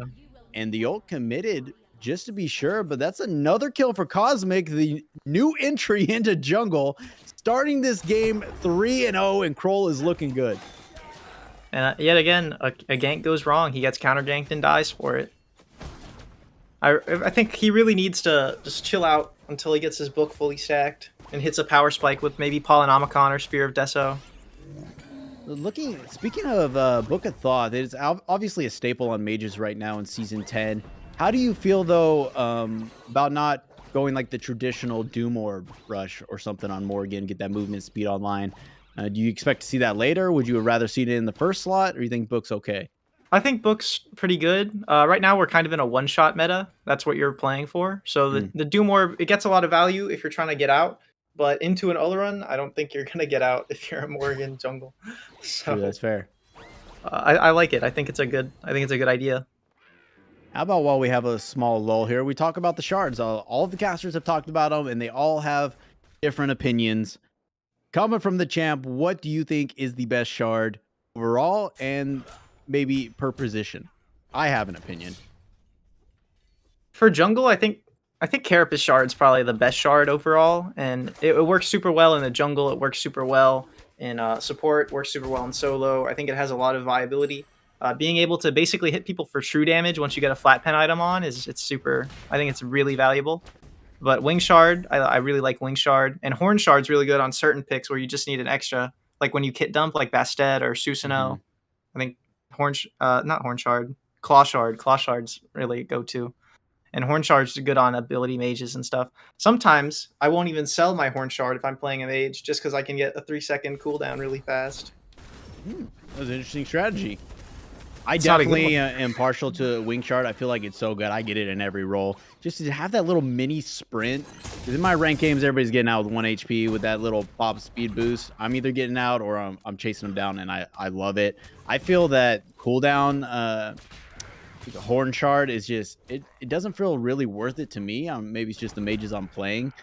And the ult committed just to be sure, but that's another kill for Cosmic, the new entry into jungle, starting this game 3-0, and Krull is looking good. And yet again, a gank goes wrong. He gets counter ganked and dies for it. I think he really needs to just chill out until he gets his book fully stacked and hits a power spike with maybe Polynomicon or Spear of Deso. Speaking of Book of Thought, it's obviously a staple on mages right now in Season 10. How do you feel, though, about not going like the traditional Doom Orb rush or something on Morgan, get that movement speed online? Do you expect to see that later? Would you rather see it in the first slot, or do you think Book's okay? I think Book's pretty good. Right now, we're kind of in a one-shot meta. That's what you're playing for. So the Doom Orb, it gets a lot of value if you're trying to get out. But into an Oleron, I don't think you're going to get out if you're a Morgan jungle. So True, that's fair. I like it. I think it's a good idea. How about while we have a small lull here, we talk about the shards. All of the casters have talked about them, and they all have different opinions. Coming from the champ, what do you think is the best shard overall, and maybe per position? I have an opinion. For jungle, I think Carapace Shard's probably the best shard overall, and it works super well in the jungle. It works super well in support. Works super well in solo. I think it has a lot of viability. Being able to basically hit people for true damage once you get a flat pen item on it's super. I think it's really valuable. But Wing Shard, I really like Wing Shard, and Horn Shard's really good on certain picks where you just need an extra, like when you kit dump like Bastet or Susanoo. I think not Horn Shard, Claw Shard. Claw Shard's really go to. And Horn Shard's good on ability mages and stuff. Sometimes I won't even sell my Horn Shard if I'm playing a mage, just because I can get a 3-second cooldown really fast. That was an interesting strategy. I It's not a good definitely one. am partial to Wing Shard. I feel like it's so good. I get it in every role. Just to have that little mini sprint. 'Cause in my ranked games, everybody's getting out with 1 HP with that little pop speed boost. I'm either getting out or I'm chasing them down, and I love it. I feel that cooldown Horn Shard is just it doesn't feel really worth it to me. Maybe it's just the mages I'm playing,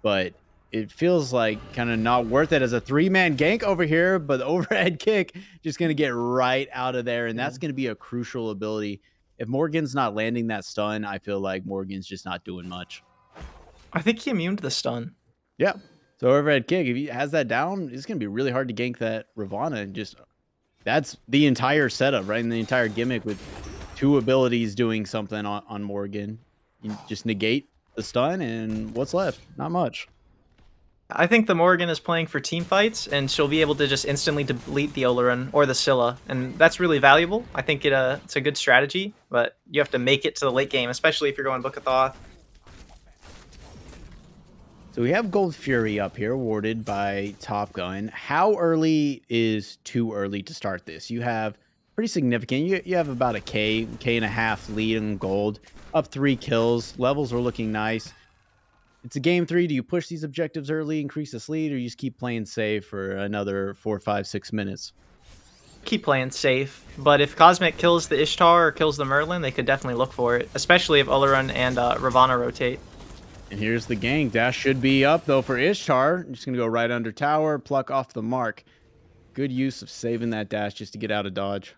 but it feels like kind of not worth it as a 3-man gank over here. But the overhead kick just gonna get right out of there, and that's gonna be a crucial ability. If Morgan's not landing that stun, I feel like Morgan's just not doing much. I think he immune to the stun. Yeah. So overhead kick, if he has that down, it's gonna be really hard to gank that Ravana, and just that's the entire setup, right? And the entire gimmick with 2 abilities doing something on Morgan. You just negate the stun, and what's left? Not much. I think the Morgan is playing for team fights, and she'll be able to just instantly delete the Oleron or the Scylla, and that's really valuable. I think it's a good strategy, but you have to make it to the late game, especially if you're going Book of Thoth. So we have Gold Fury up here, awarded by Top Gun. How early is too early to start this? You have pretty significant. You have about a K and a half lead in gold, up 3 kills. Levels are looking nice. It's a game 3. Do you push these objectives early, increase this lead, or you just keep playing safe for another 4, 5, 6 minutes? Keep playing safe, but if Cosmic kills the Ishtar or kills the Merlin, they could definitely look for it, especially if Oleron and Ravana rotate. And here's the gank. Dash should be up, though, for Ishtar. Just going to go right under tower, pluck off the mark. Good use of saving that dash just to get out of dodge.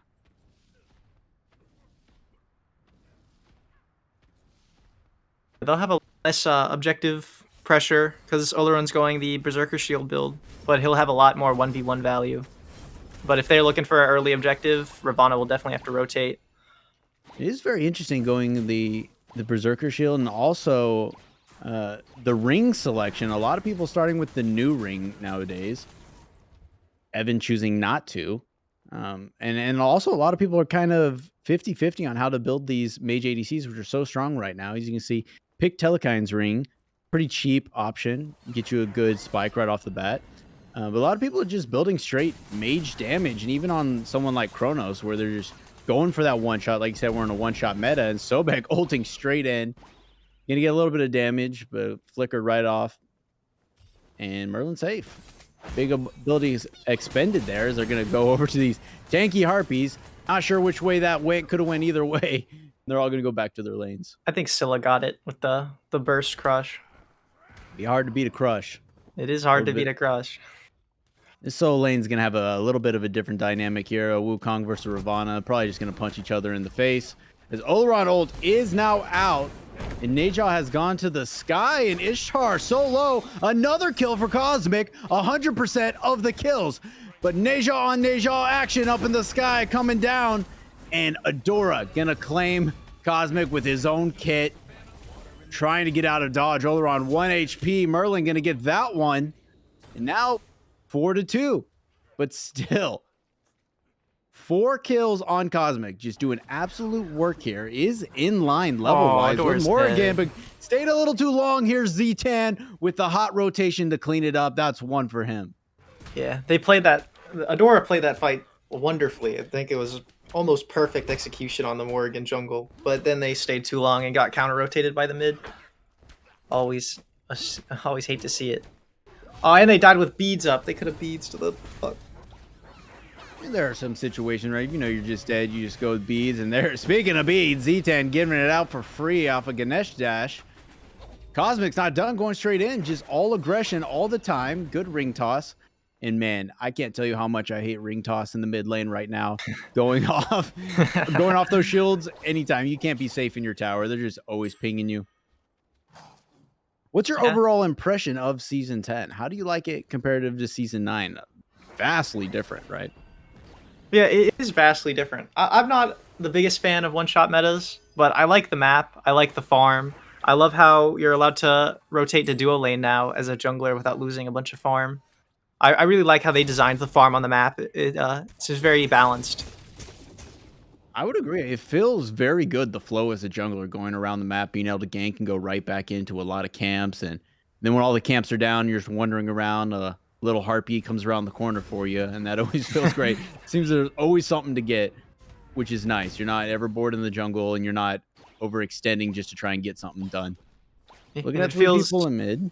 They'll have a less objective pressure because Oleron's going the Berserker Shield build, but he'll have a lot more 1v1 value. But if they're looking for an early objective, Ravana will definitely have to rotate. It is very interesting going the Berserker Shield, and also the ring selection. A lot of people starting with the new ring nowadays. Evan choosing not to. And also a lot of people are kind of 50-50 on how to build these mage ADCs, which are so strong right now. As you can see, pick Telekine's Ring, pretty cheap option, get you a good spike right off the bat. But a lot of people are just building straight mage damage, and even on someone like Kronos, where they're just going for that one shot. Like you said, we're in a one-shot meta, and Sobek ulting straight in. Gonna get a little bit of damage, but flicker right off. And Merlin safe. Big abilities expended there as they're going to go over to these tanky Harpies. Not sure which way that went. Could have went either way. They're all going to go back to their lanes. I think Scylla got it with the burst crush. Be hard to beat a crush. It is hard to beat a crush. This solo lane's going to have a little bit of a different dynamic here. A Wukong versus Ravana. Probably just going to punch each other in the face. As Oleron ult is now out. And Nejal has gone to the sky, and Ishtar so low. Another kill for Cosmic, 100% of the kills. But Nejal on Nejal action up in the sky coming down. And Adora gonna claim Cosmic with his own kit. Trying to get out of dodge. Oleron 1 HP. Merlin gonna get that one. And now 4-2. But still, 4 kills on Cosmic. Just doing absolute work here. Is in line level-wise with Morgan, but stayed a little too long. Here's ZTan with the hot rotation to clean it up. That's 1 for him. Yeah, they played that. Adora played that fight wonderfully. I think it was almost perfect execution on the Morgan jungle, but then they stayed too long and got counter-rotated by the mid. Always hate to see it. Oh, and they died with beads up. They could have beads to the fuck. There are some situations, right? You know, you're just dead. You just go with beads. And there, speaking of beads, ZTan giving it out for free off of Ganesh Dash. Cosmic's not done, going straight in. Just all aggression all the time. Good ring toss. And man, I can't tell you how much I hate ring toss in the mid lane right now. Going off those shields anytime. You can't be safe in your tower. They're just always pinging you. What's your overall impression of Season 10? How do you like it comparative to Season 9? Vastly different, right? Yeah, it is vastly different. I'm not the biggest fan of one-shot metas, but I like the map. I like the farm. I love how you're allowed to rotate to duo lane now as a jungler without losing a bunch of farm. I really like how they designed the farm on the map. It's just very balanced. I would agree. It feels very good, the flow as a jungler, going around the map, being able to gank and go right back into a lot of camps. And then when all the camps are down, you're just wandering around. Little harpy comes around the corner for you, and that always feels great. Seems there's always something to get, which is nice. You're not ever bored in the jungle, and you're not overextending just to try and get something done. Looking at people in mid.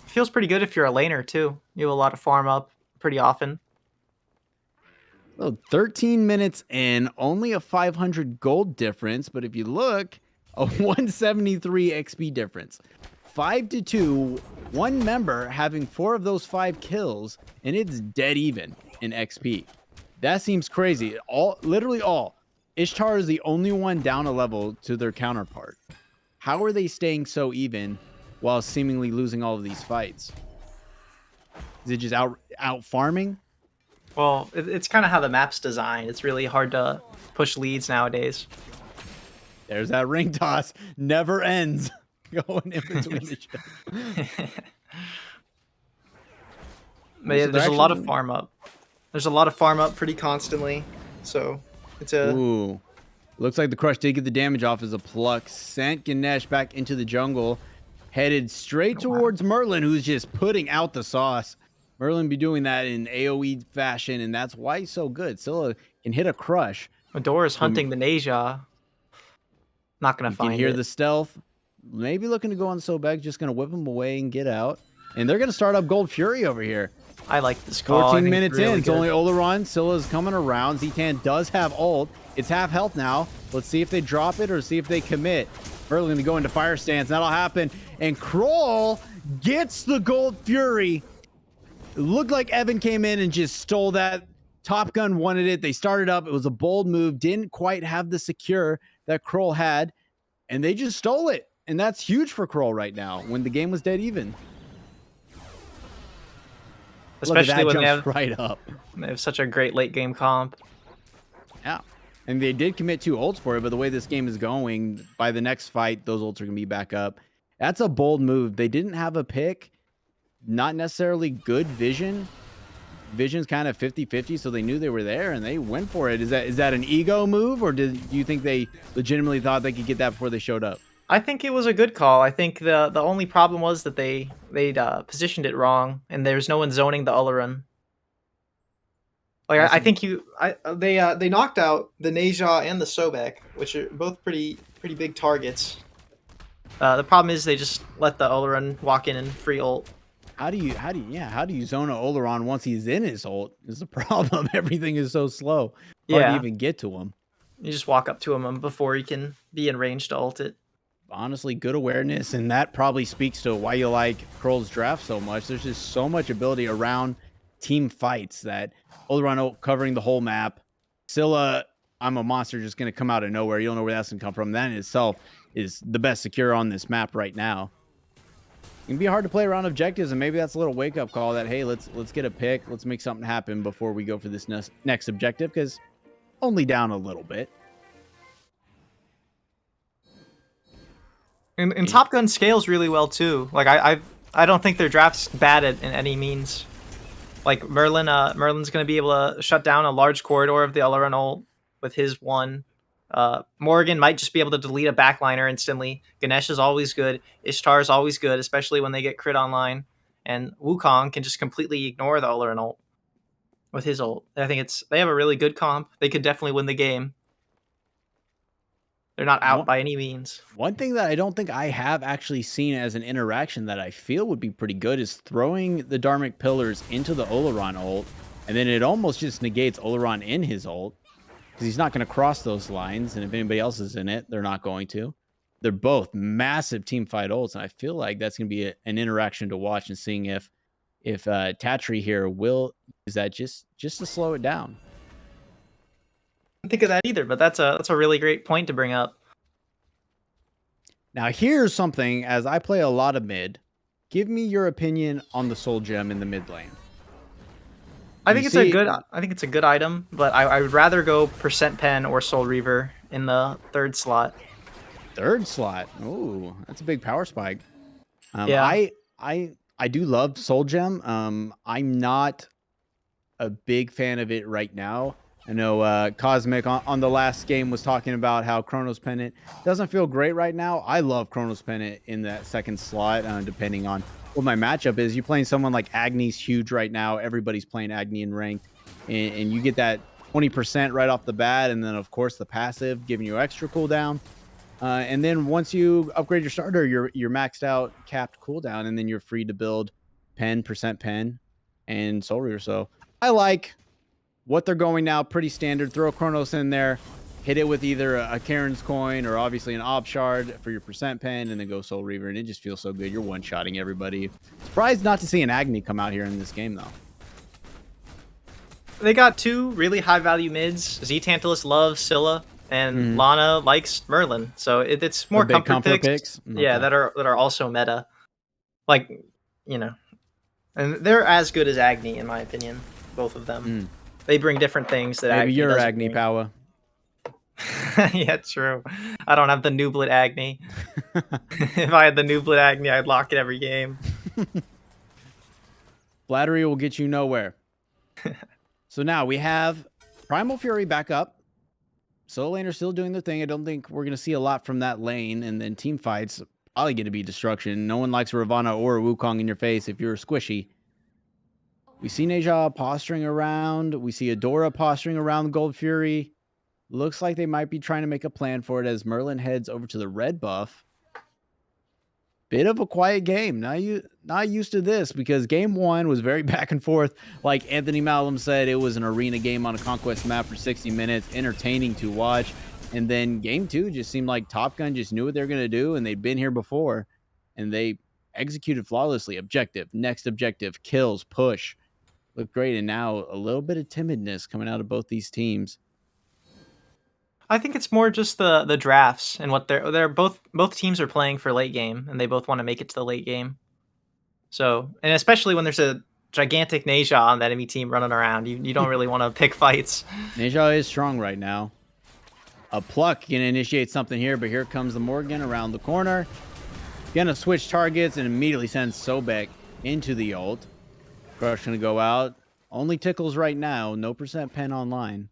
Feels pretty good if you're a laner too. You have a lot of farm up pretty often. Well, 13 minutes in, only a 500 gold difference, but if you look, a 173 XP difference. 5-2, one member having 4 of those 5 kills, and it's dead even in XP. That seems crazy. Literally all. Ishtar is the only one down a level to their counterpart. How are they staying so even while seemingly losing all of these fights? Is it just out farming? Well, it's kind of how the map's designed. It's really hard to push leads nowadays. There's that ring toss. Never ends. Going in between the ships. But yeah, there's a lot of farm up. There's a lot of farm up pretty constantly. So it's a... Ooh. Looks like the crush did get the damage off as a pluck. Sent Ganesh back into the jungle. Headed straight towards Merlin, who's just putting out the sauce. Merlin be doing that in AoE fashion, and that's why he's so good. Scylla can hit a crush. Adora's hunting the Neja. Not going to find it. You can hear the stealth. Maybe looking to go on Sobek, just going to whip him away and get out. And they're going to start up Gold Fury over here. I like this call. 14 minutes in. It's only Oleron. Scylla's coming around. ZTan does have ult. It's half health now. Let's see if they drop it or see if they commit. Merlin going to go into fire stance. That'll happen. And Krull gets the Gold Fury. It looked like Evan came in and just stole that. Top Gun wanted it. They started up. It was a bold move. Didn't quite have the secure that Krull had. And they just stole it. And that's huge for Krull right now when the game was dead even. Especially when they have such a great late game comp. Yeah. And they did commit 2 ults for it, but the way this game is going, by the next fight, those ults are going to be back up. That's a bold move. They didn't have a pick. Not necessarily good vision. vision's kind of 50-50, so they knew they were there and they went for it. Is that an ego move, or do you think they legitimately thought they could get that before they showed up? I think it was a good call. I think the only problem was that they'd positioned it wrong, and there's no one zoning the Ullaran. Like Awesome. I think they knocked out the Neja and the Sobek, which are both pretty big targets. The problem is they just let the Ullaran walk in and free ult. How do you zone a Oleron once he's in his ult is the problem. Everything is so slow. Hard to even get to him. You just walk up to him before he can be in range to ult it. Honestly, good awareness, and that probably speaks to why you like Krull's draft so much. There's just so much ability around team fights that Oleron covering the whole map. Scylla, I'm a monster, just going to come out of nowhere. You don't know where that's going to come from. That in itself is the best secure on this map right now. It can be hard to play around objectives, and maybe that's a little wake-up call that, hey, let's get a pick. Let's make something happen before we go for this next objective, because only down a little bit. And Top Gun scales really well too. Like I don't think their draft's bad in any means. Like Merlin's gonna be able to shut down a large corridor of the Ullaran ult with his one. Morgan might just be able to delete a backliner instantly. Ganesh is always good. Ishtar is always good, especially when they get crit online. And Wukong can just completely ignore the Ullaran ult with his ult. I think they have a really good comp. They could definitely win the game. They're not out by any means. One thing that I don't think I have actually seen as an interaction that I feel would be pretty good is throwing the Dharmic Pillars into the Oleron ult, and then it almost just negates Oleron in his ult, because he's not going to cross those lines, and if anybody else is in it, they're not going to. They're both massive team fight ults, and I feel like that's going to be an interaction to watch and seeing if Tatri here will use that just to slow it down. I didn't think of that either, but that's a really great point to bring up. Now here's something, as I play a lot of mid, give me your opinion on the soul gem in the mid lane. I think it's a good item, but I would rather go percent pen or Soul Reaver in the third slot. Third slot. Ooh, that's a big power spike. Yeah. I do love soul gem. I'm not a big fan of it right now. I know Cosmic on the last game was talking about how Chronos Pennant doesn't feel great right now. I love Chronos Pennant in that second slot, depending on what my matchup is. You're playing someone like Agni's huge right now. Everybody's playing Agni in ranked, and you get that 20% right off the bat, and then of course the passive giving you extra cooldown. And then once you upgrade your starter, you're maxed out capped cooldown, and then you're free to build percent pen, and Soul Reaver. So I like what they're going now, pretty standard. Throw Chronos in there, hit it with either a Karen's coin or obviously an Ob Shard for your percent pen, and then go Soul Reaver, and it just feels so good. You're one-shotting everybody. Surprised not to see an Agni come out here in this game, though. They got two really high-value mids. ZTantalus loves Scylla, and Lana likes Merlin. So it's more comfort picks. Okay. Yeah, that are also meta. Like, and they're as good as Agni, in my opinion, both of them. They bring different things that maybe Agni you're doesn't Agni bring. Powa. Yeah, true. I don't have the Nooblet Agni. If I had the Nooblet Agni, I'd lock it every game. Flattery will get you nowhere. So now we have Primal Fury back up. Solo laners still doing their thing. I don't think we're going to see a lot from that lane. And then team fights, probably going to be destruction. No one likes Ravana or Wukong in your face if you're squishy. We see Neja posturing around. We see Adora posturing around the Gold Fury. Looks like they might be trying to make a plan for it as Merlin heads over to the red buff. Bit of a quiet game. Not used to this, because game one was very back and forth. Like Anthony Malum said, it was an arena game on a conquest map for 60 minutes, entertaining to watch. And then game two just seemed like Top Gun just knew what they were going to do, and they'd been here before, and they executed flawlessly. Objective, next objective, kills, push. Looked great, and now a little bit of timidness coming out of both these teams. I think it's more just the drafts and what they're both teams are playing for late game, and they both want to make it to the late game. So, and especially when there's a gigantic Neja on the enemy team running around, you don't really want to pick fights. Neja is strong right now. A Pluck can initiate something here, but here comes the Morgan around the corner. Gonna switch targets and immediately sends Sobek into the ult. Crush gonna go out. Only tickles right now. No percent pen online.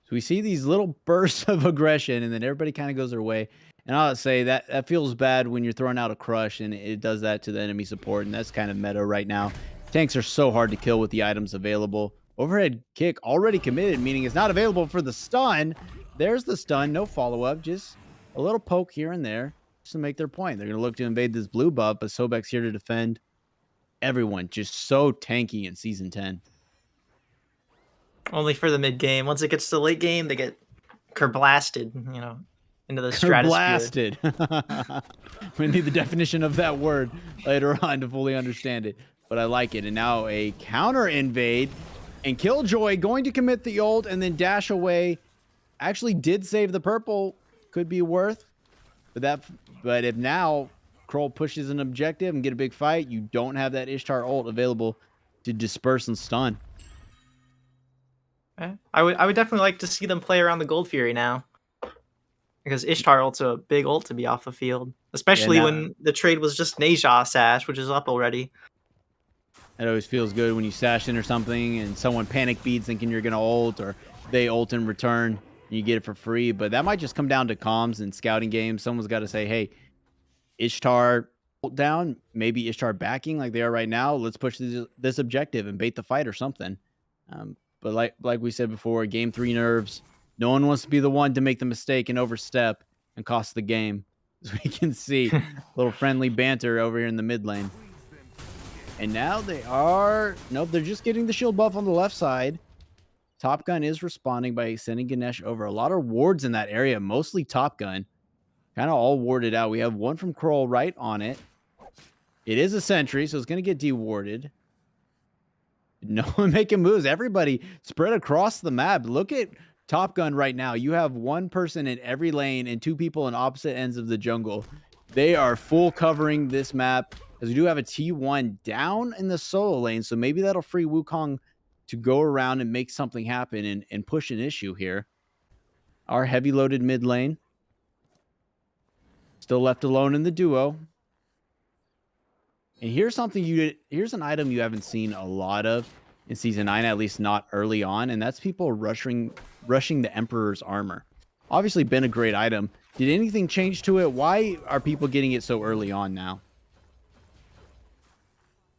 So we see these little bursts of aggression, and then everybody kind of goes their way. And I'll say that feels bad when you're throwing out a crush, and it does that to the enemy support, and that's kind of meta right now. Tanks are so hard to kill with the items available. Overhead kick already committed, meaning it's not available for the stun. There's the stun, no follow-up, just a little poke here and there just to make their point. They're going to look to invade this blue buff, but Sobek's here to defend. Everyone just so tanky in Season 10. Only for the mid game. Once it gets to the late game, they get kerblasted, into the stratosphere. Kerblasted. We need the definition of that word later on to fully understand it. But I like it. And now a counter invade. And Killjoy going to commit the ult and then dash away. Actually did save the purple. Could be worth. But if now Krull pushes an objective and get a big fight, you don't have that Ishtar ult available to disperse and stun. I would definitely like to see them play around the Gold Fury now. Because Ishtar ult's a big ult to be off the field. Especially when the trade was just Neja Sash, which is up already. It always feels good when you sash in or something and someone panic beats thinking you're going to ult, or they ult in return and you get it for free. But that might just come down to comms and scouting games. Someone's got to say, hey, Ishtar ult down, maybe Ishtar backing like they are right now. Let's push this objective and bait the fight or something. But like we said before, game 3 nerves. No one wants to be the one to make the mistake and overstep and cost the game. As we can see, a little friendly banter over here in the mid lane. And now they are... Nope, they're just getting the shield buff on the left side. Top Gun is responding by sending Ganesh over. A lot of wards in that area, mostly Top Gun. Kind of all warded out. We have one from Krull right on it. It is a sentry, so it's going to get dewarded. No one making moves. Everybody spread across the map. Look at Top Gun right now. You have one person in every lane and 2 people on opposite ends of the jungle. They are full covering this map, as we do have a T1 down in the solo lane. So maybe that'll free Wukong to go around and make something happen and push an issue here. Our heavy loaded mid lane. Still left alone in the duo. And here's an item you haven't seen a lot of in Season 9, at least not early on, and that's people rushing the Emperor's armor. Obviously been a great item. Did anything change to it? Why are people getting it so early on now?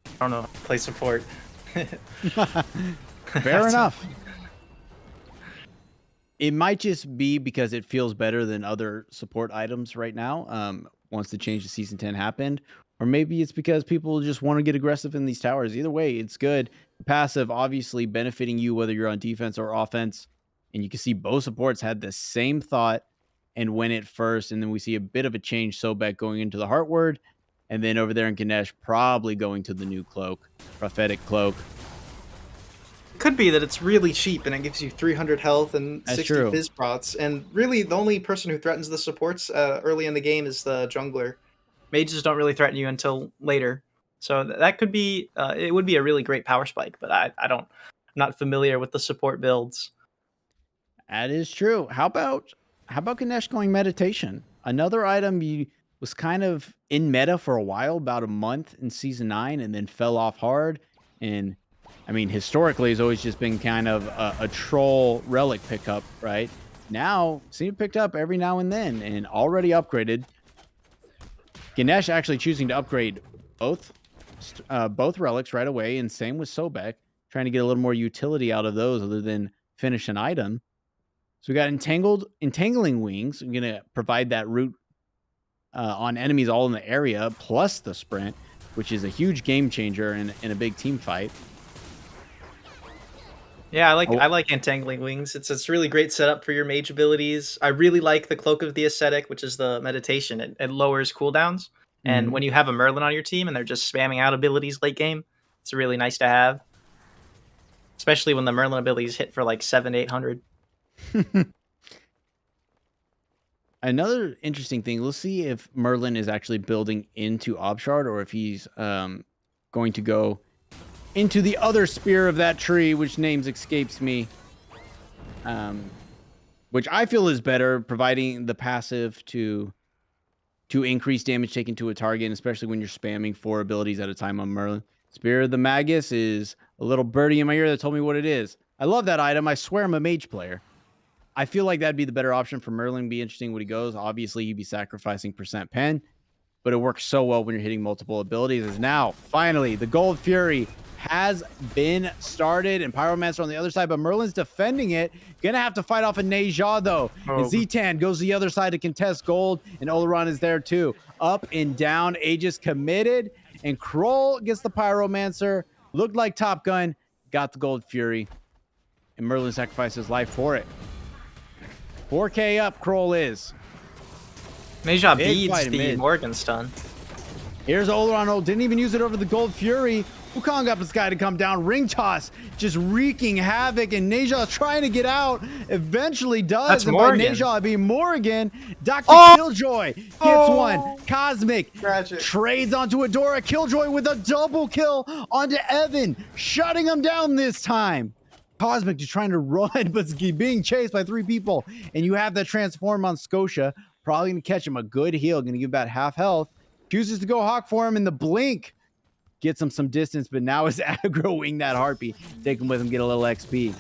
I don't know. Play support. Fair enough. It might just be because it feels better than other support items right now, once the change to Season 10 happened. Or maybe it's because people just want to get aggressive in these towers. Either way, it's good. Passive, obviously, benefiting you whether you're on defense or offense. And you can see both supports had the same thought and went it first. And then we see a bit of a change. Sobek going into the Heart Word. And then over there in Ganesh, probably going to the new cloak. Prophetic Cloak. Could be that it's really cheap and it gives you 300 health and That's 60 true. fizz pots. And really, the only person who threatens the supports early in the game is the jungler. Mages don't really threaten you until later. So that could be, it would be a really great power spike, but I'm not familiar with the support builds. That is true. How about Ganesh going meditation? Another item was kind of in meta for a while, about a month in Season 9, and then fell off hard. And I mean, historically, it's always just been kind of a troll relic pickup, right? Now, seems picked up every now and then, and already upgraded. Ganesh actually choosing to upgrade both relics right away, and same with Sobek, trying to get a little more utility out of those other than finish an item. So we got Entangling Wings. I'm going to provide that root on enemies all in the area, plus the sprint, which is a huge game changer in a big team fight. Yeah, I like Entangling Wings. It's really great setup for your mage abilities. I really like the Cloak of the Ascetic, which is the meditation. It lowers cooldowns. And when you have a Merlin on your team and they're just spamming out abilities late game, it's really nice to have. Especially when the Merlin abilities hit for like 700-800. Another interesting thing, let's see if Merlin is actually building into Obshard or if he's going to go into the other spear of that tree, which names escapes me. Which I feel is better, providing the passive to increase damage taken to a target, especially when you're spamming 4 abilities at a time on Merlin. Spirit of the Magus is a little birdie in my ear that told me what it is. I love that item. I swear I'm a mage player. I feel like that'd be the better option for Merlin. Be interesting when he goes. Obviously, he'd be sacrificing percent pen, but it works so well when you're hitting multiple abilities. As now, finally, the Gold Fury has been started, and Pyromancer on the other side, but Merlin's defending it. Gonna have to fight off a Neja, though. And ZTan goes the other side to contest gold, and Oleron is there, too. Up and down, Aegis committed, and Krull gets the Pyromancer. Looked like Top Gun, got the Gold Fury, and Merlin sacrificed his life for it. 4K up, Krull is. Neja Big fight beats in the mid. Morgan stun. Here's Oleron. Didn't even use it over the Gold Fury. Wukong up this guy to come down. Ring toss just wreaking havoc, and Neja trying to get out. Eventually does. That's and Morgan. by Neja being Morgan, DRkILLxJOY gets one. Cosmic Tragic. trades onto Adora. Killjoy with a double kill onto Evan, shutting him down this time. Cosmic just trying to run, but being chased by 3 people. And you have that transform on Scotia. Probably going to catch him a good heal. Going to give about half health. Chooses to go hawk for him in the blink. Gets him some distance, but now is aggroing that Harpy. Take him with him, get a little XP.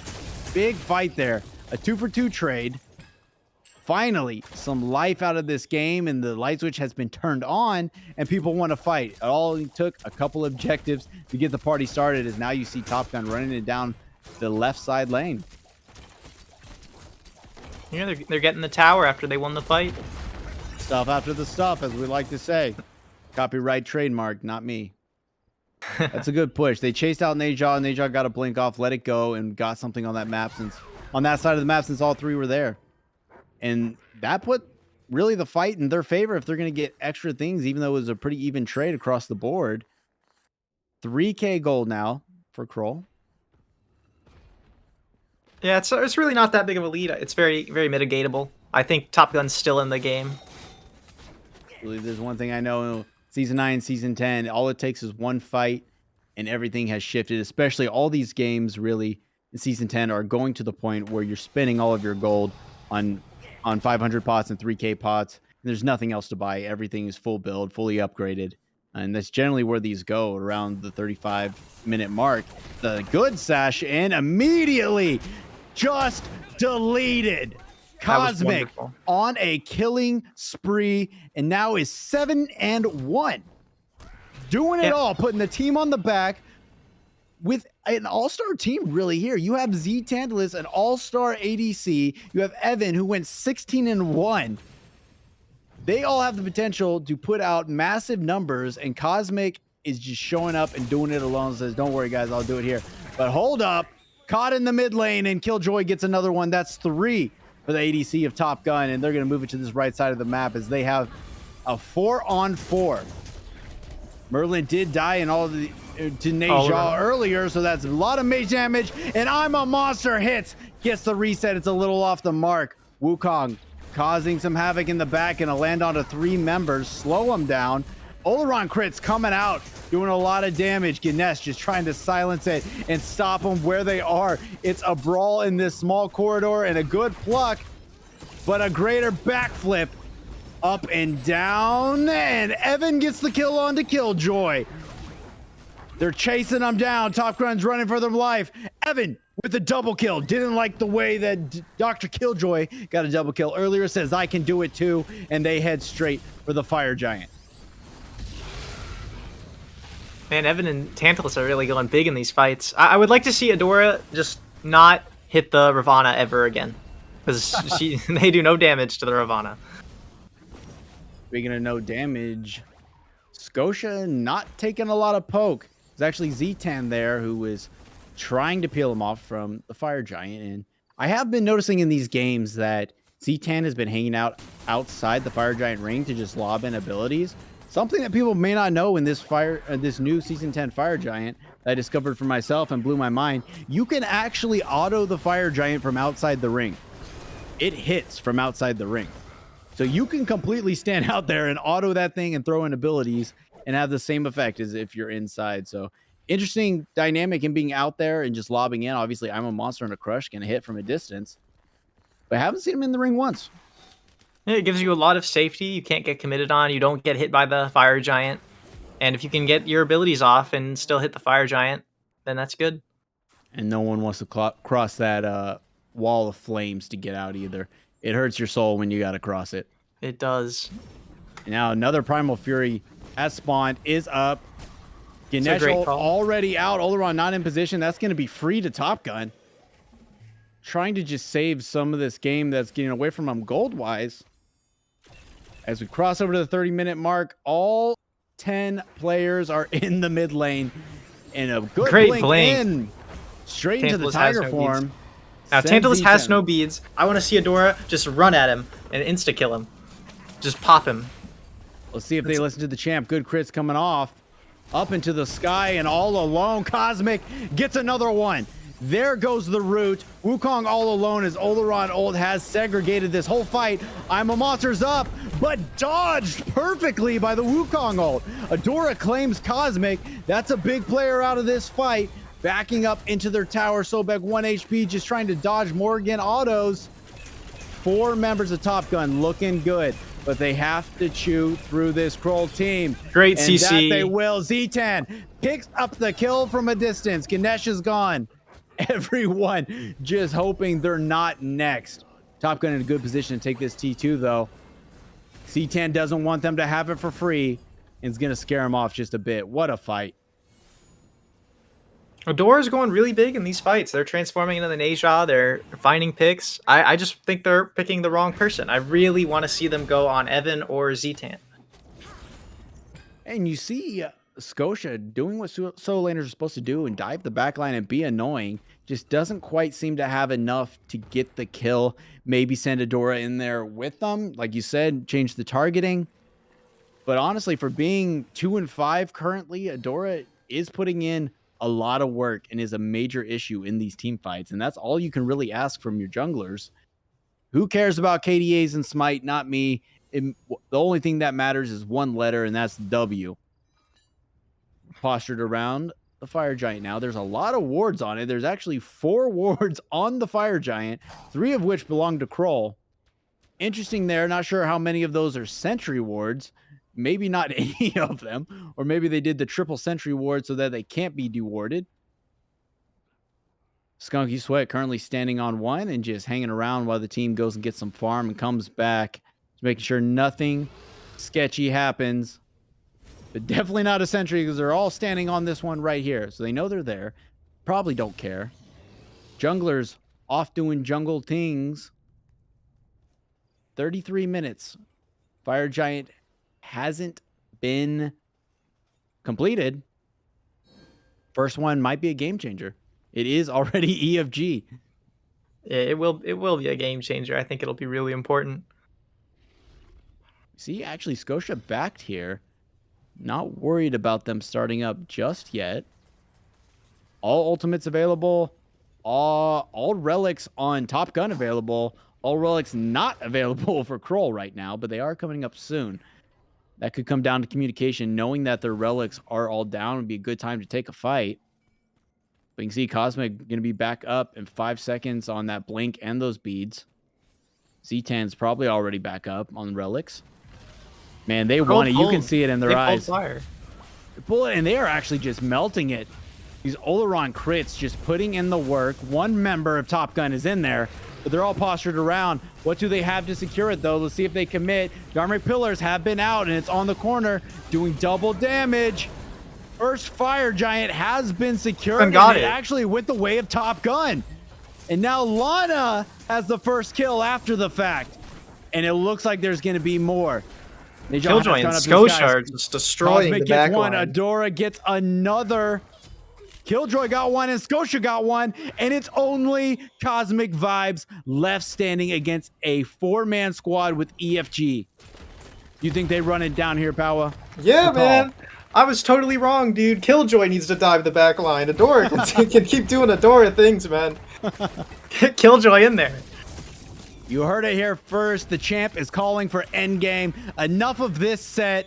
Big fight there. A 2-for-2 trade. Finally, some life out of this game, and the light switch has been turned on, and people want to fight. It all took a couple objectives to get the party started, as now you see Top Gun running it down the left side lane. Yeah, they're getting the tower after they won the fight. Stuff after the stuff, as we like to say. Copyright trademark, not me. That's a good push. They chased out Neja, and Neja got a blink off, let it go, and got something on that map on that side of the map since all 3 were there. And that put really the fight in their favor if they're going to get extra things, even though it was a pretty even trade across the board. 3K gold now for Krull. Yeah, it's really not that big of a lead. It's very, very mitigatable. I think Top Gun's still in the game. Really, there's one thing I know. Season 9, Season 10, all it takes is one fight, and everything has shifted. Especially all these games, really, in Season 10 are going to the point where you're spending all of your gold on 500 pots and 3K pots. And there's nothing else to buy. Everything is full build, fully upgraded. And that's generally where these go, around the 35-minute mark. The good sash, and immediately just deleted. Cosmic on a killing spree, and now is 7-1. Doing it all, putting the team on the back with an all-star team really here. You have ZTantalus, an all-star ADC. You have Evan, who went 16-1. They all have the potential to put out massive numbers, and Cosmic is just showing up and doing it alone. Says, don't worry, guys, I'll do it here. But hold up. Caught in the mid lane, and Killjoy gets another one. That's 3 for the ADC of Top Gun, and they're going to move it to this right side of the map as they have a 4-on-4. Merlin did die in all of the to Neja earlier, so that's a lot of mage damage, and I'm a monster hits. Gets the reset. It's a little off the mark. Wukong causing some havoc in the back, and a land onto 3 members. Slow them down. Oleron crits coming out, doing a lot of damage. Ganesh just trying to silence it and stop them where they are. It's a brawl in this small corridor, and a good pluck, but a greater backflip. Up and down, and Evan gets the kill on to Killjoy. They're chasing him down. Top Gun's running for their life. Evan with a double kill. Didn't like the way that DRkILLxJOY got a double kill earlier. Says, I can do it too. And they head straight for the Fire Giant. Man, Evan and Tantalus are really going big in these fights. I would like to see Adora just not hit the Ravana ever again, because they do no damage to the Ravana. Speaking of no damage, Scotia not taking a lot of poke. There's actually ZTan there who was trying to peel him off from the Fire Giant. And I have been noticing in these games that ZTan has been hanging out outside the Fire Giant ring to just lob in abilities. Something that people may not know in this this new Season 10 Fire Giant that I discovered for myself and blew my mind. You can actually auto the Fire Giant from outside the ring. It hits from outside the ring. So you can completely stand out there and auto that thing and throw in abilities and have the same effect as if you're inside. So interesting dynamic in being out there and just lobbing in. Obviously, I'm a monster and a crush, can hit from a distance. But I haven't seen him in the ring once. Yeah, it gives you a lot of safety. You can't get committed on. You don't get hit by the Fire Giant. And if you can get your abilities off and still hit the fire giant, then that's good. And no one wants to cross that wall of flames to get out either. It hurts your soul when you got to cross it. It does. Now another Primal Fury has spawned, is up. Ganesh already out. Oleron not in position. That's going to be free to Top Gun. Trying to just save some of this game that's getting away from him gold-wise. As we cross over to the 30-minute mark, all 10 players are in the mid lane. And a good Great blink in. Straight into the tiger form. Now, Tantalus has no beads. I want to see Adora just run at him and insta-kill him. Just pop him. Let's see if they listen to the champ. Good crits coming off. Up into the sky and all alone. Cosmic gets another one. There goes the root. Wukong all alone as Oleron ult has segregated this whole fight. I'm a Monster's up, but dodged perfectly by the Wukong ult. Adora claims Cosmic. That's a big player out of this fight. Backing up into their tower. Sobek 1 HP, just trying to dodge Morgan autos. 4 members of Top Gun looking good, but they have to chew through this Krull team. Great and CC. That they will. ZTan picks up the kill from a distance. Ganesh is gone. Everyone just hoping they're not next. Top Gun in a good position to take this T2 though. ZTan doesn't want them to have it for free and is going to scare him off just a bit. What a fight. Adora's going really big in these fights. They're transforming into the Neja. They're finding picks. I just think they're picking the wrong person. I really want to see them go on Evan or ZTan. And you see Scotia doing what solo laners are supposed to do and dive the backline and be annoying. Just doesn't quite seem to have enough to get the kill. Maybe send Adora in there with them. Like you said, change the targeting. But honestly, for being 2 and 5 currently, Adora is putting in a lot of work and is a major issue in these team fights. And that's all you can really ask from your junglers. Who cares about KDAs and Smite? Not me. The only thing that matters is one letter, and that's W. Postured around the fire giant now. There's a lot of wards on it. There's actually 4 wards on the fire giant, 3 of which belong to Krull. Interesting there. Not sure how many of those are sentry wards. Maybe not any of them, or maybe they did the triple sentry ward so that they can't be dewarded. Skunky Sweat currently standing on 1 and just hanging around while the team goes and gets some farm and comes back, just making sure nothing sketchy happens. But definitely not a sentry because they're all standing on this one right here, so they know they're there. Probably don't care. Junglers off doing jungle things. 33 minutes. Fire Giant hasn't been completed. First one might be a game changer. It is already EFG. Yeah, it will be a game changer. I think it'll be really important. See, actually, Scotia backed here. Not worried about them starting up just yet. All ultimates available. All relics on Top Gun available. All relics not available for Krull right now, but they are coming up soon. That could come down to communication. Knowing that their relics are all down would be a good time to take a fight. But you can see Cosmic going to be back up in 5 seconds on that blink and those beads. ZTan's probably already back up on relics. Man, they want it. You can see it in their eyes. Fire. They pull it, and they are actually just melting it. These Oleron crits just putting in the work. 1 member of Top Gun is in there, but they're all postured around. What do they have to secure it, though? Let's see if they commit. Dharmic Pillars have been out, and it's on the corner, doing double damage. First Fire Giant has been secured, and it actually went the way of Top Gun. And now Lana has the first kill after the fact. And it looks like there's going to be more. Killjoy and Scotia are just destroying Cosmic the back gets 1, line. Adora gets another. Killjoy got 1 and Scotia got 1, and it's only CosmicVibez left standing against a 4-man squad with EFG. You think they run it down here, Powa? Yeah, man. I was totally wrong, dude. Killjoy needs to dive the back line. Adora can keep doing Adora things, man. Get Killjoy in there. You heard it here first. The champ is calling for endgame. Enough of this set.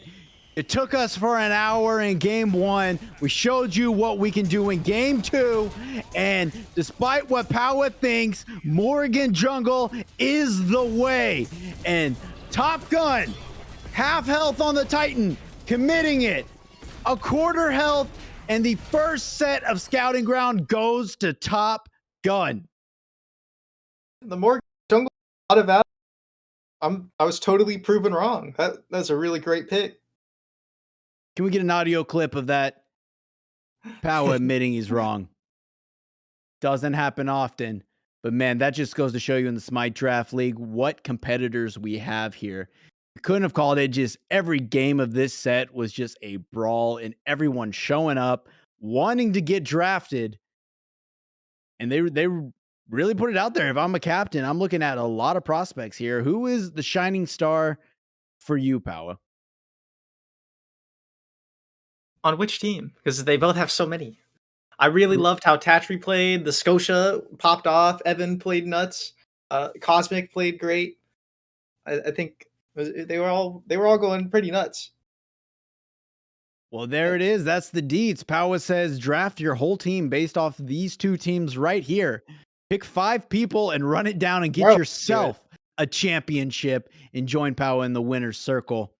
It took us for an hour in game 1. We showed you what we can do in game 2. And despite what Powa thinks, Morgan Jungle is the way. And Top Gun, half health on the Titan, committing it. a quarter health, and the first set of Scouting Ground goes to Top Gun. The more jungle out of that, I was totally proven wrong. That's a really great pick. Can we get an audio clip of that? Powa admitting he's wrong. Doesn't happen often, but man, that just goes to show you in the Smite Draft League what competitors we have here. You couldn't have called it. Just every game of this set was just a brawl, and everyone showing up, wanting to get drafted, and they really put it out there. If I'm a captain, I'm looking at a lot of prospects here. Who is the shining star for you, Powa? On which team? Because they both have so many. I really loved how Tatri played. The Scotia popped off. Evan played nuts. Cosmic played great. I think they were all going pretty nuts. Well, there it is. That's the deets. Powa says draft your whole team based off these two teams right here. Pick 5 people and run it down and get yourself a championship and join Powa in the winner's circle.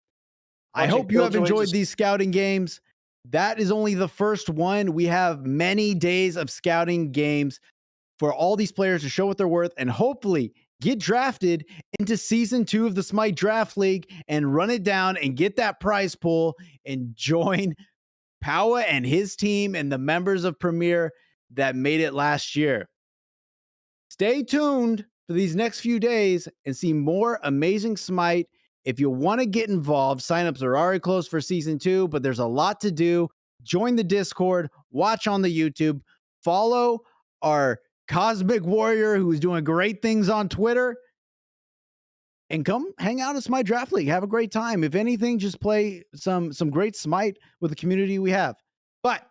I hope you have enjoyed these scouting games. That is only the first one. We have many days of scouting games for all these players to show what they're worth and hopefully get drafted into season 2 of the Smite Draft League and run it down and get that prize pool and join Powa and his team and the members of Premier that made it last year. Stay tuned for these next few days and see more amazing Smite. If you want to get involved, signups are already closed for season 2, but there's a lot to do. Join the Discord, watch on the YouTube, follow our Cosmic Warrior who's doing great things on Twitter, and come hang out at Smite Draft League. Have a great time. If anything, just play some great Smite with the community we have. But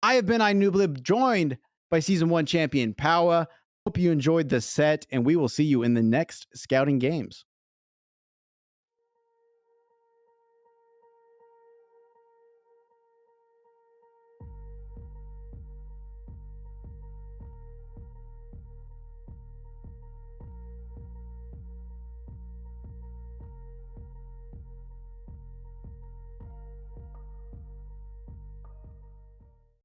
I have been iNooblet, joined by Season 1 champion Powa. Hope you enjoyed the set, and we will see you in the next scouting games.